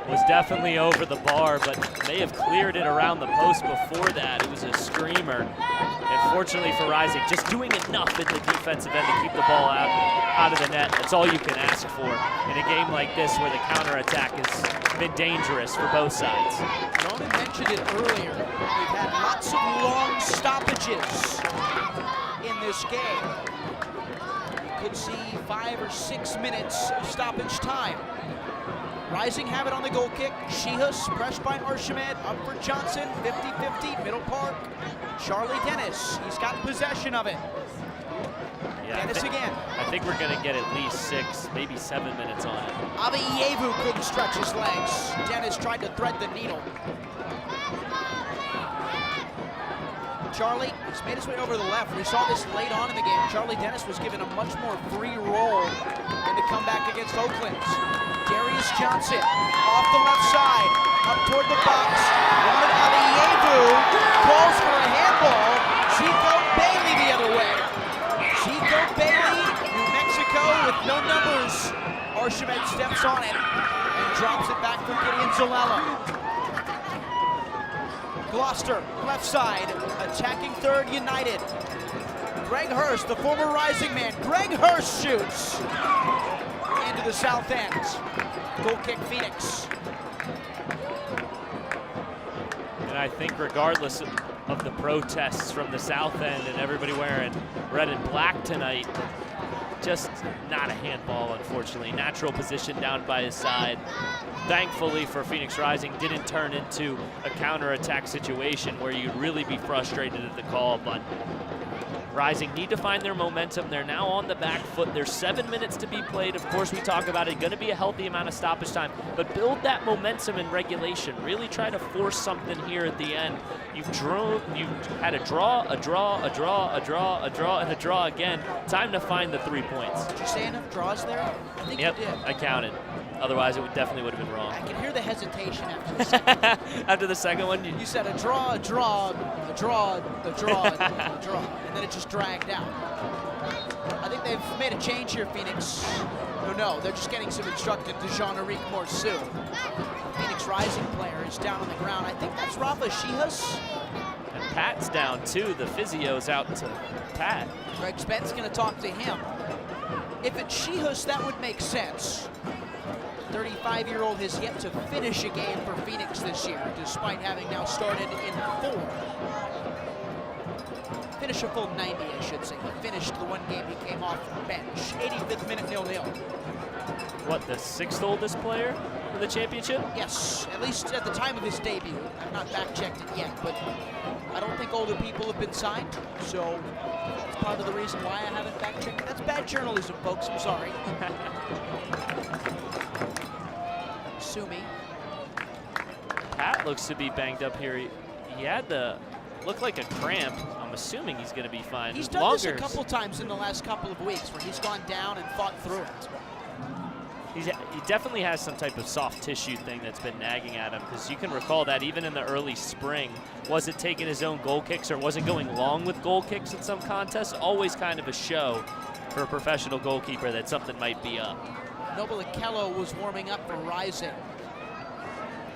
Was definitely over the bar, but may have cleared it around the post before that. It was a screamer. And fortunately for Rising, just doing enough in the defensive end to keep the ball out of the net. That's all you can ask for in a game like this where the counterattack has been dangerous for both sides. Ronan mentioned it earlier. We've had lots of long stoppages in this game. You could see 5 or 6 minutes of stoppage time. Rising have it on the goal kick. Shihus pressed by Archimed, up for Johnson, 50-50, middle park. Charlie Dennis, he's got possession of it. Yeah, Dennis again. I think we're gonna get at least 6, maybe 7 minutes on it. Aviyevu couldn't stretch his legs. Dennis tried to thread the needle. Charlie, he's made his way over to the left. We saw this late on in the game. Charlie Dennis was given a much more free role in the comeback against Oakland. Darius Johnson off the left side, up toward the box. Roman Aviyevu calls for a handball. Chico Bailey the other way. Chico Bailey, New Mexico with no numbers. Archimed steps on it and drops it back for Gideon Zalella. Gloucester, left side, attacking third United. Greg Hurst, the former Rising man. Greg Hurst shoots into the south end. Goal kick Phoenix. And I think regardless of the protests from the south end and everybody wearing red and black tonight, just not a handball, unfortunately. Natural position down by his side. Thankfully for Phoenix Rising, didn't turn into a counterattack situation where you'd really be frustrated at the call, but Rising need to find their momentum. They're now on the back foot. There's 7 minutes to be played. Of course, we talk about it, gonna be a healthy amount of stoppage time, but build that momentum in regulation. Really try to force something here at the end. You've had a draw, a draw, a draw, a draw, a draw, and a draw again. Time to find the 3 points. Did you say enough draws there? I think Yep, you did. I counted. Otherwise, it definitely would have been wrong. I can hear the hesitation after the second. After the second one, You said a draw, a draw, a draw, a draw, a draw, and then it just dragged out. I think they've made a change here, Phoenix. No, they're just getting some instruction to Jean-Eric Morceau. Phoenix Rising player is down on the ground. I think that's Rafa Shihus. And Pat's down too. The physio's out to Pat. Greg Spence going to talk to him. If it's Shihus, that would make sense. 35-year-old has yet to finish a game for Phoenix this year, despite having now started in 4. Finish a full 90, I should say. He finished the one game he came off the bench. 85th minute, 0-0. What, the 6th oldest player for the championship? Yes, at least at the time of his debut. I've not back-checked it yet, but I don't think older people have been signed, so that's part of the reason why I haven't back-checked it. That's bad journalism, folks, I'm sorry. Sue me. Pat looks to be banged up here. He had looked like a cramp. I'm assuming he's going to be fine. He's done this a couple times in the last couple of weeks where he's gone down and fought through it. He definitely has some type of soft tissue thing that's been nagging at him, because you can recall that even in the early spring, wasn't taking his own goal kicks or wasn't going long with goal kicks in some contests. Always kind of a show for a professional goalkeeper that something might be up. Noble Akello was warming up for Rising.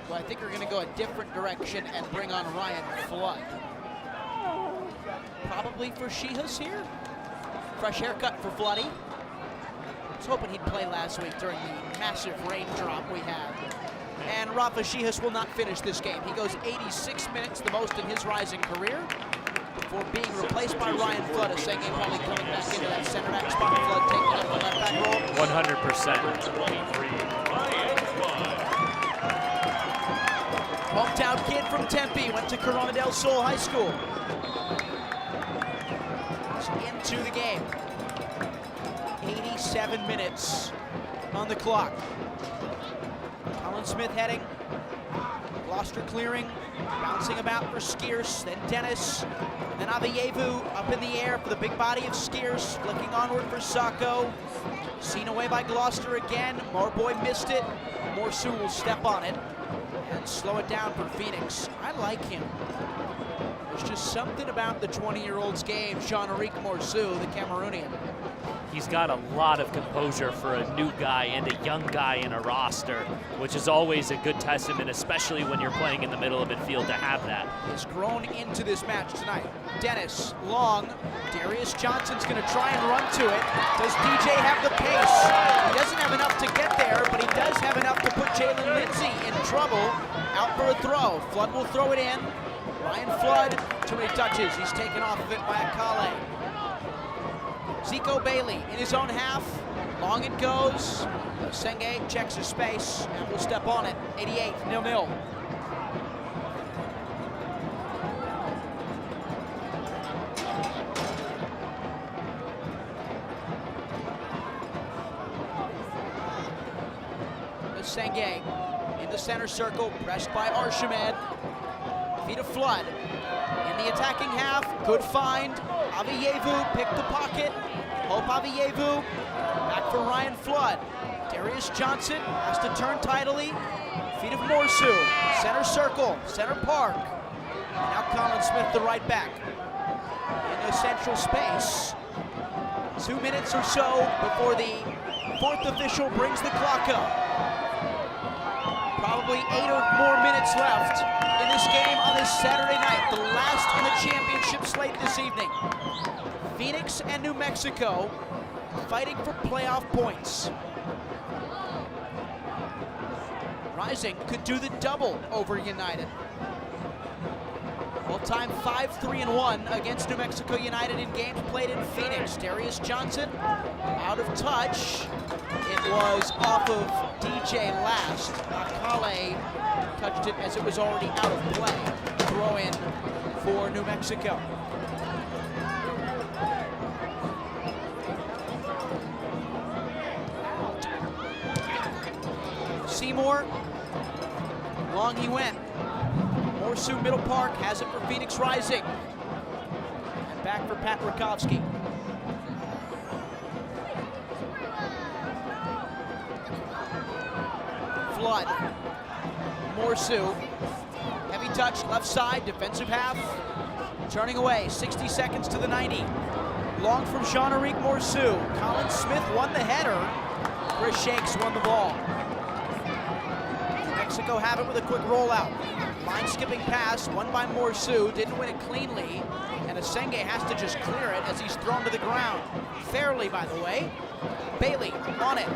Well, I think we're going to go a different direction and bring on Ryan Flood. Probably for Shihus here. Fresh haircut for Floody. I was hoping he'd play last week during the massive raindrop we had. And Rafa Shihus will not finish this game. He goes 86 minutes, the most in his Rising career, before being replaced by Ryan Flood. Asenge probably coming back into that center back spot. Flood taking up the left back role. 100%. Hometown kid from Tempe, went to Corona del Sol High School. He's into the game. 87 minutes on the clock. Colin Smith heading. Gloucester clearing. Bouncing about for Skeers, then Dennis. Then Aviyevu up in the air for the big body of Skeers. Flicking onward for Sacco. Seen away by Gloucester again. Marboy missed it. Morceau will step on it and slow it down for Phoenix. I like him. There's just something about the 20-year-old's game, Jean-Eric Morceau, the Cameroonian. he's got a lot of composure for a new guy and a young guy in a roster, which is always a good testament, especially when you're playing in the middle of midfield, to have that. Has grown into this match tonight. Dennis, long. Darius Johnson's going to try and run to it. Does DJ have the pace? He doesn't have enough to get there, but he does have enough to put Jalen Lindsey in trouble. Out for a throw. Flood will throw it in. Ryan Flood, too many touches. He's taken off of it by Akale. Zico Bailey in his own half. Long it goes. Senge checks his space and will step on it. 88, 0-0. Senge in the center circle, pressed by Archimed. Feet of Flood in the attacking half. Good find. Avievu picked the pocket. Hope Avievu back for Ryan Flood. Darius Johnson has to turn tidily. Feet of Morsu. Center circle, center park. And now Colin Smith, the right back, in the central space. 2 minutes or so before the fourth official brings the clock up. Probably 8 or more minutes left in this game on this Saturday night, the last in the championship slate this evening. Phoenix and New Mexico fighting for playoff points. Rising could do the double over United. All-time 5-3-1 against New Mexico United in games played in Phoenix. Darius Johnson out of touch. It was off of DJ last. Akale touched it as it was already out of play. Throw in for New Mexico. Seymour, long he went. Morsu middle park has it for Phoenix Rising. And back for Pat Rakowski. Flood. Morsu. Heavy touch, left side, defensive half. Turning away, 60 seconds to the 90. Long from Jean-Eric Morsu. Colin Smith won the header. Chris Shakes won the ball. New Mexico have it with a quick rollout. Line skipping pass, won by Morsu, didn't win it cleanly, and Asenge has to just clear it as he's thrown to the ground. Fairly, by the way. Bailey on it.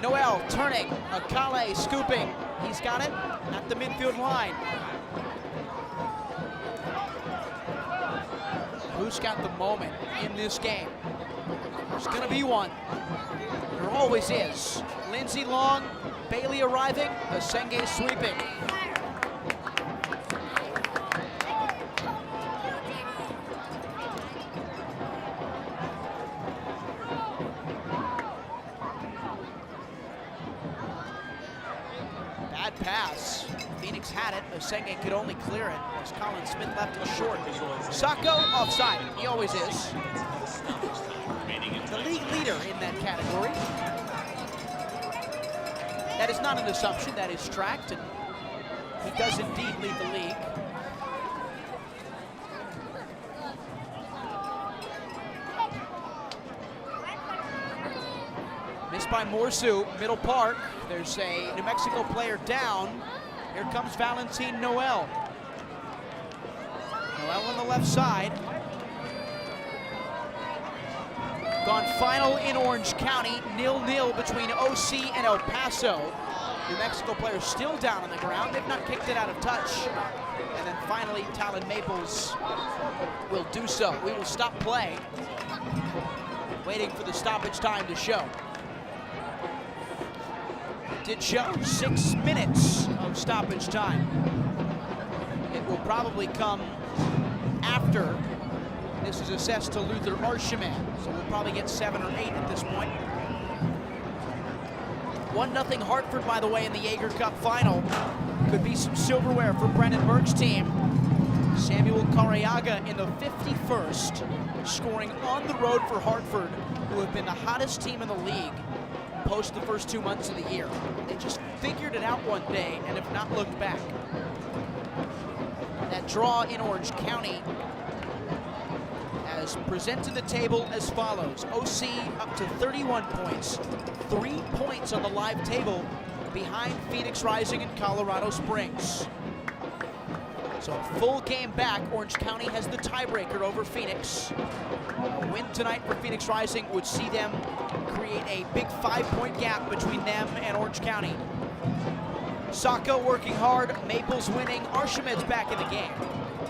Noel turning, Akale scooping. He's got it at the midfield line. Who's got the moment in this game? There's gonna be one. There always is. Lindsey long, Bailey arriving, Asenge sweeping. Pass. Phoenix had it. Asenge could only clear it as Colin Smith left it short. Sacco offside. He always is. The league leader in that category. That is not an assumption. That is tracked, and he does indeed lead the league. Missed by Morsu, middle park. There's a New Mexico player down. Here comes Valentin Noel. Noel on the left side. Gone final in Orange County, 0-0 between OC and El Paso. New Mexico player still down on the ground. They've not kicked it out of touch. And then finally, Talon Maples will do so. We will stop play, waiting for the stoppage time to show. Did show 6 minutes of stoppage time. It will probably come after this is assessed to Luther Archimed, so we'll probably get 7 or 8 at this point. 1-0 Hartford, by the way, in the Jaeger Cup final. Could be some silverware for Brendan Burke's team. Samuel Carriaga in the 51st, scoring on the road for Hartford, who have been the hottest team in the league post the first 2 months of the year. They just figured it out one day and have not looked back. That draw in Orange County has presented the table as follows. OC up to 31 points, 3 points on the live table behind Phoenix Rising and Colorado Springs. So a full game back, Orange County has the tiebreaker over Phoenix. A win tonight for Phoenix Rising would see them create a big 5-point gap between them and Orange County. Saco working hard, Maples winning, Archimed's back in the game.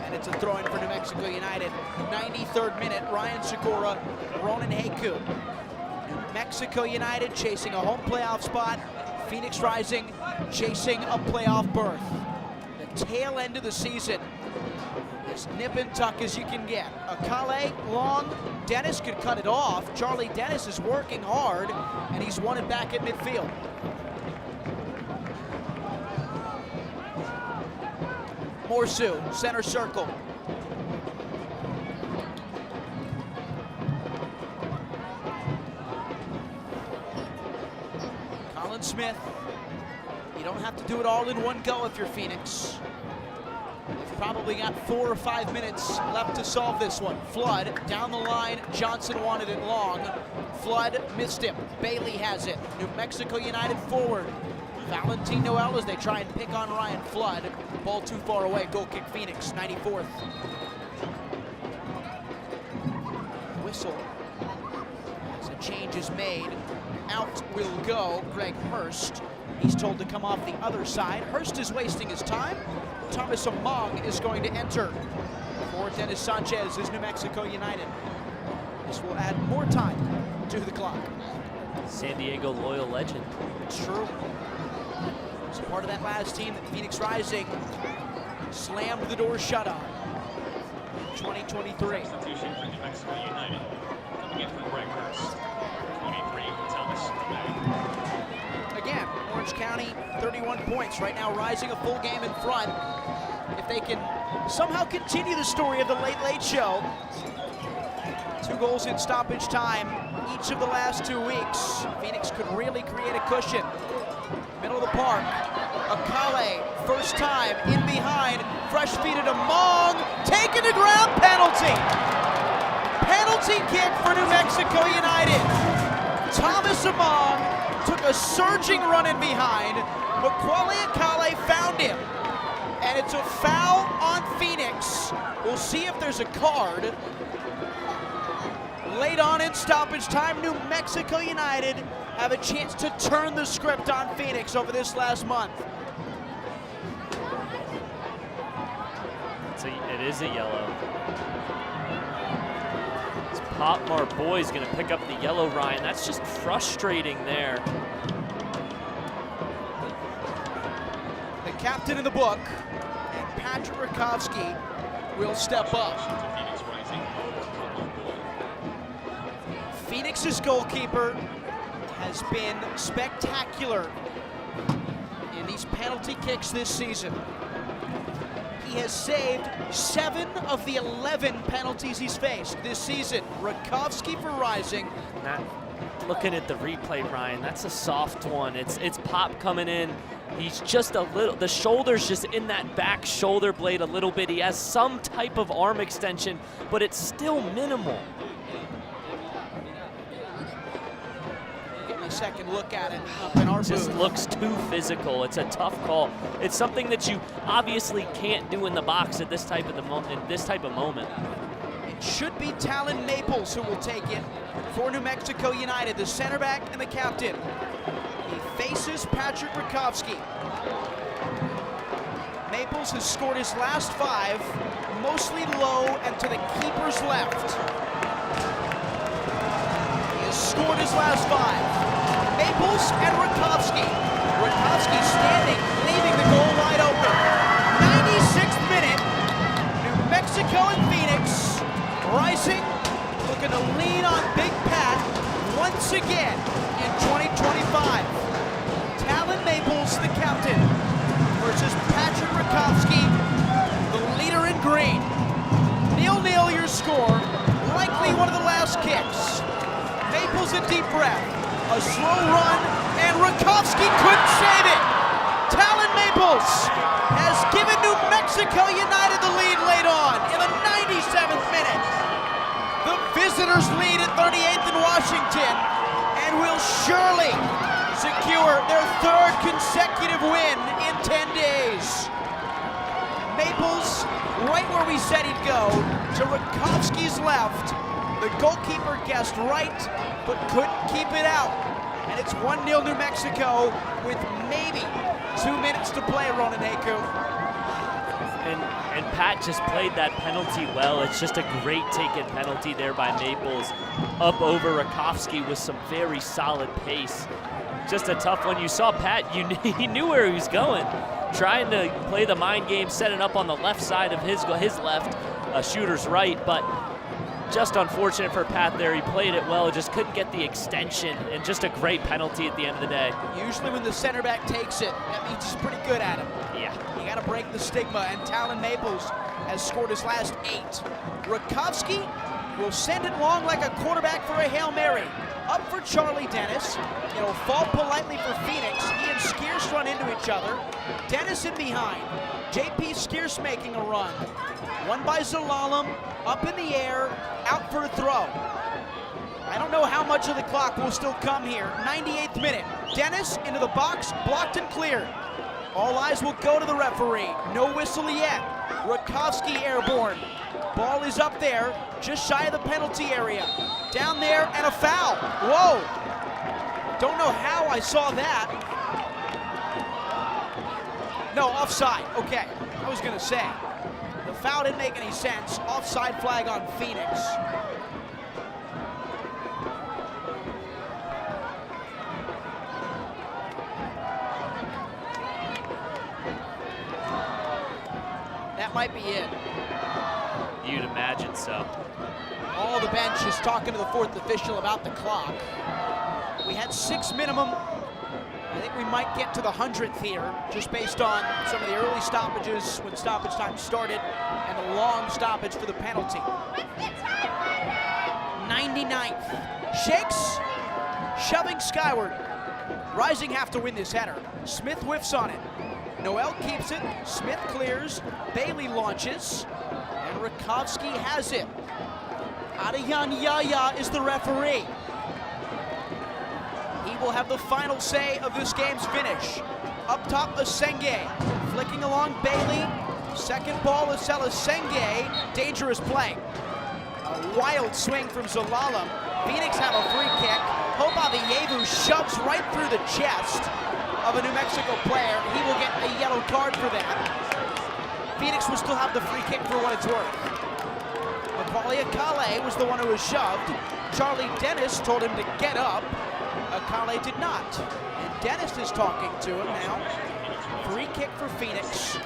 And it's a throw-in for New Mexico United. 93rd minute, Ryan Segura, Ronan Haku. New Mexico United chasing a home playoff spot. Phoenix Rising chasing a playoff berth. The tail end of the season, as nip and tuck as you can get. Akale, long, Dennis could cut it off. Charlie Dennis is working hard, and he's won it back at midfield. Morsu, center circle. Colin Smith. You don't have to do it all in one go if you're Phoenix. You've probably got 4 or 5 minutes left to solve this one. Flood down the line. Johnson wanted it long. Flood missed him. Bailey has it. New Mexico United forward. Valentin Noel as they try and pick on Ryan Flood. Ball too far away. Goal kick Phoenix. 94th. Whistle as a change is made. Out will go Greg Hurst. He's told to come off the other side. Hurst is wasting his time. Thomas Among is going to enter for Dennis Sanchez is New Mexico United. This will add more time to the clock. San Diego Loyal legend. It's true. It's part of that last team that Phoenix Rising slammed the door shut on. 2023. Substitution for New Mexico United. Coming in for Greg Hurst. 23, Thomas Among. Again, Orange County, 31 points. Right now, Rising a full game in front. If they can somehow continue the story of the Late Late Show, 2 goals in stoppage time each of the last 2 weeks, Phoenix could really create a cushion. Middle of the park, Akale, first time, in behind, fresh feet at Among, taken to ground, penalty! Penalty kick for New Mexico United. Thomas Among took a surging run in behind. Macaulay Akale found him. And it's a foul on Phoenix. We'll see if there's a card. Late on in stoppage time, New Mexico United have a chance to turn the script on Phoenix over this last month. It is a yellow. Popmar Boy's gonna pick up the yellow, Ryan. That's just frustrating there. The captain in the book, and Patrick Rakowski will step up. Phoenix's goalkeeper has been spectacular in these penalty kicks this season. He has saved 7 of the 11 penalties he's faced this season. Rakowski for Rising. Looking at the replay, Ryan, that's a soft one. It's Pop coming in. He's just a little, the shoulder's just in that back shoulder blade a little bit. He has some type of arm extension, but it's still minimal. Getting a second look at it up in our just booth. Looks too physical. It's a tough call. It's something that you obviously can't do in the box at this type of moment. It should be Talon Maples who will take it for New Mexico United, the center back and the captain. He faces Patrick Rakowski. Maples has scored his last 5, mostly low and to the keeper's left. He has scored his last 5. Maples and Rakowski. Rakowski standing, leaving the goal wide open. 96th minute, New Mexico and Phoenix. Rising, looking to lean on Big Pat once again in 2025. Talon Maples, the captain, versus Patrick Rakowski, the leader in green. 0-0 your score, likely one of the last kicks. Maples a deep breath, a slow run, and Rakowski couldn't save it. Talon Maples has given New Mexico United the lead late on in the 97th minute. visitors lead at 38th and Washington and will surely secure their third consecutive win in 10 days. Maples, right where we said he'd go, to Rakowski's left. The goalkeeper guessed right, but couldn't keep it out. And it's 1-0 New Mexico with maybe 2 minutes to play, Ronan Haku. And Pat just played that penalty well. It's just a great taken penalty there by Maples. Up over Rakowski with some very solid pace. Just a tough one. You saw Pat, he knew where he was going. Trying to play the mind game, setting up on the left side of his left, shooter's right, but just unfortunate for Pat there. He played it well, just couldn't get the extension, and just a great penalty at the end of the day. Usually when the center back takes it, that means he's pretty good at it. Yeah. You gotta break the stigma, and Talon Maples has scored his last 8. Rakowski will send it long like a quarterback for a Hail Mary. Up for Charlie Dennis. It'll fall politely for Phoenix. He and Skierce run into each other. Dennis in behind. JP Skierce making a run. One by Zelalem, up in the air, out for a throw. I don't know how much of the clock will still come here. 98th minute. Dennis into the box, blocked and cleared. All eyes will go to the referee. No whistle yet. Rakowski airborne. Ball is up there, just shy of the penalty area. Down there, and a foul. Whoa! Don't know how I saw that. No, offside. Okay, I was gonna say. The foul didn't make any sense. Offside flag on Phoenix. That might be it. You'd imagine so. All the bench is talking to the fourth official about the clock. We had 6 minimum. I think we might get to the 100th here, just based on some of the early stoppages when stoppage time started and the long stoppage for the penalty. 99th. Shakes, shoving skyward. Rising have to win this header. Smith whiffs on it. Noel keeps it. Smith clears. Bailey launches. And Rakowski has it. Adrian Yaya is the referee. He will have the final say of this game's finish. Up top, Asenge. Flicking along Bailey. Second ball, Asela Senge. Dangerous play. A wild swing from Zelalem. Phoenix have a free kick. Hope Avievu shoves right through the chest of a New Mexico player. He will get a yellow card for that. Phoenix will still have the free kick for what it's worth. Macaulay Akale was the one who was shoved. Charlie Dennis told him to get up. Akale did not. And Dennis is talking to him now. Free kick for Phoenix.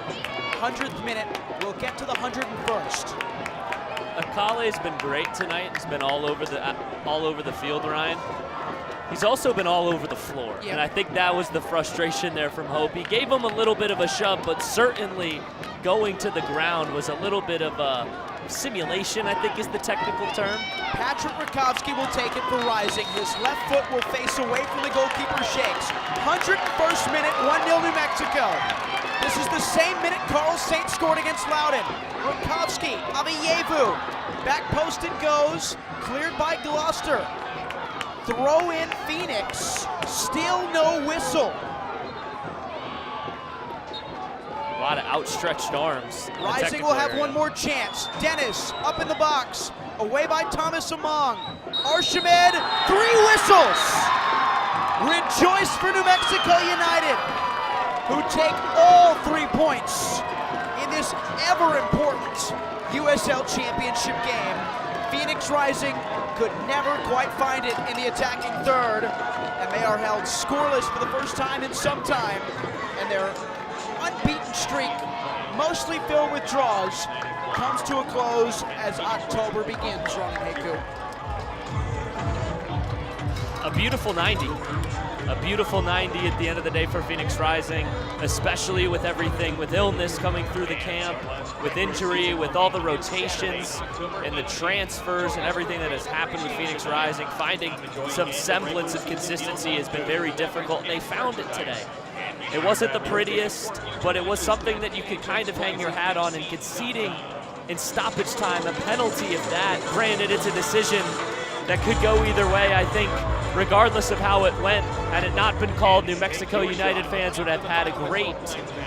100th minute. We'll get to the 101st. Akale's been great tonight. He's been all over the field, Ryan. He's also been all over the floor, and I think that was the frustration there from Hope. He gave him a little bit of a shove, but certainly going to the ground was a little bit of a simulation, I think is the technical term. Patrick Rakowski will take it for Rising. His left foot will face away from the goalkeeper Shakes. 101st minute, 1-0 New Mexico. This is the same minute Carl Saint scored against Loudon. Rakowski, Avievu, back post it goes, cleared by Gloucester. Throw in Phoenix, still no whistle. A lot of outstretched arms. Rising will have one more chance. Dennis up in the box, away by Thomas Among. Archimed, 3 whistles. Rejoice for New Mexico United, who take all 3 points in this ever important USL Championship game. Phoenix Rising could never quite find it in the attacking third, and they are held scoreless for the first time in some time, and their unbeaten streak, mostly filled with draws, comes to a close as October begins, Ronan Haku. A beautiful 90. A beautiful 90 at the end of the day for Phoenix Rising, especially with everything, with illness coming through the camp, with injury, with all the rotations and the transfers and everything that has happened with Phoenix Rising. Finding some semblance of consistency has been very difficult, and they found it today. It wasn't the prettiest, but it was something that you could kind of hang your hat on, and conceding in stoppage time, a penalty if that. Granted, it's a decision that could go either way. I think regardless of how it went, had it not been called, New Mexico United fans would have had a great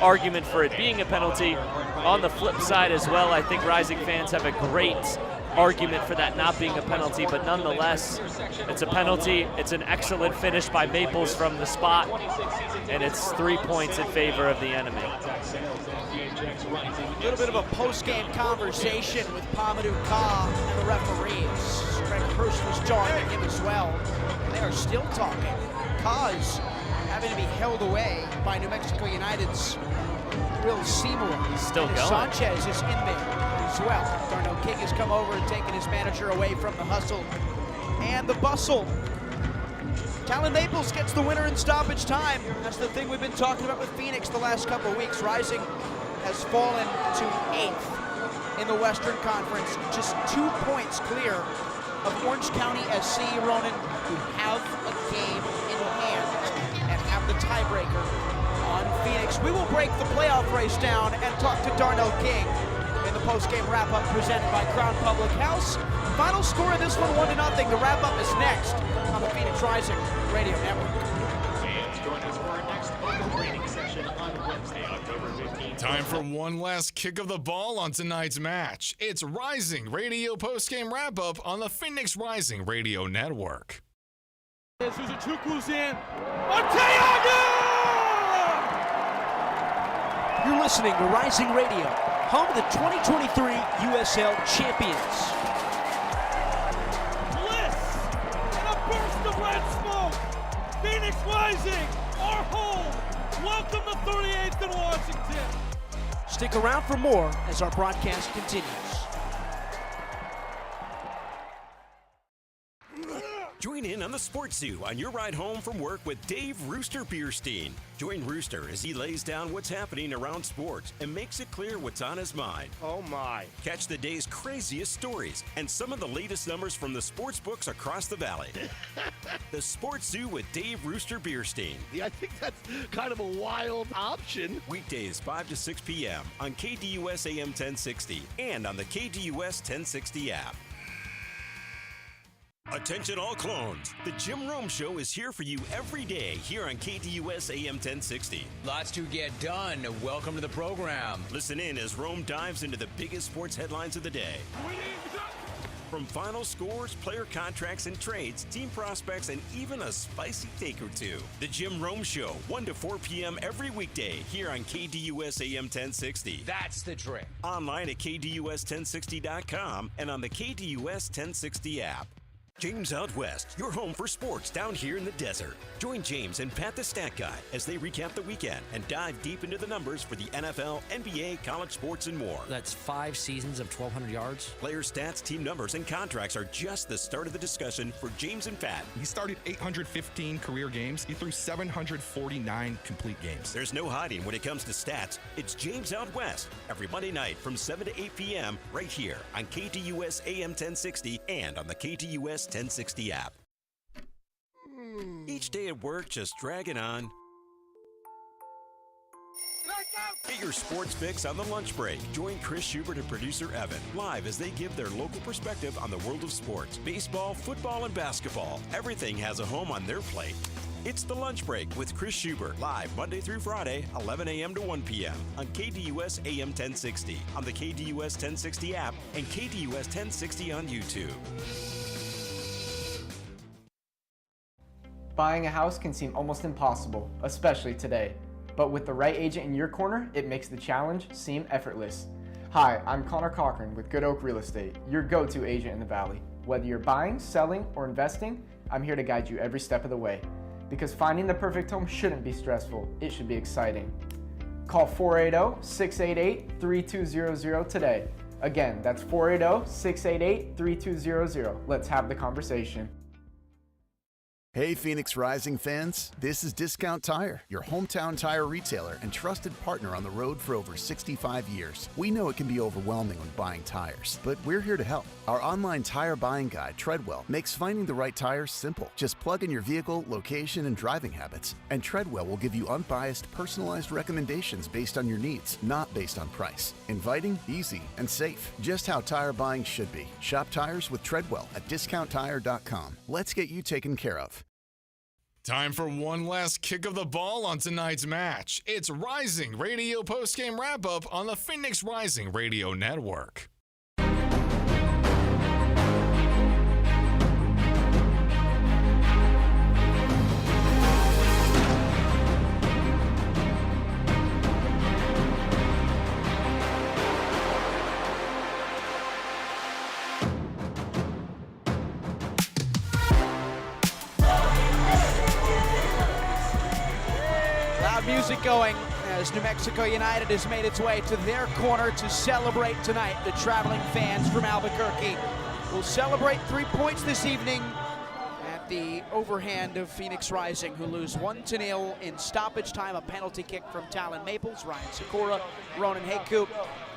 argument for it being a penalty. On the flip side as well, I think Rising fans have a great argument for that not being a penalty, but nonetheless, it's a penalty. It's an excellent finish by Maples from the spot, and it's 3 points in favor of the enemy. A little bit of a post-game conversation with Pamadou Ka and the referees. Greg Hurst was joining him as well. They are still talking. Ka is having to be held away by New Mexico United's Will Seymour. Still going. Sanchez is in there as well. Darnell King has come over and taken his manager away from the hustle and the bustle. Talon Maples gets the winner in stoppage time. That's the thing we've been talking about with Phoenix the last couple of weeks. Rising has fallen to 8th in the Western Conference, just 2 points clear of Orange County SC, Ronan, who have a game in hand and have the tiebreaker on Phoenix. We will break the playoff race down and talk to Darnell King in the post-game wrap-up presented by Crown Public House. Final score of this one, 1-0. The wrap-up is next on the Phoenix Rising Radio Network. Fans, join us for our next open training session on Wednesday, October 15th. Time for one last kick of the ball on tonight's match. It's Rising Radio postgame wrap-up on the Phoenix Rising Radio Network. Suzuchukwu's in. Arteaga! You're listening to Rising Radio, home of the 2023 USL Champions. Bliss and a burst of red smoke. Phoenix Rising, our home. Welcome to 38th and Washington. Stick around for more as our broadcast continues. Join in on the Sports Zoo on your ride home from work with Dave Rooster Bierstein. Join Rooster as he lays down what's happening around sports and makes it clear what's on his mind. Oh my. Catch the day's craziest stories and some of the latest numbers from the sports books across the valley. The Sports Zoo with Dave Rooster Bierstein. Yeah, I think that's kind of a wild option. Weekdays 5 to 6 p.m. on KDUS AM 1060 and on the KDUS 1060 app. Attention all clones. The Jim Rome Show is here for you every day here on KDUS AM 1060. Lots to get done. Welcome to the program. Listen in as Rome dives into the biggest sports headlines of the day. From final scores, player contracts and trades, team prospects, and even a spicy take or two. The Jim Rome Show, 1 to 4 p.m. every weekday here on KDUS AM 1060. That's the trick. Online at KDUS1060.com and on the KDUS 1060 app. James Out West, your home for sports down here in the desert. Join James and Pat the Stat Guy as they recap the weekend and dive deep into the numbers for the NFL, NBA, college sports, and more. That's 5 seasons of 1,200 yards. Player stats, team numbers, and contracts are just the start of the discussion for James and Pat. He started 815 career games. He threw 749 complete games. There's no hiding when it comes to stats. It's James Out West every Monday night from 7 to 8 p.m. right here on KDUS AM 1060 and on the KDUS 1060 app. Each day at work just dragging on. Get your sports fix on the lunch break. Join Chris Schubert and producer Evan live as they give their local perspective on the world of sports. Baseball, football, and basketball. Everything has a home on their plate. It's the lunch break with Chris Schubert, live Monday through Friday, 11 a.m. to 1 p.m. on KDUS AM 1060, on the KDUS 1060 app, and KDUS 1060 on YouTube. Buying a house can seem almost impossible, especially today. But with the right agent in your corner, it makes the challenge seem effortless. Hi, I'm Connor Cochran with Good Oak Real Estate, your go-to agent in the Valley. Whether you're buying, selling, or investing, I'm here to guide you every step of the way. Because finding the perfect home shouldn't be stressful, it should be exciting. Call 480-688-3200 today. Again, that's 480-688-3200. Let's have the conversation. Hey, Phoenix Rising fans, this is Discount Tire, your hometown tire retailer and trusted partner on the road for over 65 years. We know it can be overwhelming when buying tires, but we're here to help. Our online tire buying guide, Treadwell, makes finding the right tires simple. Just plug in your vehicle, location, and driving habits, and Treadwell will give you unbiased, personalized recommendations based on your needs, not based on price. Inviting, easy, and safe. Just how tire buying should be. Shop tires with Treadwell at discounttire.com. Let's get you taken care of. Time for one last kick of the ball on tonight's match. It's Rising Radio postgame wrap-up on the Phoenix Rising Radio Network. Music going as New Mexico United has made its way to their corner to celebrate tonight. The traveling fans from Albuquerque will celebrate 3 points this evening at the overhand of Phoenix Rising, who lose 1-0 in stoppage time. A penalty kick from Talon Maples, Ryan Sikora, Ronan Haku,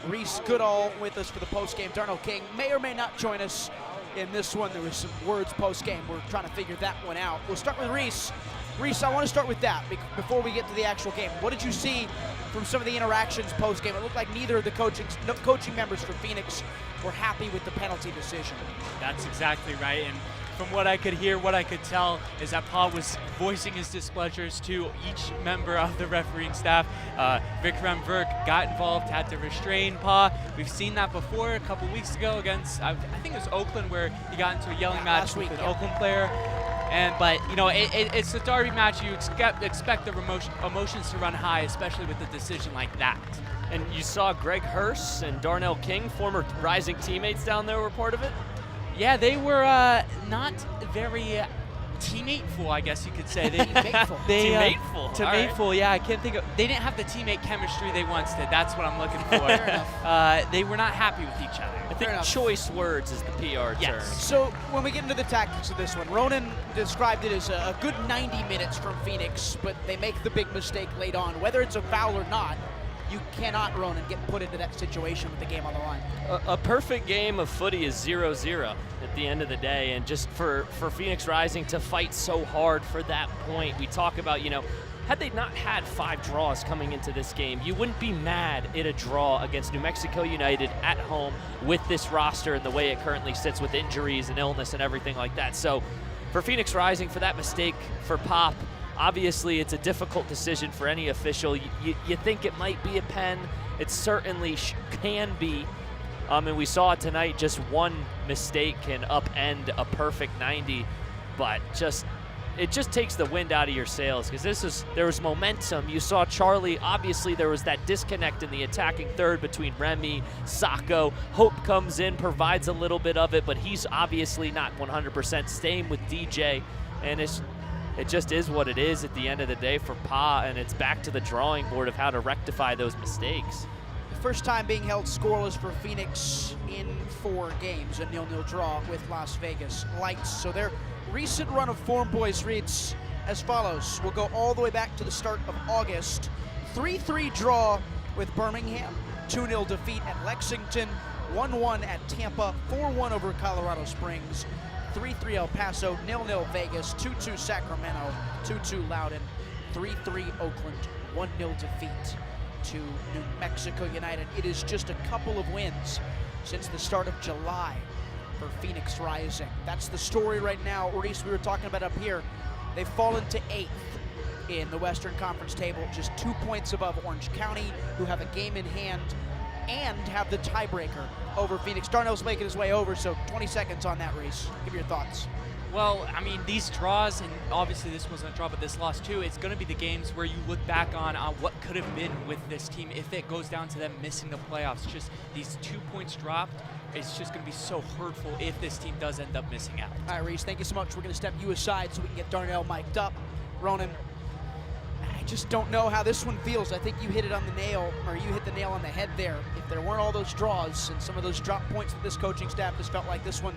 Reese Goodall with us for the postgame. Darnell King may or may not join us in this one. There was some words postgame. We're trying to figure that one out. We'll start with Reese. Reese, I want to start with that before we get to the actual game. What did you see from some of the interactions post-game? It looked like neither of the coaching members for Phoenix were happy with the penalty decision. That's exactly right. And from what I could hear, what I could tell is that Pa was voicing his displeasures to each member of the refereeing staff. Vikram Virk got involved, had to restrain Pa. We've seen that before a couple weeks ago against, I think it was Oakland, where he got into a yelling match with an Oakland player. But you know, it's a derby match. You expect the emotions to run high, especially with a decision like that. And you saw Greg Hurst and Darnell King, former Rising teammates down there, were part of it? Yeah, they were not very teammateful, I guess you could say. Teammateful, yeah. I can't think of. They didn't have the teammate chemistry they once did. That's what I'm looking for. They were not happy with each other. I think choice words is the PR term. So when we get into the tactics of this one, Ronan described it as a good 90 minutes from Phoenix, but they make the big mistake late on. Whether it's a foul or not, you cannot, Ronan, get put into that situation with the game on the line. A perfect game of footy is 0-0 at the end of the day, and just for Phoenix Rising to fight so hard for that point. We talk about, you know, had they not had 5 draws coming into this game, you wouldn't be mad at a draw against New Mexico United at home with this roster and the way it currently sits with injuries and illness and everything like that. So for Phoenix Rising, for that mistake for Pop, obviously it's a difficult decision for any official. You think it might be a pen. It certainly can be. And we saw it tonight, just one mistake can upend a perfect 90, but it just takes the wind out of your sails, because there was momentum. You saw Charlie, obviously there was that disconnect in the attacking third between Remy, Sacco. Hope comes in, provides a little bit of it, but he's obviously not 100% staying with DJ, and it just is what it is at the end of the day for Pa, and it's back to the drawing board of how to rectify those mistakes. First time being held scoreless for Phoenix in 4 games, a 0-0 draw with Las Vegas Lights. So their recent run of form, boys, reads as follows. We'll go all the way back to the start of August. 3-3 draw with Birmingham, 2-0 defeat at Lexington, 1-1 at Tampa, 4-1 over Colorado Springs, 3-3 El Paso, 0-0 Vegas, 2-2 Sacramento, 2-2 Loudoun, 3-3 Oakland, 1-0 defeat to New Mexico United. It is just a couple of wins since the start of July for Phoenix Rising. That's the story right now. Reese, we were talking about up here, they've fallen to 8th in the Western Conference table, just 2 points above Orange County, who have a game in hand and have the tiebreaker over Phoenix. Darnell's making his way over, so 20 seconds on that, Reese. Give your thoughts. Well, I mean, these draws, and obviously this wasn't a draw, but this loss too, it's going to be the games where you look back on what could have been with this team if it goes down to them missing the playoffs. Just these 2 points dropped, it's just going to be so hurtful if this team does end up missing out. All right, Reese, thank you so much. We're going to step you aside so we can get Darnell mic'd up. Ronan, I just don't know how this one feels. I think you hit it on the nail, or you hit the nail on the head there. If there weren't all those draws and some of those drop points that this coaching staff just felt like, this one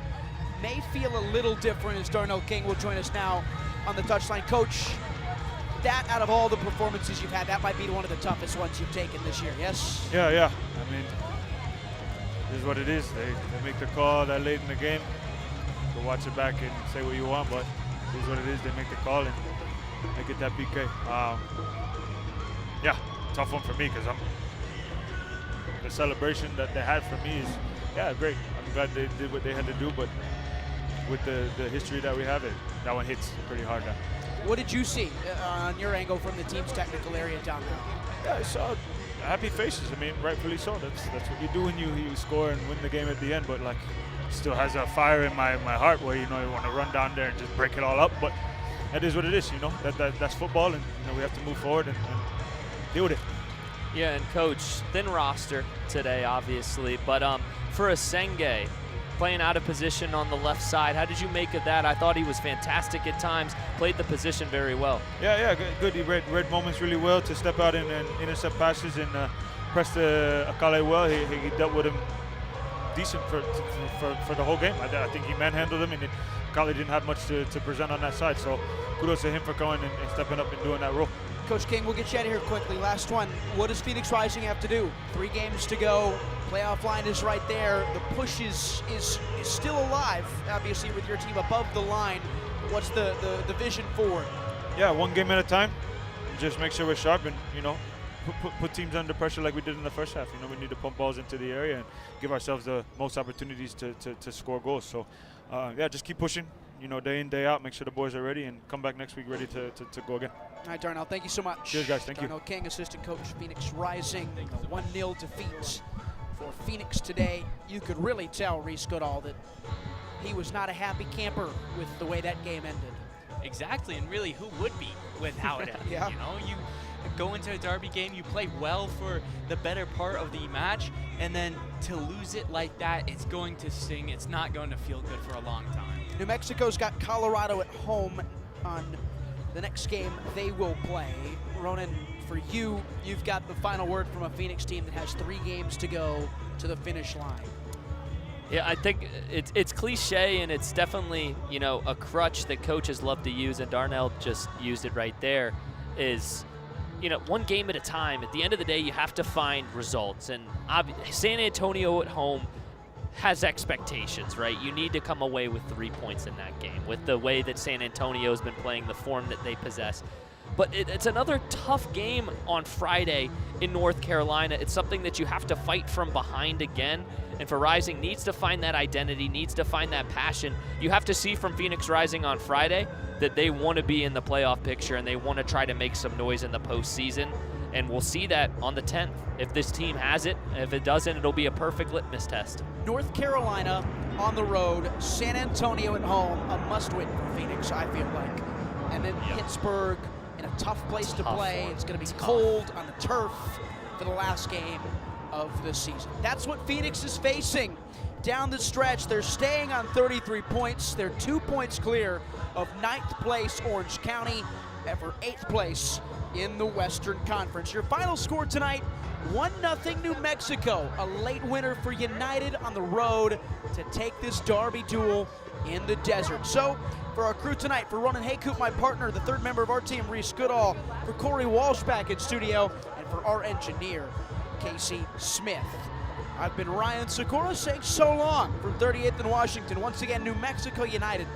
may feel a little different, as Darnell King will join us now on the touchline. Coach, that out of all the performances you've had, that might be one of the toughest ones you've taken this year, yes? Yeah. I mean, this is what it is. They make the call that late in the game. Go watch it back and say what you want, but this is what it is. They make the call and I get that PK. Yeah, tough one for me because the celebration that they had for me is, yeah, great. I'm glad they did what they had to do, but with the history that we have, that one hits pretty hard now. What did you see on your angle from the team's technical area down there? Yeah, I saw happy faces. I mean, rightfully so. That's what you do when you score and win the game at the end. But like, still has a fire in my heart where you want to run down there and just break it all up. But that is what it is. That's football, and we have to move forward and deal with it. Yeah, and Coach, thin roster today, obviously, but for Asenge, playing out of position on the left side, how did you make of that? I thought he was fantastic at times, played the position very well. Yeah, good. He read moments really well to step out and intercept passes and press the Akale well. He dealt with him decent for the whole game. I think he manhandled him, and Akale didn't have much to present on that side. So kudos to him for going and stepping up and doing that role. Coach King, we'll get you out of here quickly. Last one. What does Phoenix Rising have to do? 3 games to go. Playoff line is right there. The push is still alive, obviously, with your team above the line. What's the vision forward? Yeah, 1 game at a time. Just make sure we're sharp and, put teams under pressure like we did in the first half. We need to pump balls into the area and give ourselves the most opportunities to score goals. So, just keep pushing, day in, day out. Make sure the boys are ready and come back next week ready to go again. All right, Darnell, thank you so much. Cheers, guys. Thank you. Darnell King, assistant coach, Phoenix Rising. A 1-0 defeat for Phoenix today. You could really tell Reese Goodall that he was not a happy camper with the way that game ended. Exactly, and really, who would be with how it ended? Yeah. You go into a derby game, you play well for the better part of the match, and then to lose it like that, it's going to sting. It's not going to feel good for a long time. New Mexico's got Colorado at home on the next game they will play. Ronan, for you've got the final word from a Phoenix team that has 3 games to go to the finish line. Yeah, I think it's cliche, and it's definitely, a crutch that coaches love to use, and Darnell just used it right there, is, 1 game at a time. At the end of the day, you have to find results, and San Antonio at home has expectations, right? You need to come away with 3 points in that game with the way that San Antonio's been playing, the form that they possess. But it's another tough game on Friday in North Carolina. It's something that you have to fight from behind again. And for Rising, needs to find that identity, needs to find that passion. You have to see from Phoenix Rising on Friday that they want to be in the playoff picture and they want to try to make some noise in the postseason. And we'll see that on the 10th if this team has it. If it doesn't, it'll be a perfect litmus test. North Carolina on the road, San Antonio at home, a must-win for Phoenix, I feel like. And then Pittsburgh in a tough place to play. It's going to be cold on the turf for the last game of the season. That's what Phoenix is facing down the stretch. They're staying on 33 points. They're 2 points clear of 9th place Orange County and for 8th place in the Western Conference. Your final score tonight, 1-0 New Mexico. A late winner for United on the road to take this derby duel in the desert. So, for our crew tonight, for Ronan Haycoop, my partner, the 3rd member of our team, Reese Goodall, for Corey Walsh back in studio, and for our engineer, Casey Smith. I've been Ryan Sikora saying so long from 38th and Washington. Once again, New Mexico United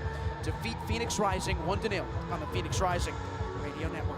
defeat Phoenix Rising 1-0 on the Phoenix Rising Radio Network.